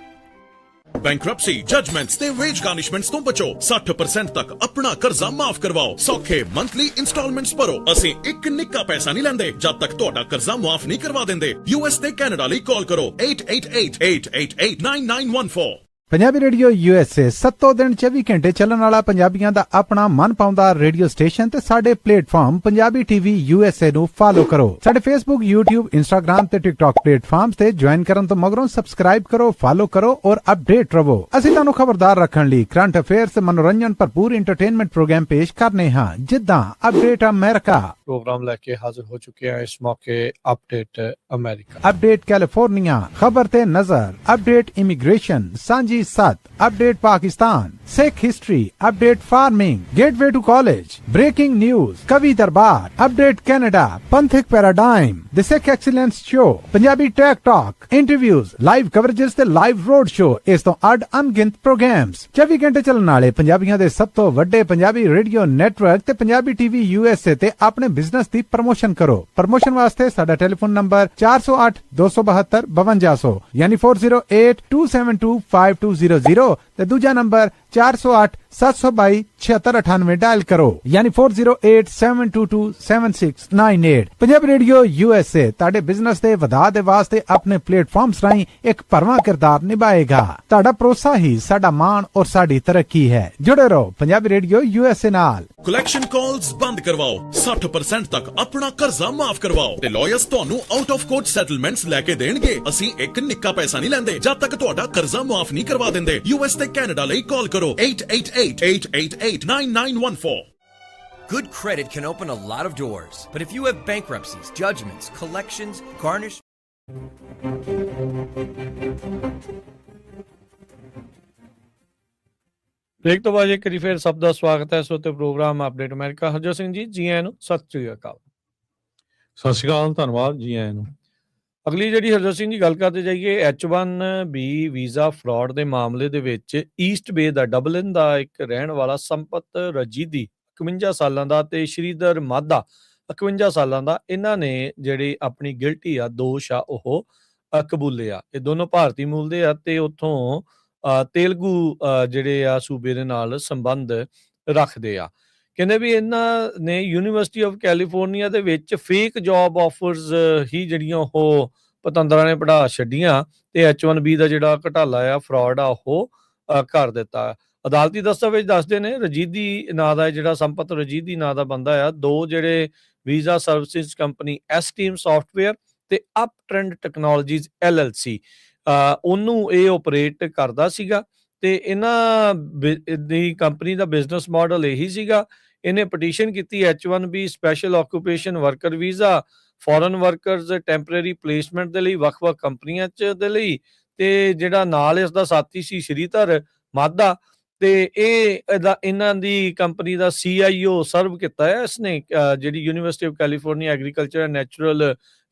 Bankruptcy, judgements ਤੇ veg ਗਾਰਨਿਸ਼ਮੈਂਟਸ ਤੋਂ ਬਚੋ। 60% ਤੱਕ ਆਪਣਾ ਕਰਜ਼ਾ ਮਾਫ ਕਰਵਾਓ। ਸੌਖੇ monthly instalments ਭਰੋ। ਅਸੀਂ ਇੱਕ ਨਿੱਕਾ ਪੈਸਾ ਨਹੀਂ ਲੈਂਦੇ ਜਦ ਤੱਕ ਤੁਹਾਡਾ ਕਰਜ਼ਾ ਮਾਫ ਨਹੀਂ ਕਰਵਾ ਦਿੰਦੇ। US ਤੇ ਕੈਨੇਡਾ ਲਈ ਕਾਲ ਕਰੋ 888-888-9914। ਪੰਜਾਬੀ ਰੇਡੀਓ USA ਸੱਤੋਂ ਦਿਨ 24 ਘੰਟੇ ਚੱਲਣ ਵਾਲਾ ਪੰਜਾਬੀਆਂ ਦਾ ਆਪਣਾ ਮਨਪਾਉਂਦਾ ਰੇਡੀਓ ਸਟੇਸ਼ਨ ਤੇ ਸਾਡੇ ਪਲੇਟਫਾਰਮ ਪੰਜਾਬੀ TV USA ਨੂੰ ਫਾਲੋ ਕਰੋ। ਸਾਡੇ Facebook, YouTube, Instagram ਤੇ TikTok ਪਲੇਟਫਾਰਮਸ ਤੇ ਜੁਆਇਨ ਕਰਨ ਤੋਂ ਮਗਰੋਂ ਸਬਸਕ੍ਰਾਈਬ ਕਰੋ, ਫਾਲੋ ਕਰੋ ਔਰ ਅਪਡੇਟ ਰਹੋ। ਅਸੀਂ ਤੁਹਾਨੂੰ ਖਬਰਦਾਰ ਰੱਖਣ ਲਈ ਕਰੰਟ ਅਫੇਅਰਸ, ਮਨੋਰੰਜਨ ਭਰਪੂਰ ਐਂਟਰਟੇਨਮੈਂਟ ਪ੍ਰੋਗਰਾਮ ਪੇਸ਼ ਕਰਨੇ ਹਾਂ, ਜਿੱਦਾਂ ਅਪਡੇਟ ਅਮਰੀਕਾ ਪ੍ਰੋਗਰਾਮ ਲੈ ਕੇ ਹਾਜ਼ਰ ਹੋ ਚੁੱਕੇ ਹਾਂ ਇਸ ਮੌਕੇ ਅਪਡੇਟ ਅਮਰੀਕਾ, ਅਪਡੇਟ ਕੈਲੀਫੋਰਨੀਆ, ਖਬਰ ਤੇ ਨਜ਼ਰ, ਅਪਡੇਟ ਇਮੀਗ੍ਰੇਸ਼ਨ, ਸਾਂਝੀ ਸੱਤ, update Pakistan, Sikh history, update farming, gateway to college, breaking news, ਕਵੀ ਦਰਬਾਰ, ਅਪਡੇਟ ਕੈਨੇਡਾ, ਪੰਥਕ paradigm, the Sikh excellence show, Punjabi tech talk, interviews, live coverages ਤੇ ਲਾਈਵ ਰੋਡ ਸ਼ੋ, ਇਸ ਤੋਂ ਅੱਡ ਅਣਗਿਣਤ ਪ੍ਰੋਗਰਾਮਸ, 24 ਘੰਟੇ ਚੱਲਣ ਵਾਲੇ ਪੰਜਾਬੀਆਂ ਦੇ ਸਭ ਤੋਂ ਵੱਡੇ ਪੰਜਾਬੀ ਰੇਡੀਓ ਨੈਟਵਰਕ ਤੇ ਪੰਜਾਬੀ TV USA ਤੇ ਆਪਣੇ ਬਿਜ਼ਨਸ ਦੀ ਪ੍ਰਮੋਸ਼ਨ ਕਰੋ। ਪ੍ਰਮੋਸ਼ਨ ਵਾਸਤੇ ਸਾਡਾ ਟੈਲੀਫੋਨ ਨੰਬਰ 408 272 5200 ਯਾਨੀ 4082725200 ਤੇ ਦੂਜਾ ਨੰਬਰ 408 722 7698 ਡਾਇਲ ਕਰੋ ਯਾਨੀ 4087227698। ਪੰਜਾਬੀ ਰੇਡੀਓ USA ਤੁਹਾਡੇ ਬਿਜ਼ਨਸ ਦੇ ਵਧਾਅ ਦੇ ਵਾਸਤੇ ਆਪਣੇ ਪਲੇਟਫਾਰਮਸ ਰਾਹੀਂ ਇੱਕ ਭਰਵਾਂ ਕਿਰਦਾਰ ਨਿਭਾਏਗਾ। ਤੁਹਾਡਾ ਭਰੋਸਾ ਹੀ ਸਾਡਾ ਮਾਣ ਔਰ ਸਾਡੀ ਤਰੱਕੀ ਹੈ। ਜੁੜੇ ਰਹੋ ਪੰਜਾਬੀ ਰੇਡੀਓ USA ਨਾਲ। ਕਲੈਕਸ਼ਨ ਕਾਲਸ ਬੰਦ ਕਰਵਾਓ, 60% ਤੱਕ ਆਪਣਾ ਕਰਜ਼ਾ ਮਾਫ ਕਰਵਾਓ ਤੇ ਲਾਇਰਸ ਤੁਹਾਨੂੰ ਆਊਟ ਆਫ ਕੋਰਟ ਸੈਟਲਮੈਂਟਸ ਲੈ ਕੇ ਦੇਣਗੇ। ਅਸੀਂ ਇੱਕ ਨਿੱਕਾ ਪੈਸਾ ਨਹੀਂ ਲੈਂਦੇ ਜਦ ਤੱਕ ਤੁਹਾਡਾ ਕਰਜ਼ਾ ਮਾਫ ਨਹੀਂ ਕਰਵਾ ਦਿੰਦੇ। US ਤੇ ਕੈਨੇਡਾ ਲਈ ਕਾਲ ਕਰੋ 888-888-9914। Good credit can open a lot of doors, but if you have bankruptcies, judgments, collections, garnish... break ਤੋਂ ਬਾਅਦ ਇੱਕ ਵਾਰੀ ਫਿਰ ਸਭ ਦਾ ਸਵਾਗਤ ਹੈ। ਸੋ ਤੇ programme update America, Harjot Singh ji, ਜੀ ਆਇਆਂ ਨੂੰ, ਸਤਿ ਸ਼੍ਰੀ ਅਕਾਲ। ਸਤਿ ਸ਼੍ਰੀ ਅਕਾਲ, ਧੰਨਵਾਦ ਜੀ ਆਇਆਂ ਨੂੰ। ਅਗਲੀ ਜਿਹੜੀ ਹਰਜੋਤ ਸਿੰਘ ਜੀ ਗੱਲ ਕਰਦੇ ਜਾਈਏ, H1B ਵੀਜ਼ਾ ਫਰਾਡ ਦੇ ਮਾਮਲੇ ਦੇ ਵਿੱਚ ਈਸਟ ਬੇ ਦਾ ਡਬਲਿਨ ਦਾ ਇੱਕ ਰਹਿਣ ਵਾਲਾ ਸੰਪਤ ਰਜੀਦੀ 51 ਸਾਲਾਂ ਦਾ ਤੇ ਸ਼੍ਰੀਧਰ ਮਾਧਾ 51 ਸਾਲਾਂ ਦਾ, ਇਹਨਾਂ ਨੇ ਜਿਹੜੀ ਆਪਣੀ ਗਿਲਟੀ ਆ, ਦੋਸ਼ ਆ, ਉਹ ਕਬੂਲੇ ਆ। ਇਹ ਦੋਨੋਂ ਭਾਰਤੀ ਮੂਲ ਦੇ ਆ ਤੇ ਉੱਥੋਂ ਤੇਲਗੂ ਜਿਹੜੇ ਆ ਸੂਬੇ ਦੇ ਨਾਲ ਸੰਬੰਧ ਰੱਖਦੇ ਆ। ਕਹਿੰਦੇ ਵੀ ਇਹਨਾਂ ਨੇ ਯੂਨੀਵਰਸਿਟੀ ਆਫ ਕੈਲੀਫੋਰਨੀਆ ਦੇ ਵਿੱਚ ਫੇਕ ਜੌਬ ਆਫਰਸ ਹੀ ਜਿਹੜੀਆਂ ਉਹ ਪਤੰਦਰਾਂ ਨੇ ਪੜ੍ਹਾ ਛੱਡੀਆਂ ਤੇ H1B ਦਾ ਜਿਹੜਾ ਘਟਾਲਾ ਆ, ਫਰਾਡ ਆ, ਉਹ ਕਰ ਦਿੱਤਾ। ਅਦਾਲਤੀ ਦਸਤਾਵੇਜ਼ ਦੱਸਦੇ ਨੇ ਰਜੀਦੀ ਨਾਂ ਦਾ ਜਿਹੜਾ ਸੰਪਤ ਰਜੀਦੀ ਨਾਂ ਦਾ ਬੰਦਾ ਆ, ਦੋ ਜਿਹੜੇ visa services company S-Team software ਤੇ ਅਪ ਟ੍ਰੈਂਡ ਟੈਕਨੋਲੋਜੀਜ਼ LLC ਉਹਨੂੰ ਇਹ ਆਪਰੇਟ ਕਰਦਾ ਸੀਗਾ। ਤੇ ਇਹਨਾਂ ਦੀ ਕੰਪਨੀ ਦਾ ਬਿਜ਼ਨਸ ਮਾਡਲ ਇਹੀ ਸੀਗਾ। ਇਹਨੇ ਪਟੀਸ਼ਨ ਕੀਤੀ H1B special occupation worker visa, foreign workers temporary placement ਦੇ ਲਈ ਵੱਖ-ਵੱਖ ਕੰਪਨੀਆਂ 'ਚ ਦੇ ਲਈ। ਤੇ ਜਿਹੜਾ ਨਾਲ ਇਸ ਦਾ ਸਾਥੀ ਸੀ ਸ਼੍ਰੀਧਰ ਮਾਧਾ, ਤੇ ਇਹਨਾਂ ਦੀ ਕੰਪਨੀ ਦਾ CIO ਸਰਵ ਕੀਤਾ ਹੈ ਇਸਨੇ, ਜਿਹੜੀ university of California agriculture and natural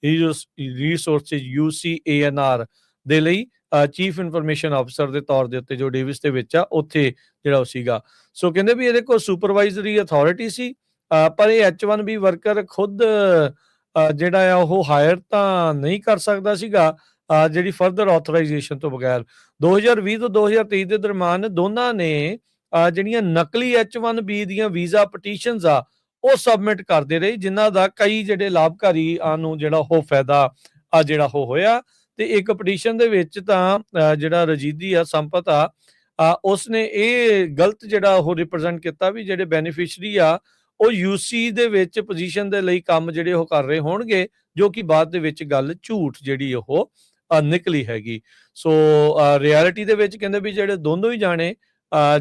resources UCANR ਦੇ ਲਈ ਚੀਫ ਇਨਫੋਰਮੇਸ਼ਨ ਆਫਿਸਰ ਦੇ ਤੌਰ ਦੇ ਉੱਤੇ, ਜੋ ਡੇਵਿਸ ਦੇ ਵਿੱਚ ਆ ਉੱਥੇ ਜਿਹੜਾ ਉਹ ਸੀਗਾ। ਸੋ ਕਹਿੰਦੇ ਵੀ ਇਹਦੇ ਕੋਲ ਸੁਪਰਵਾਈਜ਼ਰੀ ਅਥਾਰਟੀ ਸੀ, ਪਰ ਇਹ H1B ਵਰਕਰ ਖੁਦ ਜਿਹੜਾ ਆ ਉਹ ਹਾਇਰ ਤਾਂ ਨਹੀਂ ਕਰ ਸਕਦਾ ਸੀਗਾ ਜਿਹੜੀ ਫਰਦਰ ਆਥੋਰਾਈਜੇਸ਼ਨ ਤੋਂ ਬਗੈਰ। 2020 ਤੋਂ 2023 ਦੇ ਦਰਮਿਆਨ ਦੋਨਾਂ ਨੇ ਜਿਹੜੀਆਂ ਨਕਲੀ H1B ਦੀਆਂ ਵੀਜ਼ਾ ਪਟੀਸ਼ਨਸ ਆ ਉਹ ਸਬਮਿਟ ਕਰਦੇ ਰਹੇ, ਜਿਨ੍ਹਾਂ ਦਾ ਕਈ ਜਿਹੜੇ ਲਾਭਕਾਰੀ ਨੂੰ ਜਿਹੜਾ ਉਹ ਫਾਇਦਾ ਜਿਹੜਾ ਉਹ ਹੋਇਆ। ਤੇ ਇੱਕ ਪਟੀਸ਼ਨ ਦੇ ਵਿੱਚ ਤਾਂ ਜਿਹੜਾ ਰਜੀਦੀ ਆ ਸੰਪਤ ਆ ਉਸਨੇ ਇਹ ਗਲਤ ਜਿਹੜਾ ਉਹ ਰਿਪਰੈਜ਼ੈਂਟ ਕੀਤਾ ਵੀ ਜਿਹੜੇ ਬੈਨੀਫਿਸ਼ਰੀ ਆ ਉਹ UC ਦੇ ਵਿੱਚ ਪੋਜੀਸ਼ਨ ਦੇ ਲਈ ਕੰਮ ਜਿਹੜੇ ਉਹ ਕਰ ਰਹੇ ਹੋਣਗੇ, ਜੋ ਕਿ ਬਾਅਦ ਦੇ ਵਿੱਚ ਗੱਲ ਝੂਠ ਜਿਹੜੀ ਉਹ ਨਿਕਲੀ ਹੈਗੀ। ਸੋ ਰਿਐਲਿਟੀ ਦੇ ਵਿੱਚ ਕਹਿੰਦੇ ਵੀ ਜਿਹੜੇ ਦੋਨੋਂ ਹੀ ਜਾਣੇ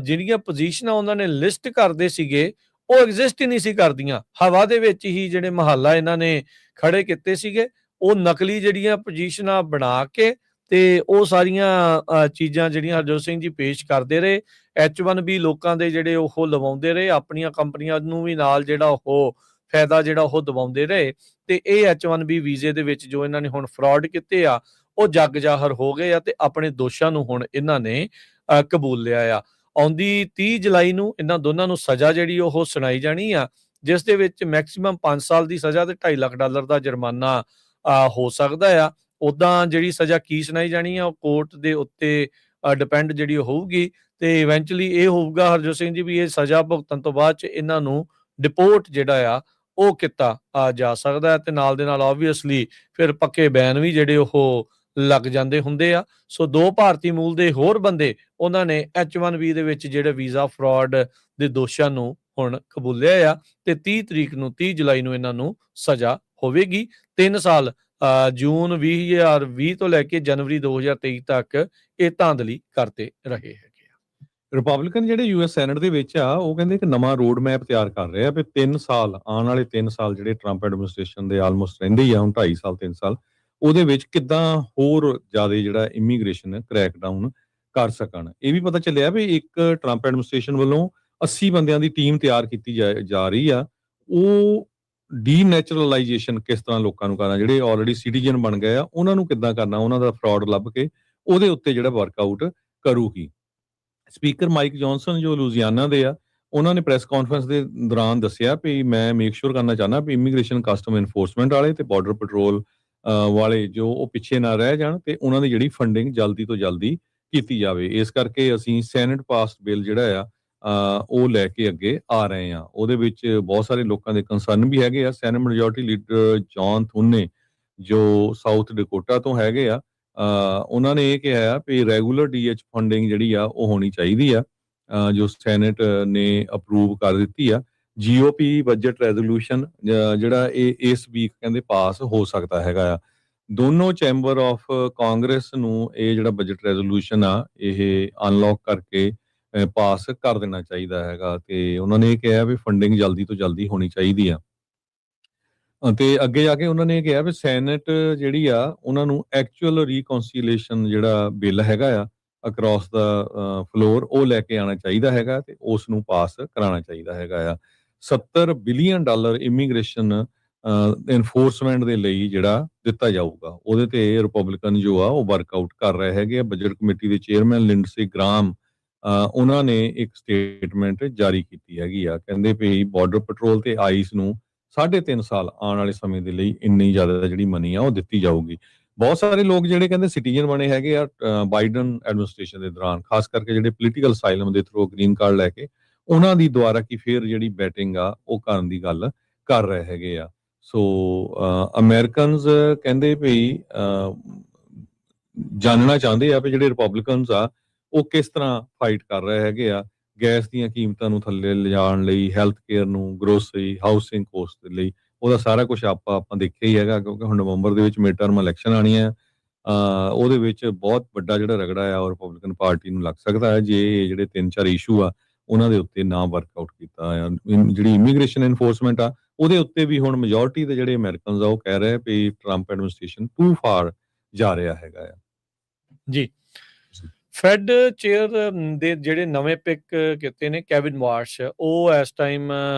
ਜਿਹੜੀਆਂ ਪੋਜੀਸ਼ਨਾਂ ਉਹਨਾਂ ਨੇ ਲਿਸਟ ਕਰਦੇ ਸੀਗੇ ਉਹ ਐਗਜ਼ਿਸਟ ਹੀ ਨਹੀਂ ਸੀ ਕਰਦੀਆਂ, ਹਵਾ ਦੇ ਵਿੱਚ ਹੀ ਜਿਹੜੇ ਮਹੱਲਾ ਇਹਨਾਂ ਨੇ ਖੜੇ ਕੀਤੇ ਸੀਗੇ। ਉਹ ਨਕਲੀ ਜਿਹੜੀਆਂ ਪੋਜੀਸ਼ਨਾਂ ਬਣਾ ਕੇ ਤੇ ਉਹ ਸਾਰੀਆਂ ਚੀਜ਼ਾਂ ਜਿਹੜੀਆਂ ਹਰਜੋਤ ਸਿੰਘ ਜੀ ਪੇਸ਼ ਕਰਦੇ ਰਹੇ, H1B ਲੋਕਾਂ ਦੇ ਜਿਹੜੇ ਉਹ ਲਵਾਉਂਦੇ ਰਹੇ, ਆਪਣੀਆਂ ਕੰਪਨੀਆਂ ਨੂੰ ਵੀ ਨਾਲ ਜਿਹੜਾ ਉਹ ਫਾਇਦਾ ਜਿਹੜਾ ਉਹ ਦਿਵਾਉਂਦੇ ਰਹੇ। ਤੇ ਇਹ H1B ਵੀਜ਼ੇ ਦੇ ਵਿੱਚ ਜੋ ਇਹਨਾਂ ਨੇ ਹੁਣ ਫਰਾਡ ਕੀਤੇ ਆ ਉਹ ਜੱਗ ਜ਼ਾਹਰ ਹੋ ਗਏ ਆ ਤੇ ਆਪਣੇ ਦੋਸ਼ਾਂ ਨੂੰ ਹੁਣ ਇਹਨਾਂ ਨੇ ਕਬੂਲ ਲਿਆ ਆ। ਆਉਂਦੀ 30 ਜੁਲਾਈ ਨੂੰ ਇਹਨਾਂ ਦੋਨਾਂ ਨੂੰ ਸਜ਼ਾ ਜਿਹੜੀ ਉਹ ਸੁਣਾਈ ਜਾਣੀ ਆ, ਜਿਸ ਦੇ ਵਿੱਚ ਮੈਕਸਿਮਮ 5 ਸਾਲ ਦੀ ਸਜ਼ਾ ਤੇ $2.5 ਲੱਖ ਦਾ ਜੁਰਮਾਨਾ ਹੋ ਸਕਦਾ ਆ। ਉੱਦਾਂ ਜਿਹੜੀ ਸਜ਼ਾ ਕੀ ਸੁਣਾਈ ਜਾਣੀ ਆ ਉਹ ਕੋਰਟ ਦੇ ਉੱਤੇ ਡਿਪੈਂਡ ਜਿਹੜੀ ਹੋਊਗੀ। ਤੇ ਇਵੈਂਚੁਅਲੀ ਇਹ ਹੋਊਗਾ ਹਰਜੋਤ ਸਿੰਘ ਜੀ ਵੀ ਇਹ ਸਜ਼ਾ ਭੁਗਤਣ ਤੋਂ ਬਾਅਦ 'ਚ ਇਹਨਾਂ ਨੂੰ ਡਿਪੋਰਟ ਜਿਹੜਾ ਆ ਉਹ ਕੀਤਾ ਜਾ ਸਕਦਾ ਹੈ। ਤੇ ਨਾਲ ਦੇ ਨਾਲ ਆਬਵੀਅਸਲੀ ਫਿਰ ਪੱਕੇ ਬੈਨ ਵੀ ਜਿਹੜੇ ਉਹ ਲੱਗ ਜਾਂਦੇ ਹੁੰਦੇ ਆ। ਸੋ 2 ਭਾਰਤੀ ਮੂਲ ਦੇ ਹੋਰ ਬੰਦੇ ਉਹਨਾਂ ਨੇ H1B ਦੇ ਵਿੱਚ ਜਿਹੜੇ ਵੀਜ਼ਾ ਫਰਾਡ ਦੇ ਦੋਸ਼ਾਂ ਨੂੰ ਹੁਣ ਕਬੂਲਿਆ ਆ ਤੇ 30 ਜੁਲਾਈ ਨੂੰ ਇਹਨਾਂ ਨੂੰ ਸਜ਼ਾ ਹੋਵੇਗੀ। 3 ਸਾਲ ਜੂਨ 2020 ਤੋਂ ਲੈ ਕੇ ਜਨਵਰੀ 2023 ਤੱਕ ਇਹ ਧਾਂਦਲੀ ਕਰਦੇ ਰਹੇ ਹੈਗੇ ਆ। ਰਿਪਬਲਿਕਨ ਜਿਹੜੇ US ਸੈਨੇਟ ਦੇ ਵਿੱਚ ਆ ਉਹ ਕਹਿੰਦੇ ਕਿ ਨਵਾਂ ਰੋਡ ਮੈਪ ਤਿਆਰ ਕਰ ਰਹੇ ਆ ਵੀ 3 ਸਾਲ ਆਉਣ ਵਾਲੇ 3 ਸਾਲ ਜਿਹੜੇ ਟਰੰਪ ਐਡਮਿਨਿਸਟ੍ਰੇਸ਼ਨ ਦੇ ਆਲਮੋਸਟ ਰਹਿੰਦੇ ਹੀ ਆ, ਹੁਣ 2.5 ਸਾਲ 3 ਸਾਲ, ਉਹਦੇ ਵਿੱਚ ਕਿੱਦਾਂ ਹੋਰ ਜ਼ਿਆਦਾ ਜਿਹੜਾ ਇਮੀਗ੍ਰੇਸ਼ਨ ਕ੍ਰੈਕਡਾਊਨ ਕਰ ਸਕਣ। ਇਹ ਵੀ ਪਤਾ ਚੱਲਿਆ ਵੀ ਇੱਕ ਟਰੰਪ ਐਡਮਿਨਿਸਟ੍ਰੇਸ਼ਨ ਵੱਲੋਂ 80 ਬੰਦਿਆਂ ਦੀ ਟੀਮ ਤਿਆਰ ਕੀਤੀ ਜਾ ਰਹੀ ਆ। ਉਹ ਡੀਨੈਚੁਰਲਾਈਜੇਸ਼ਨ ਕਿਸ ਤਰ੍ਹਾਂ ਲੋਕਾਂ ਨੂੰ ਕਰਨਾ, ਜਿਹੜੇ ਆਲਰੇਡੀ ਸਿਟੀਜ਼ਨ ਬਣ ਗਏ ਆ ਉਹਨਾਂ ਨੂੰ ਕਿੱਦਾਂ ਕਰਨਾ, ਉਹਨਾਂ ਦਾ ਫਰਾਡ ਲੱਭ ਕੇ ਉਹਦੇ ਉੱਤੇ ਜਿਹੜਾ ਵਰਕਆਊਟ ਕਰੂਗੀ। ਸਪੀਕਰ ਮਾਈਕ ਜੌਨਸਨ ਜੋ ਲੂਜ਼ੀਆਨਾ ਦੇ ਆ, ਉਹਨਾਂ ਨੇ ਪ੍ਰੈਸ ਕਾਨਫਰੰਸ ਦੇ ਦੌਰਾਨ ਦੱਸਿਆ ਵੀ ਮੈਂ ਮੇਕ ਸ਼ੋਰ ਕਰਨਾ ਚਾਹੁੰਦਾ ਵੀ ਇਮੀਗ੍ਰੇਸ਼ਨ ਕਸਟਮ ਇਨਫੋਰਸਮੈਂਟ ਵਾਲੇ ਤੇ ਬਾਰਡਰ ਪੈਟਰੋਲ ਵਾਲੇ ਜੋ ਉਹ ਪਿੱਛੇ ਨਾ ਰਹਿ ਜਾਣ ਤੇ ਉਹਨਾਂ ਦੀ ਜਿਹੜੀ ਫੰਡਿੰਗ ਜਲਦੀ ਤੋਂ ਜਲਦੀ ਕੀਤੀ ਜਾਵੇ। ਇਸ ਕਰਕੇ ਅਸੀਂ ਸੈਨੇਟ ਪਾਸਡ ਬਿੱਲ ਜਿਹੜਾ ਆ ਉਹ ਲੈ ਕੇ ਅੱਗੇ ਆ ਰਹੇ ਆ। ਉਹਦੇ ਵਿੱਚ ਬਹੁਤ ਸਾਰੇ ਲੋਕਾਂ ਦੇ ਕੰਸਰਨ ਵੀ ਹੈਗੇ ਆ। ਸੈਨੇਟ ਮੈਜੋਰਟੀ ਲੀਡਰ ਜੌਨ ਥੁਨੇ ਜੋ ਸਾਊਥ ਡਕੋਟਾ ਤੋਂ ਹੈਗੇ ਆ, ਉਹਨਾਂ ਨੇ ਇਹ ਕਿਹਾ ਆ ਵੀ ਰੈਗੂਲਰ DH ਫੰਡਿੰਗ ਜਿਹੜੀ ਆ ਉਹ ਹੋਣੀ ਚਾਹੀਦੀ ਆ, ਜੋ ਸੈਨੇਟ ਨੇ ਅਪਰੂਵ ਕਰ ਦਿੱਤੀ ਆ। GOP ਬਜਟ ਰੈਜ਼ੋਲੂਸ਼ਨ ਜਿਹੜਾ ਇਹ ਇਸ ਵੀਕ ਕਹਿੰਦੇ ਪਾਸ ਹੋ ਸਕਦਾ ਹੈਗਾ ਆ। ਦੋਨੋਂ ਚੈਂਬਰ ਆਫ ਕਾਂਗਰਸ ਨੂੰ ਇਹ ਜਿਹੜਾ ਬਜਟ ਰੈਜ਼ੋਲੂਸ਼ਨ ਆ ਇਹ ਅਨਲੌਕ ਕਰਕੇ ਪਾਸ ਕਰ ਦੇਣਾ ਚਾਹੀਦਾ ਹੈਗਾ। ਤੇ ਉਹਨਾਂ ਨੇ ਇਹ ਕਿਹਾ ਵੀ ਫੰਡਿੰਗ ਜਲਦੀ ਤੋਂ ਜਲਦੀ ਹੋਣੀ ਚਾਹੀਦੀ ਆ। ਤੇ ਅੱਗੇ ਜਾ ਕੇ ਉਹਨਾਂ ਨੇ ਕਿਹਾ ਵੀ ਸੈਨੇਟ ਜਿਹੜੀ ਆ ਉਹਨਾਂ ਨੂੰ ਐਕਚੁਅਲ ਰੀਕਨਸੀਲੀਏਸ਼ਨ ਜਿਹੜਾ ਬਿੱਲ ਹੈਗਾ ਆ ਅਕ੍ਰੋਸ ਦਾ ਫਲੋਰ ਉਹ ਲੈ ਕੇ ਆਉਣਾ ਚਾਹੀਦਾ ਹੈਗਾ ਤੇ ਉਸ ਨੂੰ ਪਾਸ ਕਰਾਉਣਾ ਚਾਹੀਦਾ ਹੈਗਾ ਆ। $70 ਬਿਲੀਅਨ ਇਮੀਗ੍ਰੇਸ਼ਨ ਇਨਫੋਰਸਮੈਂਟ ਦੇ ਲਈ ਜਿਹੜਾ ਦਿੱਤਾ ਜਾਊਗਾ, ਉਹਦੇ ਤੇ ਰਿਪਬਲਿਕਨ ਜੋ ਆ ਉਹ ਵਰਕਆਊਟ ਕਰ ਰਹੇ ਹੈਗੇ ਆ। ਬਜਟ ਕਮੇਟੀ ਦੇ ਚੇਅਰਮੈਨ ਲਿੰਡਸੇ ਗ੍ਰਾਮ ਉਹਨਾਂ ਨੇ ਇੱਕ ਸਟੇਟਮੈਂਟ ਜਾਰੀ ਕੀਤੀ ਹੈਗੀ ਆ। ਕਹਿੰਦੇ ਵੀ ਬਾਰਡਰ ਪੈਟਰੋਲ ਤੇ ਆਈਸ ਨੂੰ 3.5 ਸਾਲ ਆਉਣ ਵਾਲੇ ਸਮੇਂ ਦੇ ਲਈ ਇੰਨੀ ਜ਼ਿਆਦਾ ਜਿਹੜੀ ਮਨੀ ਆ ਉਹ ਦਿੱਤੀ ਜਾਊਗੀ। ਬਹੁਤ ਸਾਰੇ ਲੋਕ ਜਿਹੜੇ ਕਹਿੰਦੇ ਸਿਟੀਜ਼ਨ ਬਣੇ ਹੈਗੇ ਆ ਬਾਈਡਨ ਐਡਮਿਨਿਸਟ੍ਰੇਸ਼ਨ ਦੇ ਦੌਰਾਨ, ਖਾਸ ਕਰਕੇ ਜਿਹੜੇ ਪੋਲੀਟੀਕਲ ਅਸਾਈਲਮ ਦੇ ਥਰੂ ਗ੍ਰੀਨ ਕਾਰਡ ਲੈ ਕੇ ਉਹਨਾਂ ਦੀ ਦੁਆਰਾ ਕੀ ਫਿਰ ਜਿਹੜੀ ਬੈਟਿੰਗ ਆ ਉਹ ਕਰਨ ਦੀ ਗੱਲ ਕਰ ਰਹੇ ਹੈਗੇ ਆ। ਸੋ ਅਮਰੀਕਨਸ ਕਹਿੰਦੇ ਵੀ ਜਾਣਨਾ ਚਾਹੁੰਦੇ ਆ ਵੀ ਜਿਹੜੇ ਰਿਪਬਲਿਕਨਸ ਆ ਉਹ ਕਿਸ ਤਰ੍ਹਾਂ ਫਾਈਟ ਕਰ ਰਹੇ ਹੈਗੇ ਆ ਗੈਸ ਦੀਆਂ ਕੀਮਤਾਂ ਨੂੰ ਥੱਲੇ ਲਿਜਾਣ ਲਈ, ਹੈਲਥ ਕੇਅਰ ਨੂੰ, ਗਰੋਸਰੀ, ਹਾਊਸਿੰਗ ਕੋਸਟ ਦੇ ਲਈ ਉਹਦਾ ਸਾਰਾ ਕੁਝ ਆਪਾਂ ਦੇਖਿਆ ਹੀ ਹੈਗਾ, ਕਿਉਂਕਿ ਹੁਣ ਨਵੰਬਰ ਦੇ ਵਿੱਚ ਮਿਡ ਟਰਮ ਇਲੈਕਸ਼ਨ ਆਣੀ ਹੈ। ਉਹਦੇ ਵਿੱਚ ਬਹੁਤ ਵੱਡਾ ਜਿਹੜਾ ਰਗੜਾ ਆ ਉਹ ਰਿਪਬਲਿਕਨ ਪਾਰਟੀ ਨੂੰ ਲੱਗ ਸਕਦਾ ਹੈ ਜੇ ਜਿਹੜੇ 3-4 ਇਸ਼ੂ ਆ ਉਹਨਾਂ ਦੇ ਉੱਤੇ ਨਾ ਵਰਕਆਊਟ ਕੀਤਾ ਆ। ਜਿਹੜੀ ਇਮੀਗ੍ਰੇਸ਼ਨ ਐਨਫੋਰਸਮੈਂਟ ਆ ਉਹਦੇ ਉੱਤੇ ਵੀ ਹੁਣ ਮੈਜੋਰਟੀ ਦੇ ਜਿਹੜੇ ਅਮਰੀਕਨਸ ਆ ਉਹ ਕਹਿ ਰਹੇ ਵੀ ਟਰੰਪ ਐਡਮਿਨਿਸਟ੍ਰੇਸ਼ਨ ਟੂ ਫਾਰ ਜਾ ਰਿਹਾ ਹੈਗਾ ਆ। ਜੀ, ਫੈਡ ਚੇਅਰ ਦੇ ਜਿਹੜੇ ਨਵੇਂ ਪਿਕ ਕੀਤੇ ਨੇ ਕੈਵਿਨ ਵਾਰਸ਼, ਉਹ ਇਸ ਟਾਈਮ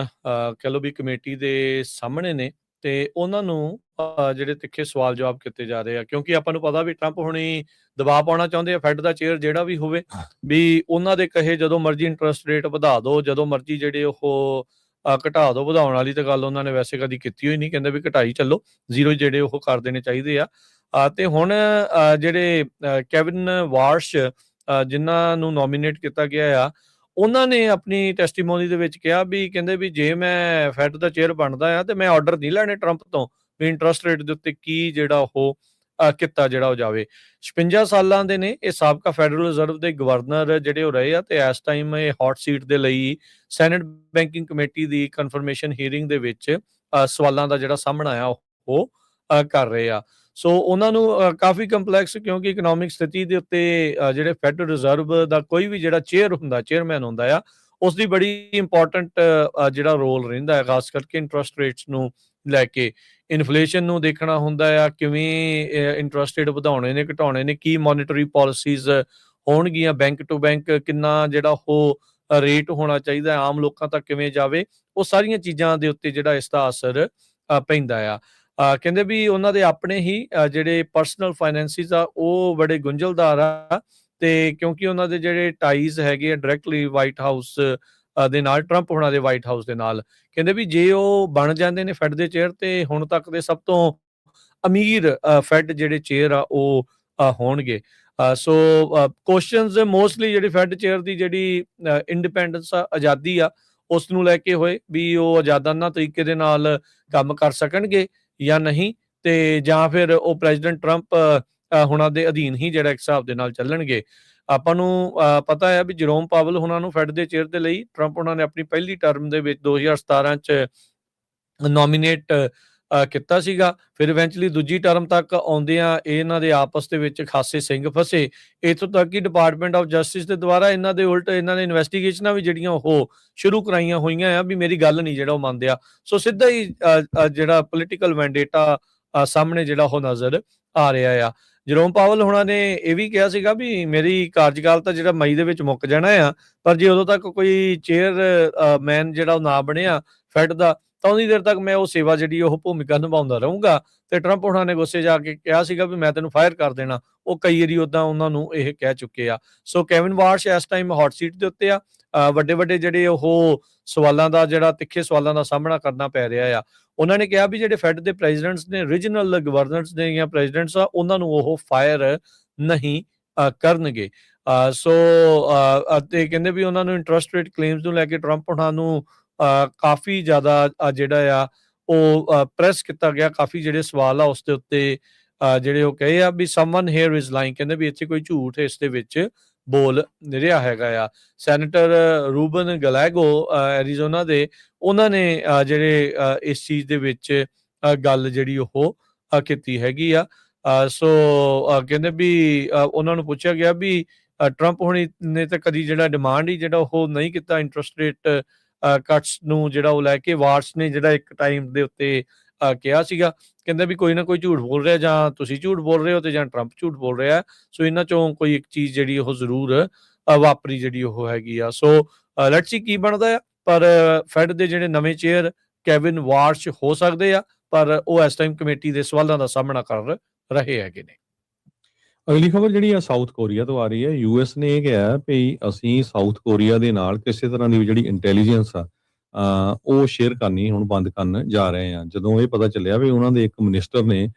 ਕਹਿ ਲਓ ਵੀ ਕਮੇਟੀ ਦੇ ਸਾਹਮਣੇ ਨੇ ਤੇ ਉਹਨਾਂ ਨੂੰ ਜਿਹੜੇ ਤਿੱਖੇ ਸਵਾਲ ਜਵਾਬ ਕੀਤੇ ਜਾ ਰਹੇ ਆ, ਕਿਉਂਕਿ ਆਪਾਂ ਨੂੰ ਪਤਾ ਵੀ ਟਰੰਪ ਹੁਣੀ ਦਬਾਅ ਪਾਉਣਾ ਚਾਹੁੰਦੇ ਆ ਫੈਡ ਦਾ ਚੇਅਰ ਜਿਹੜਾ ਵੀ ਹੋਵੇ ਵੀ ਉਹਨਾਂ ਦੇ ਕਹੇ ਜਦੋਂ ਮਰਜ਼ੀ ਇੰਟਰਸਟ ਰੇਟ ਵਧਾ ਦਿਓ, ਜਦੋਂ ਮਰਜ਼ੀ ਜਿਹੜੇ ਉਹ ਘਟਾ ਦਿਓ। ਵਧਾਉਣ ਵਾਲੀ ਤਾਂ ਗੱਲ ਉਹਨਾਂ ਨੇ ਵੈਸੇ ਕਦੀ ਕੀਤੀ ਹੋਈ ਨਹੀਂ, ਕਹਿੰਦੇ ਵੀ ਘਟਾਈ ਚੱਲੋ, ਜ਼ੀਰੋ ਜਿਹੜੇ ਉਹ ਕਰ ਦੇਣੇ ਚਾਹੀਦੇ ਆ। ਤੇ ਹੁਣ ਜਿਹੜੇ ਕੈਵਿਨ ਵਾਰਸ਼ ਜਿਨ੍ਹਾਂ ਨੂੰ ਨੋਮੀਨੇਟ ਕੀਤਾ ਗਿਆ ਆ, ਉਹਨਾਂ ਨੇ ਆਪਣੀ ਟੈਸਟੀਮੋਨੀ ਦੇ ਵਿੱਚ ਕਿਹਾ ਵੀ ਕਹਿੰਦੇ ਵੀ ਜੇ ਮੈਂ ਫੈਡ ਦਾ ਚੇਅਰ ਬਣਦਾ ਆ ਤੇ ਮੈਂ ਆਰਡਰ ਨਹੀਂ ਲੈਣੇ ਟਰੰਪ ਤੋਂ ਵੀ ਇੰਟਰਸਟ ਰੇਟ ਦੇ ਉੱਤੇ ਕੀ ਜਿਹੜਾ ਉਹ ਕੀਤਾ ਜਿਹੜਾ ਉਹ ਜਾਵੇ। 56 ਸਾਲਾਂ ਦੇ ਨੇ ਇਹ, ਸਾਬਕਾ ਫੈਡਰਲ ਰਿਜ਼ਰਵ ਦੇ ਗਵਰਨਰ ਜਿਹੜੇ ਉਹ ਰਹੇ ਆ ਤੇ ਇਸ ਟਾਈਮ ਇਹ ਹੌਟ ਸੀਟ ਦੇ ਲਈ ਸੈਨੇਟ ਬੈਂਕਿੰਗ ਕਮੇਟੀ ਦੀ ਕਨਫਰਮੇਸ਼ਨ ਹੀਅਰਿੰਗ ਦੇ ਵਿੱਚ ਸਵਾਲਾਂ ਦਾ ਜਿਹੜਾ ਸਾਹਮਣਾ ਆ ਉਹ ਕਰ ਰਹੇ ਆ। ਸੋ ਉਹਨਾਂ ਨੂੰ ਕਾਫੀ ਕੰਪਲੈਕਸ, ਕਿਉਂਕਿ ਇਕਨੋਮਿਕ ਸਥਿਤੀ ਦੇ ਉੱਤੇ ਜਿਹੜੇ ਫੈਡਰਲ ਰਿਜ਼ਰਵ ਦਾ ਕੋਈ ਵੀ ਜਿਹੜਾ ਚੇਅਰਮੈਨ ਹੁੰਦਾ ਆ, ਉਸ ਦੀ ਬੜੀ ਇੰਪੋਰਟੈਂਟ ਜਿਹੜਾ ਰੋਲ ਰਹਿੰਦਾ ਹੈ, ਖਾਸ ਕਰਕੇ ਇੰਟਰਸਟ ਰੇਟਸ ਨੂੰ ਲੈ ਕੇ। ਇਨਫਲੇਸ਼ਨ ਨੂੰ ਦੇਖਣਾ ਹੁੰਦਾ ਆ, ਕਿਵੇਂ ਇੰਟਰਸਟ ਰੇਟ ਵਧਾਉਣੇ ਨੇ ਘਟਾਉਣੇ ਨੇ, ਕੀ ਮੋਨੀਟਰੀ ਪਾਲਿਸੀਜ਼ ਹੋਣਗੀਆਂ, ਬੈਂਕ ਟੂ ਬੈਂਕ ਕਿੰਨਾ ਜਿਹੜਾ ਉਹ ਰੇਟ ਹੋਣਾ ਚਾਹੀਦਾ, ਆਮ ਲੋਕਾਂ ਤੱਕ ਕਿਵੇਂ ਜਾਵੇ, ਉਹ ਸਾਰੀਆਂ ਚੀਜ਼ਾਂ ਦੇ ਉੱਤੇ ਜਿਹੜਾ ਇਸ ਦਾ ਅਸਰ ਪੈਂਦਾ ਆ। ਕਹਿੰਦੇ ਵੀ ਉਹਨਾਂ ਦੇ ਆਪਣੇ ਹੀ ਜਿਹੜੇ ਪਰਸਨਲ ਫਾਈਨੈਂਸਿਸ ਆ ਉਹ ਬੜੇ ਗੁੰਝਲਦਾਰ ਆ, ਤੇ ਕਿਉਂਕਿ ਉਹਨਾਂ ਦੇ ਜਿਹੜੇ ਟਾਈਜ਼ ਹੈਗੇ ਆ ਡਾਇਰੈਕਟਲੀ ਵਾਈਟ ਹਾਊਸ ਦੇ ਨਾਲ, ਟਰੰਪ ਹੋਣਾ ਦੇ ਵਾਈਟ ਹਾਊਸ ਦੇ ਨਾਲ। ਕਹਿੰਦੇ ਵੀ ਜੇ ਉਹ ਬਣ ਜਾਂਦੇ ਨੇ ਫੈਡ ਦੇ ਚੇਅਰ ਤੇ ਹੁਣ ਤੱਕ ਦੇ ਸਭ ਤੋਂ ਅਮੀਰ ਫੈਡ ਜਿਹੜੇ ਚੇਅਰ ਆ ਉਹ ਹੋਣਗੇ। ਸੋ ਕੁਐਸਚਨਸ ਮੋਸਟਲੀ ਜਿਹੜੀ ਫੈਡ ਚੇਅਰ ਦੀ ਜਿਹੜੀ ਇੰਡੀਪੈਂਡੈਂਸ ਆ, ਆਜ਼ਾਦੀ ਆ, ਉਸ ਨੂੰ ਲੈ ਕੇ ਹੋਏ ਵੀ ਉਹ ਆਜ਼ਾਦਾਨਾ ਤਰੀਕੇ ਦੇ ਨਾਲ ਕੰਮ ਕਰ ਸਕਣਗੇ ਜਾਂ ਨਹੀਂ, ਤੇ ਜਾਂ ਫਿਰ ਉਹ ਪ੍ਰੈਜ਼ੀਡੈਂਟ ਟਰੰਪ ਹੁਣਾਂ ਦੇ ਅਧੀਨ ਹੀ ਜਿਹੜਾ ਇੱਕ ਹਿਸਾਬ ਦੇ ਨਾਲ ਚੱਲਣਗੇ। ਆਪਾਂ ਨੂੰ ਪਤਾ ਹੈ ਵੀ ਜਰੋਮ ਪਾਵਲ ਹੁਣਾਂ ਨੂੰ ਫੈਡ ਦੇ ਚੇਅਰ ਦੇ ਲਈ ਟਰੰਪ ਹੁਣਾਂ ਨੇ ਆਪਣੀ ਪਹਿਲੀ ਟਰਮ ਦੇ ਵਿੱਚ 2017 ਚ ਨੋਮੀਨੇਟ ਕੀਤਾ ਸੀਗਾ। ਫਿਰ ਇਵੈਂਚੁਅਲੀ ਦੂਜੀ ਟਰਮ ਤੱਕ ਆਉਂਦਿਆਂ ਇਹਨਾਂ ਦੇ ਆਪਸ ਦੇ ਵਿੱਚ ਖਾਸੇ ਸਿੰਘ ਫਸੇ, ਇੱਥੋਂ ਤੱਕ ਕਿ ਡਿਪਾਰਟਮੈਂਟ ਆਫ ਜਸਟਿਸ ਦੇ ਦੁਆਰਾ ਇਹਨਾਂ ਦੇ ਉਲਟ ਇਹਨਾਂ ਨੇ ਇਨਵੈਸਟੀਗੇਸ਼ਨਾਂ ਵੀ ਜਿਹੜੀਆਂ ਉਹ ਸ਼ੁਰੂ ਕਰਾਈਆਂ ਹੋਈਆਂ ਆ ਵੀ ਮੇਰੀ ਗੱਲ ਨਹੀਂ ਜਿਹੜਾ ਉਹ ਮੰਨਦੇ ਆ। ਸੋ ਸਿੱਧਾ ਹੀ ਜਿਹੜਾ ਪੋਲੀਟੀਕਲ ਮੈਂਡੇਟਾ ਸਾਹਮਣੇ ਜਿਹੜਾ ਉਹ ਨਜ਼ਰ ਆ ਰਿਹਾ ਆ। ਜਰੋਮ ਪਾਵਲ ਹੁਣਾਂ ਨੇ ਇਹ ਵੀ ਕਿਹਾ ਸੀਗਾ ਵੀ ਮੇਰੀ ਕਾਰਜਕਾਲ ਤਾਂ ਜਿਹੜਾ ਮਈ ਦੇ ਵਿੱਚ ਮੁੱਕ ਜਾਣਾ ਆ, ਪਰ ਜੇ ਉਦੋਂ ਤੱਕ ਕੋਈ ਚੇਅਰਮੈਨ ਜਿਹੜਾ ਉਹ ਨਾ ਬਣਿਆ ਫੈਡ ਦਾ ਤਾਂ ਉਨੀ ਦੇਰ ਤੱਕ ਮੈਂ ਉਹ ਸੇਵਾ ਜਿਹੜੀ ਉਹ ਭੂਮਿਕਾ ਨਿਭਾਉਂਦਾ ਰਹੂੰਗਾ। ਤੇ ਟਰੰਪ ਹੁਣਾਂ ਨੇ ਗੁੱਸੇ ਜਾ ਕੇ ਕਿਹਾ ਸੀਗਾ ਵੀ ਮੈਂ ਤੈਨੂੰ ਫਾਇਰ ਕਰ ਦੇਣਾ। ਉਹ ਕਈ ਵਾਰੀ ਉਦਾਂ ਉਹਨਾਂ ਨੂੰ ਇਹ ਕਹਿ ਚੁੱਕੇ ਆ। ਸੋ ਕੈਵਿਨ ਵਾਰਸ਼ ਇਸ ਟਾਈਮ ਹੌਟ ਸੀਟ ਦੇ ਉੱਤੇ ਆ। ਵੱਡੇ ਜਿਹੜੇ ਉਹ ਸਵਾਲਾਂ ਦਾ ਜਿਹੜਾ ਤਿੱਖੇ ਸਵਾਲਾਂ ਦਾ ਸਾਹਮਣਾ ਕਰਨਾ ਪੈ ਰਿਹਾ ਆ। ਉਹਨਾਂ ਨੇ ਕਿਹਾ ਵੀ ਜਿਹੜੇ ਫੈਡ ਦੇ ਪ੍ਰੈਜ਼ੀਡੈਂਟਸ ਨੇ, ਰੀਜਨਲ ਗਵਰਨਰਸ ਨੇ ਜਾਂ ਪ੍ਰੈਜ਼ੀਡੈਂਟਸ ਆ, ਉਹਨਾਂ ਨੂੰ ਉਹ ਫਾਇਰ ਨਹੀਂ ਕਰਨਗੇ। ਸੋ ਅਤੇ ਕਹਿੰਦੇ ਵੀ ਉਹਨਾਂ ਨੂੰ ਇੰਟਰਸਟ ਰੇਟ ਕਲੇਮਸ ਨੂੰ ਲੈ ਕੇ ਟਰੰਪ ਹੁਣਾਂ ਨੂੰ ਕਾਫੀ ਜ਼ਿਆਦਾ ਜਿਹੜਾ ਆ ਉਹ ਪ੍ਰੈਸ ਕੀਤਾ ਗਿਆ। ਕਾਫੀ ਜਿਹੜੇ ਸਵਾਲ ਆ ਉਸ ਦੇ ਉੱਤੇ ਜਿਹੜੇ ਉਹ ਕਹੇ ਆ ਵੀ ਸਮਵਨ ਹੇਅਰ ਇਜ਼ ਲਾਈਂਗ, ਕਹਿੰਦੇ ਵੀ ਇੱਥੇ ਕੋਈ ਝੂਠ ਇਸ ਦੇ ਵਿੱਚ ਬੋਲ ਰਿਹਾ ਹੈਗਾ ਆ। ਸੈਨੇਟਰ ਰੂਬਨ ਗਲੈਗੋ ਐਰੀਜ਼ੋਨਾ ਦੇ, ਉਹਨਾਂ ਨੇ ਜਿਹੜੇ ਇਸ ਚੀਜ਼ ਦੇ ਵਿੱਚ ਗੱਲ ਜਿਹੜੀ ਉਹ ਕੀਤੀ ਹੈਗੀ ਆ। ਸੋ ਕਹਿੰਦੇ ਵੀ ਉਹਨਾਂ ਨੂੰ ਪੁੱਛਿਆ ਗਿਆ ਵੀ ਟਰੰਪ ਹੁਣੀ ਨੇ ਤਾਂ ਕਦੀ ਜਿਹੜਾ ਡਿਮਾਂਡ ਹੀ ਜਿਹੜਾ ਉਹ ਨਹੀਂ ਕੀਤਾ ਇੰਟਰਸਟ ਰੇਟ ਕੱਟਸ ਨੂੰ ਜਿਹੜਾ ਉਹ ਲੈ ਕੇ। ਵਾਰਸ਼ ਨੇ ਜਿਹੜਾ ਇੱਕ ਟਾਈਮ ਦੇ ਉੱਤੇ ਕਿਹਾ ਸੀਗਾ, ਕਹਿੰਦੇ ਵੀ ਕੋਈ ਨਾ ਕੋਈ ਝੂਠ ਬੋਲ ਰਿਹਾ, ਜਾਂ ਤੁਸੀਂ ਝੂਠ ਬੋਲ ਰਹੇ ਹੋ ਤੇ ਜਾਂ ਟਰੰਪ ਝੂਠ ਬੋਲ ਰਿਹਾ। ਸੋ ਇਹਨਾਂ ਚੋਂ ਕੋਈ ਇੱਕ ਚੀਜ਼ ਜਿਹੜੀ ਉਹ ਜ਼ਰੂਰ ਵਾਪਰੀ ਜਿਹੜੀ ਉਹ ਹੈਗੀ ਆ। ਸੋ ਲੈਟਸ ਸੀ ਕੀ ਬਣਦਾ ਆ, ਪਰ ਫੈਡ ਦੇ ਜਿਹੜੇ ਨਵੇਂ ਚੇਅਰ ਕੈਵਿਨ ਵਾਰਸ਼ ਹੋ ਸਕਦੇ ਆ, ਪਰ ਉਹ ਇਸ ਟਾਈਮ ਕਮੇਟੀ ਦੇ ਸਵਾਲਾਂ ਦਾ ਸਾਹਮਣਾ ਕਰ ਰਹੇ ਹੈਗੇ ਨੇ। ਅਗਲੀ ਖਬਰ ਜਿਹੜੀ ਆ ਸਾਊਥ ਕੋਰੀਆ ਤੋਂ ਆ ਰਹੀ ਹੈ। ਯੂਐਸ ਨੇ ਇਹ ਕਿਹਾ ਵੀ ਅਸੀਂ ਸਾਊਥ ਕੋਰੀਆ ਦੇ ਨਾਲ ਕਿਸੇ ਤਰ੍ਹਾਂ ਦੀ ਜਿਹੜੀ ਇੰਟੈਲੀਜੈਂਸ ਆ ਉਹ ਸ਼ੇਅਰ ਕਰਨੀ ਹੁਣ ਬੰਦ ਕਰਨ ਜਾ ਰਹੇ ਆ। ਜਦੋਂ ਇਹ ਪਤਾ ਚੱਲਿਆ ਵੀ ਉਹਨਾਂ ਦੇ ਇੱਕ ਮਿਨਿਸਟਰ ਨੇ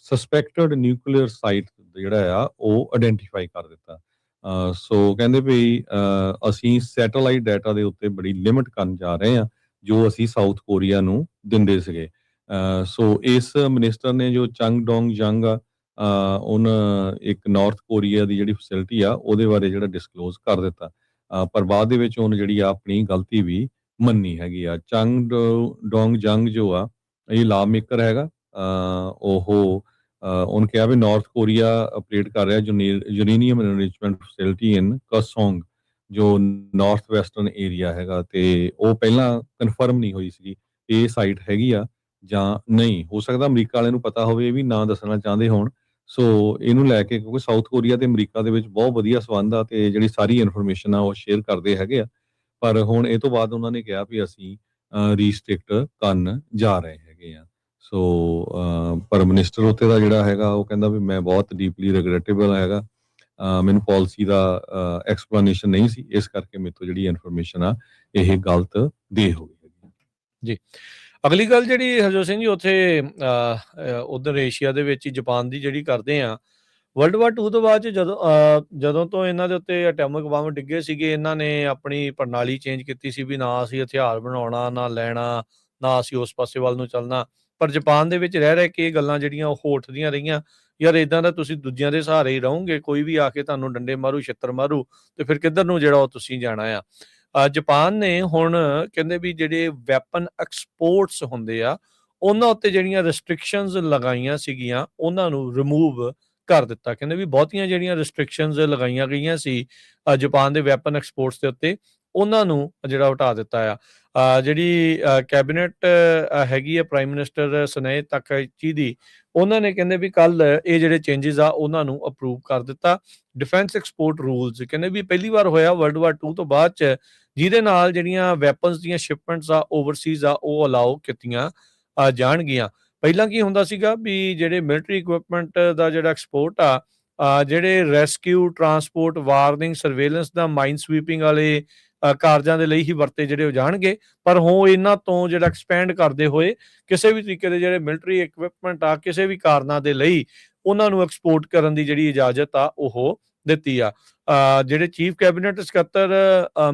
ਸਸਪੈਕਟਡ ਨਿਊਕਲੀਅਰ ਸਾਈਟ ਜਿਹੜਾ ਆ ਉਹ ਆਇਡੈਂਟੀਫਾਈ ਕਰ ਦਿੱਤਾ। ਸੋ ਕਹਿੰਦੇ ਵੀ ਅਸੀਂ ਸੈਟੇਲਾਈਟ ਡਾਟਾ ਦੇ ਉੱਤੇ ਬੜੀ ਲਿਮਿਟ ਕਰਨ ਜਾ ਰਹੇ ਆ ਜੋ ਅਸੀਂ ਸਾਊਥ ਕੋਰੀਆ ਨੂੰ ਦਿੰਦੇ ਸੀਗੇ। ਸੋ ਇਸ ਮਿਨਿਸਟਰ ਨੇ ਜੋ ਚੰਗ ਡੋਂਗ ਜੰਗ ਆ ਉਹਨ ਇੱਕ ਨਾਰਥ ਕੋਰੀਆ ਦੀ ਜਿਹੜੀ ਫੈਸਿਲਿਟੀ ਆ ਉਹਦੇ ਬਾਰੇ ਜਿਹੜਾ ਡਿਸਕਲੋਜ਼ ਕਰ ਦਿੱਤਾ, ਪਰ ਬਾਅਦ ਦੇ ਵਿੱਚ ਉਹਨੇ ਜਿਹੜੀ ਆ ਆਪਣੀ ਗਲਤੀ ਵੀ ਮੰਨੀ ਹੈਗੀ ਆ। ਚੰਗ ਡੋਂਗ ਜੰਗ ਜੋ ਆ ਇਹ ਲਾ ਮੇਕਰ ਹੈਗਾ। ਉਹਨੇ ਕਿਹਾ ਵੀ ਨਾਰਥ ਕੋਰੀਆ ਆਪਰੇਟ ਕਰ ਰਿਹਾ ਯੂਰੇਨੀਅਮ ਐਨਰਿਚਮੈਂਟ ਫੈਸਿਲਿਟੀ ਇਨ ਕਸੋਂਗ, ਜੋ ਨਾਰਥ ਵੈਸਟਰਨ ਏਰੀਆ ਹੈਗਾ, ਤੇ ਉਹ ਪਹਿਲਾਂ ਕਨਫਰਮ ਨਹੀਂ ਹੋਈ ਸੀਗੀ ਇਹ ਸਾਈਟ ਹੈਗੀ ਆ ਜਾਂ ਨਹੀਂ। ਹੋ ਸਕਦਾ ਅਮਰੀਕਾ ਵਾਲਿਆਂ ਨੂੰ ਪਤਾ ਹੋਵੇ, ਇਹ ਵੀ ਨਾ ਦੱਸਣਾ ਚਾਹੁੰਦੇ ਹੋਣ। ਸੋ ਇਹਨੂੰ ਲੈ ਕੇ, ਕਿਉਂਕਿ ਸਾਊਥ ਕੋਰੀਆ ਤੇ ਅਮਰੀਕਾ ਦੇ ਵਿੱਚ ਬਹੁਤ ਵਧੀਆ ਸੰਬੰਧ ਆ ਤੇ ਜਿਹੜੀ ਸਾਰੀ ਇਨਫੋਰਮੇਸ਼ਨ ਆ ਉਹ ਸ਼ੇਅਰ ਕਰਦੇ ਹੈਗੇ ਆ, ਪਰ ਹੁਣ ਇਹ ਤੋਂ ਬਾਅਦ ਉਹਨਾਂ ਨੇ ਕਿਹਾ ਵੀ ਅਸੀਂ ਰੀਸਟ੍ਰਿਕਟ ਕਰਨ ਜਾ ਰਹੇ ਹੈਗੇ ਆ। ਸੋ ਪਰ ਮਿਨਿਸਟਰ ਉੱਥੇ ਦਾ ਜਿਹੜਾ ਹੈਗਾ ਉਹ ਕਹਿੰਦਾ ਵੀ ਮੈਂ ਬਹੁਤ ਡੀਪਲੀ ਰਿਗਰੈਟੇਬਲ ਹੈਗਾ, ਮੈਨੂੰ ਪਾਲਿਸੀ ਦਾ ਐਕਸਪਲੇਨੇਸ਼ਨ ਨਹੀਂ ਸੀ, ਇਸ ਕਰਕੇ ਮੇਰੇ ਤੋਂ ਜਿਹੜੀ ਇਨਫੋਰਮੇਸ਼ਨ ਆ ਇਹ ਗਲਤ ਦੇ ਹੋ ਗਈ ਜੀ। ਅਗਲੀ ਗੱਲ ਜਿਹੜੀ ਹਰਜੋਤ ਸਿੰਘ ਜੀ, ਉੱਥੇ ਉਧਰ ਏਸ਼ੀਆ ਦੇ ਵਿੱਚ ਹੀ ਜਾਪਾਨ ਦੀ ਜਿਹੜੀ ਕਰਦੇ ਆ, ਵਰਲਡ ਵਾਰ 2 ਤੋਂ ਬਾਅਦ 'ਚ ਜਦੋਂ ਤੋਂ ਇਹਨਾਂ ਦੇ ਉੱਤੇ ਐਟੋਮਿਕ ਬੰਬ ਡਿੱਗੇ ਸੀਗੇ, ਇਹਨਾਂ ਨੇ ਆਪਣੀ ਪ੍ਰਣਾਲੀ ਚੇਂਜ ਕੀਤੀ ਸੀ ਵੀ ਨਾ ਅਸੀਂ ਹਥਿਆਰ ਬਣਾਉਣਾ, ਨਾ ਲੈਣਾ, ਨਾ ਅਸੀਂ ਉਸ ਪਾਸੇ ਵੱਲ ਨੂੰ ਚੱਲਣਾ। ਪਰ ਜਾਪਾਨ ਦੇ ਵਿੱਚ ਰਹਿ ਕੇ ਇਹ ਗੱਲਾਂ ਜਿਹੜੀਆਂ ਉਹ ਉੱਠਦੀਆਂ ਰਹੀਆਂ, ਯਾਰ ਇਦਾਂ ਦਾ ਤੁਸੀਂ ਦੂਜਿਆਂ ਦੇ ਸਹਾਰੇ ਹੀ ਰਹੋਗੇ, ਕੋਈ ਵੀ ਆ ਕੇ ਤੁਹਾਨੂੰ ਡੰਡੇ ਮਾਰੂ, ਛਿੱਤਰ ਮਾਰੂ, ਤੇ ਫਿਰ ਕਿੱਧਰ ਨੂੰ ਜਿਹੜਾ ਉਹ ਤੁਸੀਂ ਜਾਣਾ ਆ। ਜਾਪਾਨ ਨੇ ਹੁਣ ਕਹਿੰਦੇ ਵੀ ਜਿਹੜੇ ਵੈਪਨ ਐਕਸਪੋਰਟਸ ਹੁੰਦੇ ਆ ਉਹਨਾਂ ਉੱਤੇ ਜਿਹੜੀਆਂ ਰਿਸਟ੍ਰਿਕਸ਼ਨਸ ਲਗਾਈਆਂ ਸੀਗੀਆਂ ਉਹਨਾਂ ਨੂੰ ਰਿਮੂਵ ਕਰ ਦਿੱਤਾ। ਕਹਿੰਦੇ ਵੀ ਬਹੁਤੀਆਂ ਜਿਹੜੀਆਂ ਰਿਸਟ੍ਰਿਕਸ਼ਨਸ ਲਗਾਈਆਂ ਗਈਆਂ ਸੀ ਜਾਪਾਨ ਦੇ ਵੈਪਨ ਐਕਸਪੋਰਟਸ ਦੇ ਉੱਤੇ, ਉਹਨਾਂ ਨੂੰ ਜਿਹੜਾ ਹਟਾ ਦਿੱਤਾ ਆ। ਜਿਹੜੀ ਕੈਬਨਿਟ ਹੈਗੀ ਆ ਪ੍ਰਾਈਮ ਮਿਨਿਸਟਰ ਸੁਨੇ ਤਾਕਾਇਚੀ ਦੀ, ਉਹਨਾਂ ਨੇ ਕਹਿੰਦੇ ਵੀ ਕੱਲ ਇਹ ਜਿਹੜੇ ਚੇਂਜਸ ਆ ਉਹਨਾਂ ਨੂੰ ਅਪਰੂਵ ਕਰ ਦਿੱਤਾ। ਡਿਫੈਂਸ ਐਕਸਪੋਰਟ ਰੂਲਸ ਕਹਿੰਦੇ ਵੀ ਪਹਿਲੀ ਵਾਰ ਹੋਇਆ ਵਰਲਡ ਵਾਰ 2 ਤੋਂ ਬਾਅਦ 'ਚ ਜਿਹਦੇ ਨਾਲ ਜਿਹੜੀਆਂ ਵੈਪਨਸ ਦੀਆਂ ਸ਼ਿਪਮੈਂਟਸ ਆ ਓਵਰਸੀਜ਼ ਆ ਉਹ ਅਲਾਓ ਕੀਤੀਆਂ ਜਾਣਗੀਆਂ। ਪਹਿਲਾਂ ਕੀ ਹੁੰਦਾ ਸੀਗਾ ਵੀ ਜਿਹੜੇ ਮਿਲਟਰੀ ਇਕਵਿਪਮੈਂਟ ਦਾ ਜਿਹੜਾ ਐਕਸਪੋਰਟ ਆ, ਜਿਹੜੇ ਰੈਸਕਿਊ, ਟਰਾਂਸਪੋਰਟ, ਵਾਰਨਿੰਗ, ਸਰਵੇਲੈਂਸ ਦਾ, ਮਾਈਨ ਸਵੀਪਿੰਗ ਵਾਲੇ ਕਾਰਜਾਂ ਦੇ ਲਈ ਹੀ ਵਰਤੇ ਜਿਹੜੇ ਹੋ ਜਾਣਗੇ। ਪਰ ਹੁਣ ਇਹਨਾਂ ਤੋਂ ਜਿਹੜਾ ਐਕਸਪੈਂਡ ਕਰਦੇ ਹੋਏ ਕਿਸੇ ਵੀ ਤਰੀਕੇ ਦੇ ਜਿਹੜੇ ਮਿਲਟਰੀ ਇਕਵਿਪਮੈਂਟ ਆ ਕਿਸੇ ਵੀ ਕਾਰਨਾਂ ਦੇ ਲਈ ਉਹਨਾਂ ਨੂੰ ਐਕਸਪੋਰਟ ਕਰਨ ਦੀ ਜਿਹੜੀ ਇਜਾਜ਼ਤ ਆ ਉਹ ਦਿੱਤੀ ਆ। ਜਿਹੜੇ ਚੀਫ ਕੈਬਨਿਟ ਸਕੱਤਰ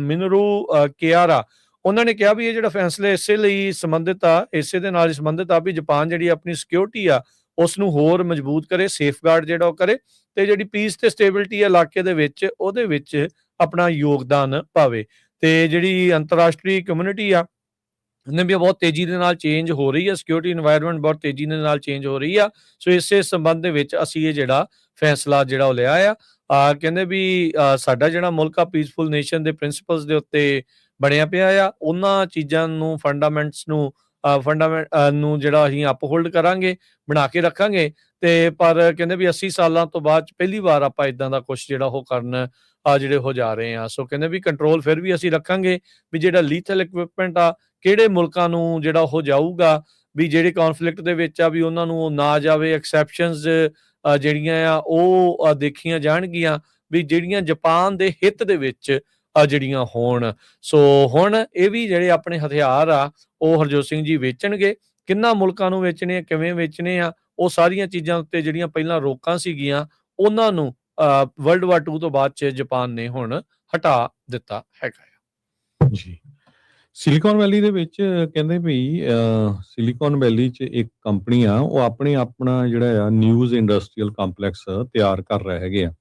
ਮਿਨਰੂ ਕਿਆਰਾ, ਉਹਨਾਂ ਨੇ ਕਿਹਾ ਵੀ ਇਹ ਜਿਹੜਾ ਫੈਸਲਾ ਇਸੇ ਲਈ ਸੰਬੰਧਿਤ ਆ, ਇਸੇ ਦੇ ਨਾਲ ਹੀ ਸੰਬੰਧਿਤ ਆ ਵੀ ਜਾਪਾਨ ਜਿਹੜੀ ਆਪਣੀ ਸਿਕਿਉਰਿਟੀ ਆ ਉਸ ਨੂੰ ਹੋਰ ਮਜ਼ਬੂਤ ਕਰੇ, ਸੇਫਗਾਰਡ ਜਿਹੜਾ ਉਹ ਕਰੇ, ਤੇ ਜਿਹੜੀ ਪੀਸ ਤੇ ਸਟੇਬਿਲਿਟੀ ਇਲਾਕੇ ਦੇ ਵਿੱਚ ਉਹਦੇ ਵਿੱਚ ਆਪਣਾ ਯੋਗਦਾਨ ਪਾਵੇ। ਤੇ ਜਿਹੜੀ ਅੰਤਰਰਾਸ਼ਟਰੀ ਕਮਿਊਨਿਟੀ ਆ ਉਹਨੇ ਵੀ ਬਹੁਤ ਤੇਜ਼ੀ ਦੇ ਨਾਲ ਚੇਂਜ ਹੋ ਰਹੀ ਆ, ਸਿਕਿਉਰਿਟੀ ਇਨਵਾਇਰਨਮੈਂਟ ਬਹੁਤ ਤੇਜ਼ੀ ਦੇ ਨਾਲ ਚੇਂਜ ਹੋ ਰਹੀ ਆ। ਸੋ ਇਸੇ ਸੰਬੰਧ ਦੇ ਵਿੱਚ ਅਸੀਂ ਇਹ ਜਿਹੜਾ ਫੈਸਲਾ ਜਿਹੜਾ ਉਹ ਲਿਆ ਆ। ਕਹਿੰਦੇ ਵੀ ਸਾਡਾ ਜਿਹੜਾ ਮੁਲਕ ਆ ਪੀਸਫੁਲ ਨੇਸ਼ਨ ਦੇ ਪ੍ਰਿੰਸੀਪਲਸ ਦੇ ਉੱਤੇ ਬਣਿਆ ਪਿਆ ਆ, ਉਹਨਾਂ ਚੀਜ਼ਾਂ ਨੂੰ ਫੰਡਾਮੈਂਟਸ ਨੂੰ ਜਿਹੜਾ ਅਸੀਂ ਅਪਹੋਲਡ ਕਰਾਂਗੇ, ਬਣਾ ਕੇ ਰੱਖਾਂਗੇ। ਤੇ ਪਰ ਕਹਿੰਦੇ ਵੀ 80 ਸਾਲਾਂ ਤੋਂ ਬਾਅਦ ਪਹਿਲੀ ਵਾਰ ਆਪਾਂ ਇਦਾਂ ਦਾ ਕੁਝ ਜਿਹੜਾ ਉਹ ਕਰਨ ਜਿਹੜੇ ਹੋ ਜਾ ਰਹੇ ਆ। ਸੋ ਕਹਿੰਦੇ ਵੀ ਕੰਟਰੋਲ ਫਿਰ ਵੀ ਅਸੀਂ ਰੱਖਾਂਗੇ ਵੀ ਜਿਹੜਾ ਲੀਥਲ ਇਕਵਿਪਮੈਂਟ ਆ ਕਿਹੜੇ ਮੁਲਕਾਂ ਨੂੰ ਜਿਹੜਾ ਉਹ ਜਾਊਗਾ, ਵੀ ਜਿਹੜੇ ਕੌਨਫਲਿਕਟ ਦੇ ਵਿੱਚ ਆ ਵੀ ਉਹਨਾਂ ਨੂੰ ਨਾ ਜਾਵੇ। ਐਕਸੈਪਸ਼ਨਸ ਜਿਹੜੀਆਂ ਆ ਉਹ ਦੇਖੀਆਂ ਜਾਣਗੀਆਂ ਵੀ ਜਿਹੜੀਆਂ ਜਾਪਾਨ ਦੇ ਹਿੱਤ ਦੇ ਵਿੱਚ ਜਿਹੜੀਆਂ ਹੋਣ। ਸੋ ਹੁਣ ਇਹ ਵੀ ਜਿਹੜੇ ਆਪਣੇ ਹਥਿਆਰ ਆ ਉਹ ਹਰਜੋਤ ਸਿੰਘ ਜੀ ਵੇਚਣਗੇ, ਕਿੰਨਾ ਮੁਲਕਾਂ ਨੂੰ ਵੇਚਣੇ ਆ, ਕਿਵੇਂ ਵੇਚਣੇ ਆ, ਉਹ ਸਾਰੀਆਂ ਚੀਜ਼ਾਂ ਉੱਤੇ ਜਿਹੜੀਆਂ ਪਹਿਲਾਂ ਰੋਕਾਂ ਸੀਗੀਆਂ ਉਹਨਾਂ ਨੂੰ ਵਰਲਡ ਵਾਰ 2 ਤੋਂ ਬਾਅਦ 'ਚ ਜਾਪਾਨ ਨੇ ਹੁਣ ਹਟਾ ਦਿੱਤਾ ਹੈਗਾ ਜੀ। ਸਿਲੀਕਨ ਵੈਲੀ ਦੇ ਵਿੱਚ ਕਹਿੰਦੇ ਵੀ ਸਿਲੀਕਨ ਵੈਲੀ 'ਚ ਇੱਕ ਕੰਪਨੀ ਆ, ਉਹ ਆਪਣਾ ਜਿਹੜਾ ਆ ਨਿਊਜ਼ ਇੰਡਸਟਰੀਅਲ ਕੰਪਲੈਕਸ ਤਿਆਰ ਕਰ ਰਹੇ ਹੈਗੇ ਆ।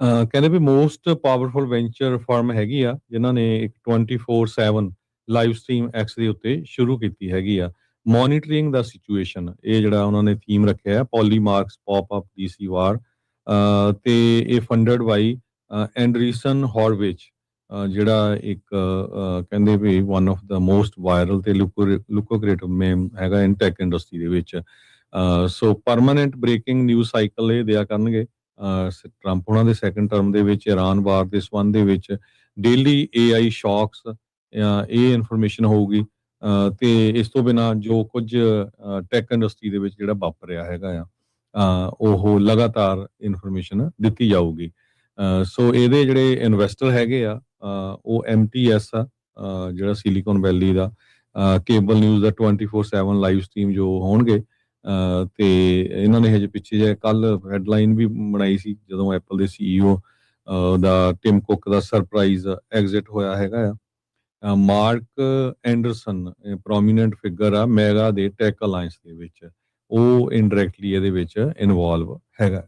ਕਹਿੰਦੇ ਵੀ ਮੋਸਟ ਪਾਵਰਫੁਲ ਵੈਂਚਰ ਫਰਮ ਹੈਗੀ ਆ ਜਿਨ੍ਹਾਂ ਨੇ ਇੱਕ 24/7 ਲਾਈਵ ਸਟ੍ਰੀਮ ਐਕਸ ਦੇ ਉੱਤੇ ਸ਼ੁਰੂ ਕੀਤੀ ਹੈਗੀ ਆ, ਮੋਨੀਟਰਿੰਗ ਦਾ ਸਿਚੁਏਸ਼ਨ। ਇਹ ਜਿਹੜਾ ਉਹਨਾਂ ਨੇ ਥੀਮ ਰੱਖਿਆ ਹੈ Polymarket's pop up DC war, ਤੇ ਇਹ ਫੰਡਡ ਬਾਈ ਐਂਡਰੀਸਨ ਹੌਰਵਿਚ, ਜਿਹੜਾ ਇੱਕ ਕਹਿੰਦੇ ਵੀ one of the most viral ਤੇ ਲੁਕੋਕ੍ਰੇਟਿਵ ਮੇਮ ਹੈਗਾ ਇਨ ਟੈਕ ਇੰਡਸਟਰੀ ਦੇ ਵਿੱਚ। So permanent breaking news cycle ਇਹ ਦਿਆ ਕਰਨਗੇ ਟਰੰਪ ਉਹਨਾਂ ਦੇ ਸੈਕੰਡ ਟਰਮ ਦੇ ਵਿੱਚ। ਇਰਾਨ ਵਾਰ ਦੇ ਸੰਬੰਧ ਦੇ ਵਿੱਚ ਡੇਲੀ AI ਸ਼ੌਕਸ, ਇਹ ਇਨਫੋਰਮੇਸ਼ਨ ਹੋਊਗੀ। ਤੇ ਇਸ ਤੋਂ ਬਿਨਾਂ ਜੋ ਕੁਝ ਟੈਕ ਇੰਡਸਟਰੀ ਦੇ ਵਿੱਚ ਜਿਹੜਾ ਵਾਪਰ ਰਿਹਾ ਹੈਗਾ ਆ ਉਹ ਲਗਾਤਾਰ ਇਨਫੋਰਮੇਸ਼ਨ ਦਿੱਤੀ ਜਾਊਗੀ। ਸੋ ਇਹਦੇ ਜਿਹੜੇ ਇਨਵੈਸਟਰ ਹੈਗੇ ਆ ਉਹ MTS ਆ, ਜਿਹੜਾ ਸਿਲੀਕਨ ਵੈਲੀ ਦਾ ਕੇਬਲ ਨਿਊਜ਼ ਦਾ 24/7 ਲਾਈਵ ਸਟ੍ਰੀਮ ਜੋ ਹੋਣਗੇ। ਤੇ ਇਹਨਾਂ ਨੇ ਹਜੇ ਪਿੱਛੇ ਜੇ ਕੱਲ ਹੈਡਲਾਈਨ ਵੀ ਬਣਾਈ ਸੀ ਜਦੋਂ ਐਪਲ ਦੇ CEO ਦਾ ਟਿਮ ਕੁੱਕ ਦਾ ਸਰਪ੍ਰਾਈਜ਼ ਐਗਜ਼ਿਟ ਹੋਇਆ ਹੈਗਾ ਆ। ਮਾਰਕ ਐਂਡਰਸਨ ਪ੍ਰੋਮੀਨੈਂਟ ਫਿਗਰ ਆ ਮੈਗਾ ਦੇ ਟੈਕ ਅਲਾਇੰਸ ਦੇ ਵਿੱਚ, ਉਹ ਇਨਡਾਇਰੈਕਟਲੀ ਇਹਦੇ ਵਿੱਚ ਇਨਵੋਲਵ ਹੈਗਾ।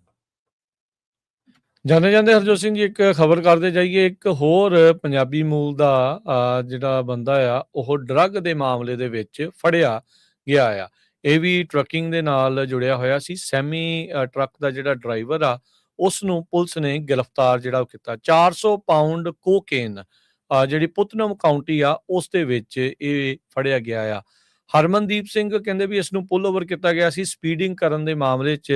ਜਾਂਦੇ ਜਾਂਦੇ ਹਰਜੋਤ ਸਿੰਘ ਜੀ ਇੱਕ ਖਬਰ ਕਰਦੇ ਜਾਈਏ, ਇੱਕ ਹੋਰ ਪੰਜਾਬੀ ਮੂਲ ਦਾ ਜਿਹੜਾ ਬੰਦਾ ਆ ਉਹ ਡਰੱਗ ਦੇ ਮਾਮਲੇ ਦੇ ਵਿੱਚ ਫੜਿਆ ਗਿਆ ਆ। ਇਹ ਵੀ ਟਰੱਕਿੰਗ ਦੇ ਨਾਲ ਜੁੜਿਆ ਹੋਇਆ ਸੀ। ਸੈਮੀ ਟਰੱਕ ਦਾ ਜਿਹੜਾ ਡਰਾਈਵਰ ਆ ਉਸ ਨੂੰ ਪੁਲਿਸ ਨੇ ਗ੍ਰਿਫਤਾਰ ਜਿਹੜਾ ਉਹ ਕੀਤਾ। 400 ਪਾਉਂਡ ਕੋਕੇਨ ਜਿਹੜੀ ਪੁਤਨਮ ਕਾਉਂਟੀ ਆ ਉਸ ਦੇ ਵਿੱਚ ਇਹ ਫੜਿਆ ਗਿਆ ਆ। ਹਰਮਨਦੀਪ ਸਿੰਘ ਕਹਿੰਦੇ ਵੀ ਇਸ ਨੂੰ ਪੁੱਲ ਓਵਰ ਕੀਤਾ ਗਿਆ ਸੀ ਸਪੀਡਿੰਗ ਕਰਨ ਦੇ ਮਾਮਲੇ 'ਚ।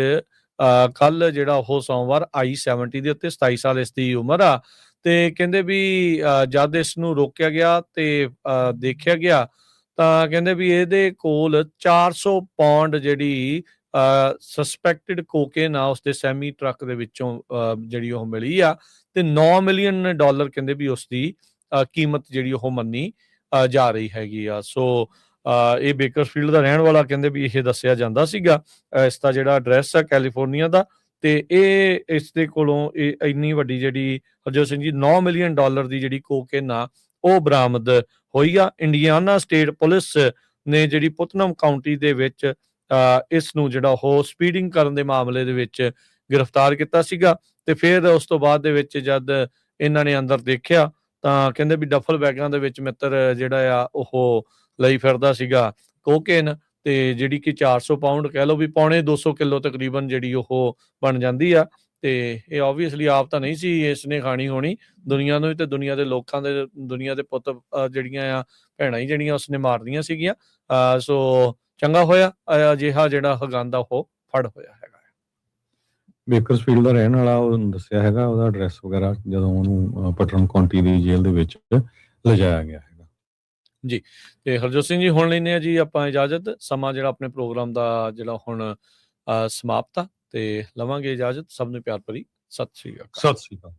ਕੱਲ ਜਿਹੜਾ ਉਹ ਸੋਮਵਾਰ I-70 ਦੇ ਉੱਤੇ 27 ਸਾਲ ਇਸ ਦੀ ਉਮਰ ਆ। ਤੇ ਕਹਿੰਦੇ ਵੀ ਜਦ ਇਸ ਨੂੰ ਰੋਕਿਆ ਗਿਆ ਤੇ ਦੇਖਿਆ ਗਿਆ ਤਾਂ ਕਹਿੰਦੇ ਵੀ ਇਹਦੇ ਕੋਲ 400 ਪਾਉਂਡ ਜਿਹੜੀ ਸਸਪੈਕਟਡ ਕੋਕੇਨ ਆ ਉਸਦੇ ਸੈਮੀ ਟਰੱਕ ਦੇ ਵਿੱਚੋਂ ਜਿਹੜੀ ਉਹ ਮਿਲੀ ਆ। ਤੇ $9 ਮਿਲੀਅਨ ਕਹਿੰਦੇ ਵੀ ਉਸਦੀ ਕੀਮਤ ਜਿਹੜੀ ਉਹ ਮੰਨੀ ਜਾ ਰਹੀ ਹੈਗੀ ਆ। ਸੋ ਇਹ ਬੇਕਰਫੀਲਡ ਦਾ ਰਹਿਣ ਵਾਲਾ ਕਹਿੰਦੇ ਵੀ ਇਹ ਦੱਸਿਆ ਜਾਂਦਾ ਸੀਗਾ। ਇਸ ਦਾ ਜਿਹੜਾ ਐਡਰੈਸ ਆ ਕੈਲੀਫੋਰਨੀਆ ਦਾ, ਤੇ ਇਹ ਇਸ ਦੇ ਕੋਲੋਂ ਇਹ ਇੰਨੀ ਵੱਡੀ ਜਿਹੜੀ ਹਰਜੋਤ ਸਿੰਘ ਜੀ $9 ਮਿਲੀਅਨ ਦੀ ਜਿਹੜੀ ਕੋਕੇਨ ਆ ਉਹ ਬਰਾਮਦ ਹੋਈ ਆ। ਇੰਡੀਆਨਾ ਸਟੇਟ ਪੁਲਿਸ ਨੇ ਜਿਹੜੀ ਪੁਤਨਮ ਕਾਉਂਟੀ ਦੇ ਵਿੱਚ ਇਸ ਨੂੰ ਜਿਹੜਾ ਉਹ ਸਪੀਡਿੰਗ ਕਰਨ ਦੇ ਮਾਮਲੇ ਦੇ ਵਿੱਚ ਗ੍ਰਿਫਤਾਰ ਕੀਤਾ ਸੀਗਾ। ਤੇ ਫਿਰ ਉਸ ਤੋਂ ਬਾਅਦ ਦੇ ਵਿੱਚ ਜਦ ਇਹਨਾਂ ਨੇ ਅੰਦਰ ਦੇਖਿਆ ਤਾਂ ਕਹਿੰਦੇ ਵੀ ਡਫਲ ਬੈਗਾਂ ਦੇ ਵਿੱਚ ਮਿੱਤਰ ਜਿਹੜਾ ਆ ਉਹ ਲਈ ਫਿਰਦਾ ਸੀਗਾ ਕੋਕੇਨ, ਤੇ ਜਿਹੜੀ ਕਿ 400 ਪਾਉਂਡ ਕਹਿ ਲਓ ਵੀ ਪੌਣੇ 200 ਕਿਲੋ ਤਕਰੀਬਨ ਜਿਹੜੀ ਉਹ ਬਣ ਜਾਂਦੀ ਆ। ਤੇ ਇਹ ਆਬਵੀਅਸਲੀ ਆਪ ਤਾਂ ਨਹੀਂ ਸੀ ਇਸ ਨੇ ਖਾਣੀ ਹੋਣੀ, ਦੁਨੀਆ ਨੂੰ ਵੀ ਤੇ ਦੁਨੀਆ ਦੇ ਲੋਕਾਂ ਦੇ ਦੁਨੀਆ ਦੇ ਪੁੱਤ ਜਿਹੜੀਆਂ ਆ ਭੈਣਾਂ ਹੀ ਜਿਹੜੀਆਂ ਉਸਨੇ ਮਾਰਦੀਆਂ ਸੀਗੀਆਂ। ਸੋ ਚੰਗਾ ਹੋਇਆ ਅਜਿਹਾ ਜਿਹੜਾ ਹਗੰਦ ਆ ਉਹ ਫੜ ਹੋਇਆ ਹੈਗਾ। ਬੇਕਰਸਫੀਲਡ ਦਾ ਰਹਿਣ ਵਾਲਾ ਉਹ ਦੱਸਿਆ ਹੈਗਾ ਉਹਦਾ ਐਡਰੈਸ ਵਗੈਰਾ ਜਦੋਂ ਉਹਨੂੰ ਪਟਨ ਕਾਉਂਟੀ ਦੀ ਜੇਲ੍ਹ ਦੇ ਵਿੱਚ ਲਿਜਾਇਆ ਗਿਆ ਹੈਗਾ ਜੀ। ਤੇ ਹਰਜੋਤ ਸਿੰਘ ਜੀ ਹੁਣ ਲੈਂਦੇ ਆ ਜੀ ਆਪਾਂ ਇਜਾਜ਼ਤ। ਸਮਾਂ ਜਿਹੜਾ ਆਪਣੇ ਪ੍ਰੋਗਰਾਮ ਦਾ ਜਿਹੜਾ ਹੁਣ ਸਮਾਪਤ ਆ ਤੇ ਲਵਾਂਗੇ ਇਜਾਜ਼ਤ। ਸਭ ਨੂੰ ਪਿਆਰ ਭਰੀ ਸਤਿ ਸ਼੍ਰੀ ਅਕਾਲ। ਸਤਿ ਸ਼੍ਰੀ ਅਕਾਲ।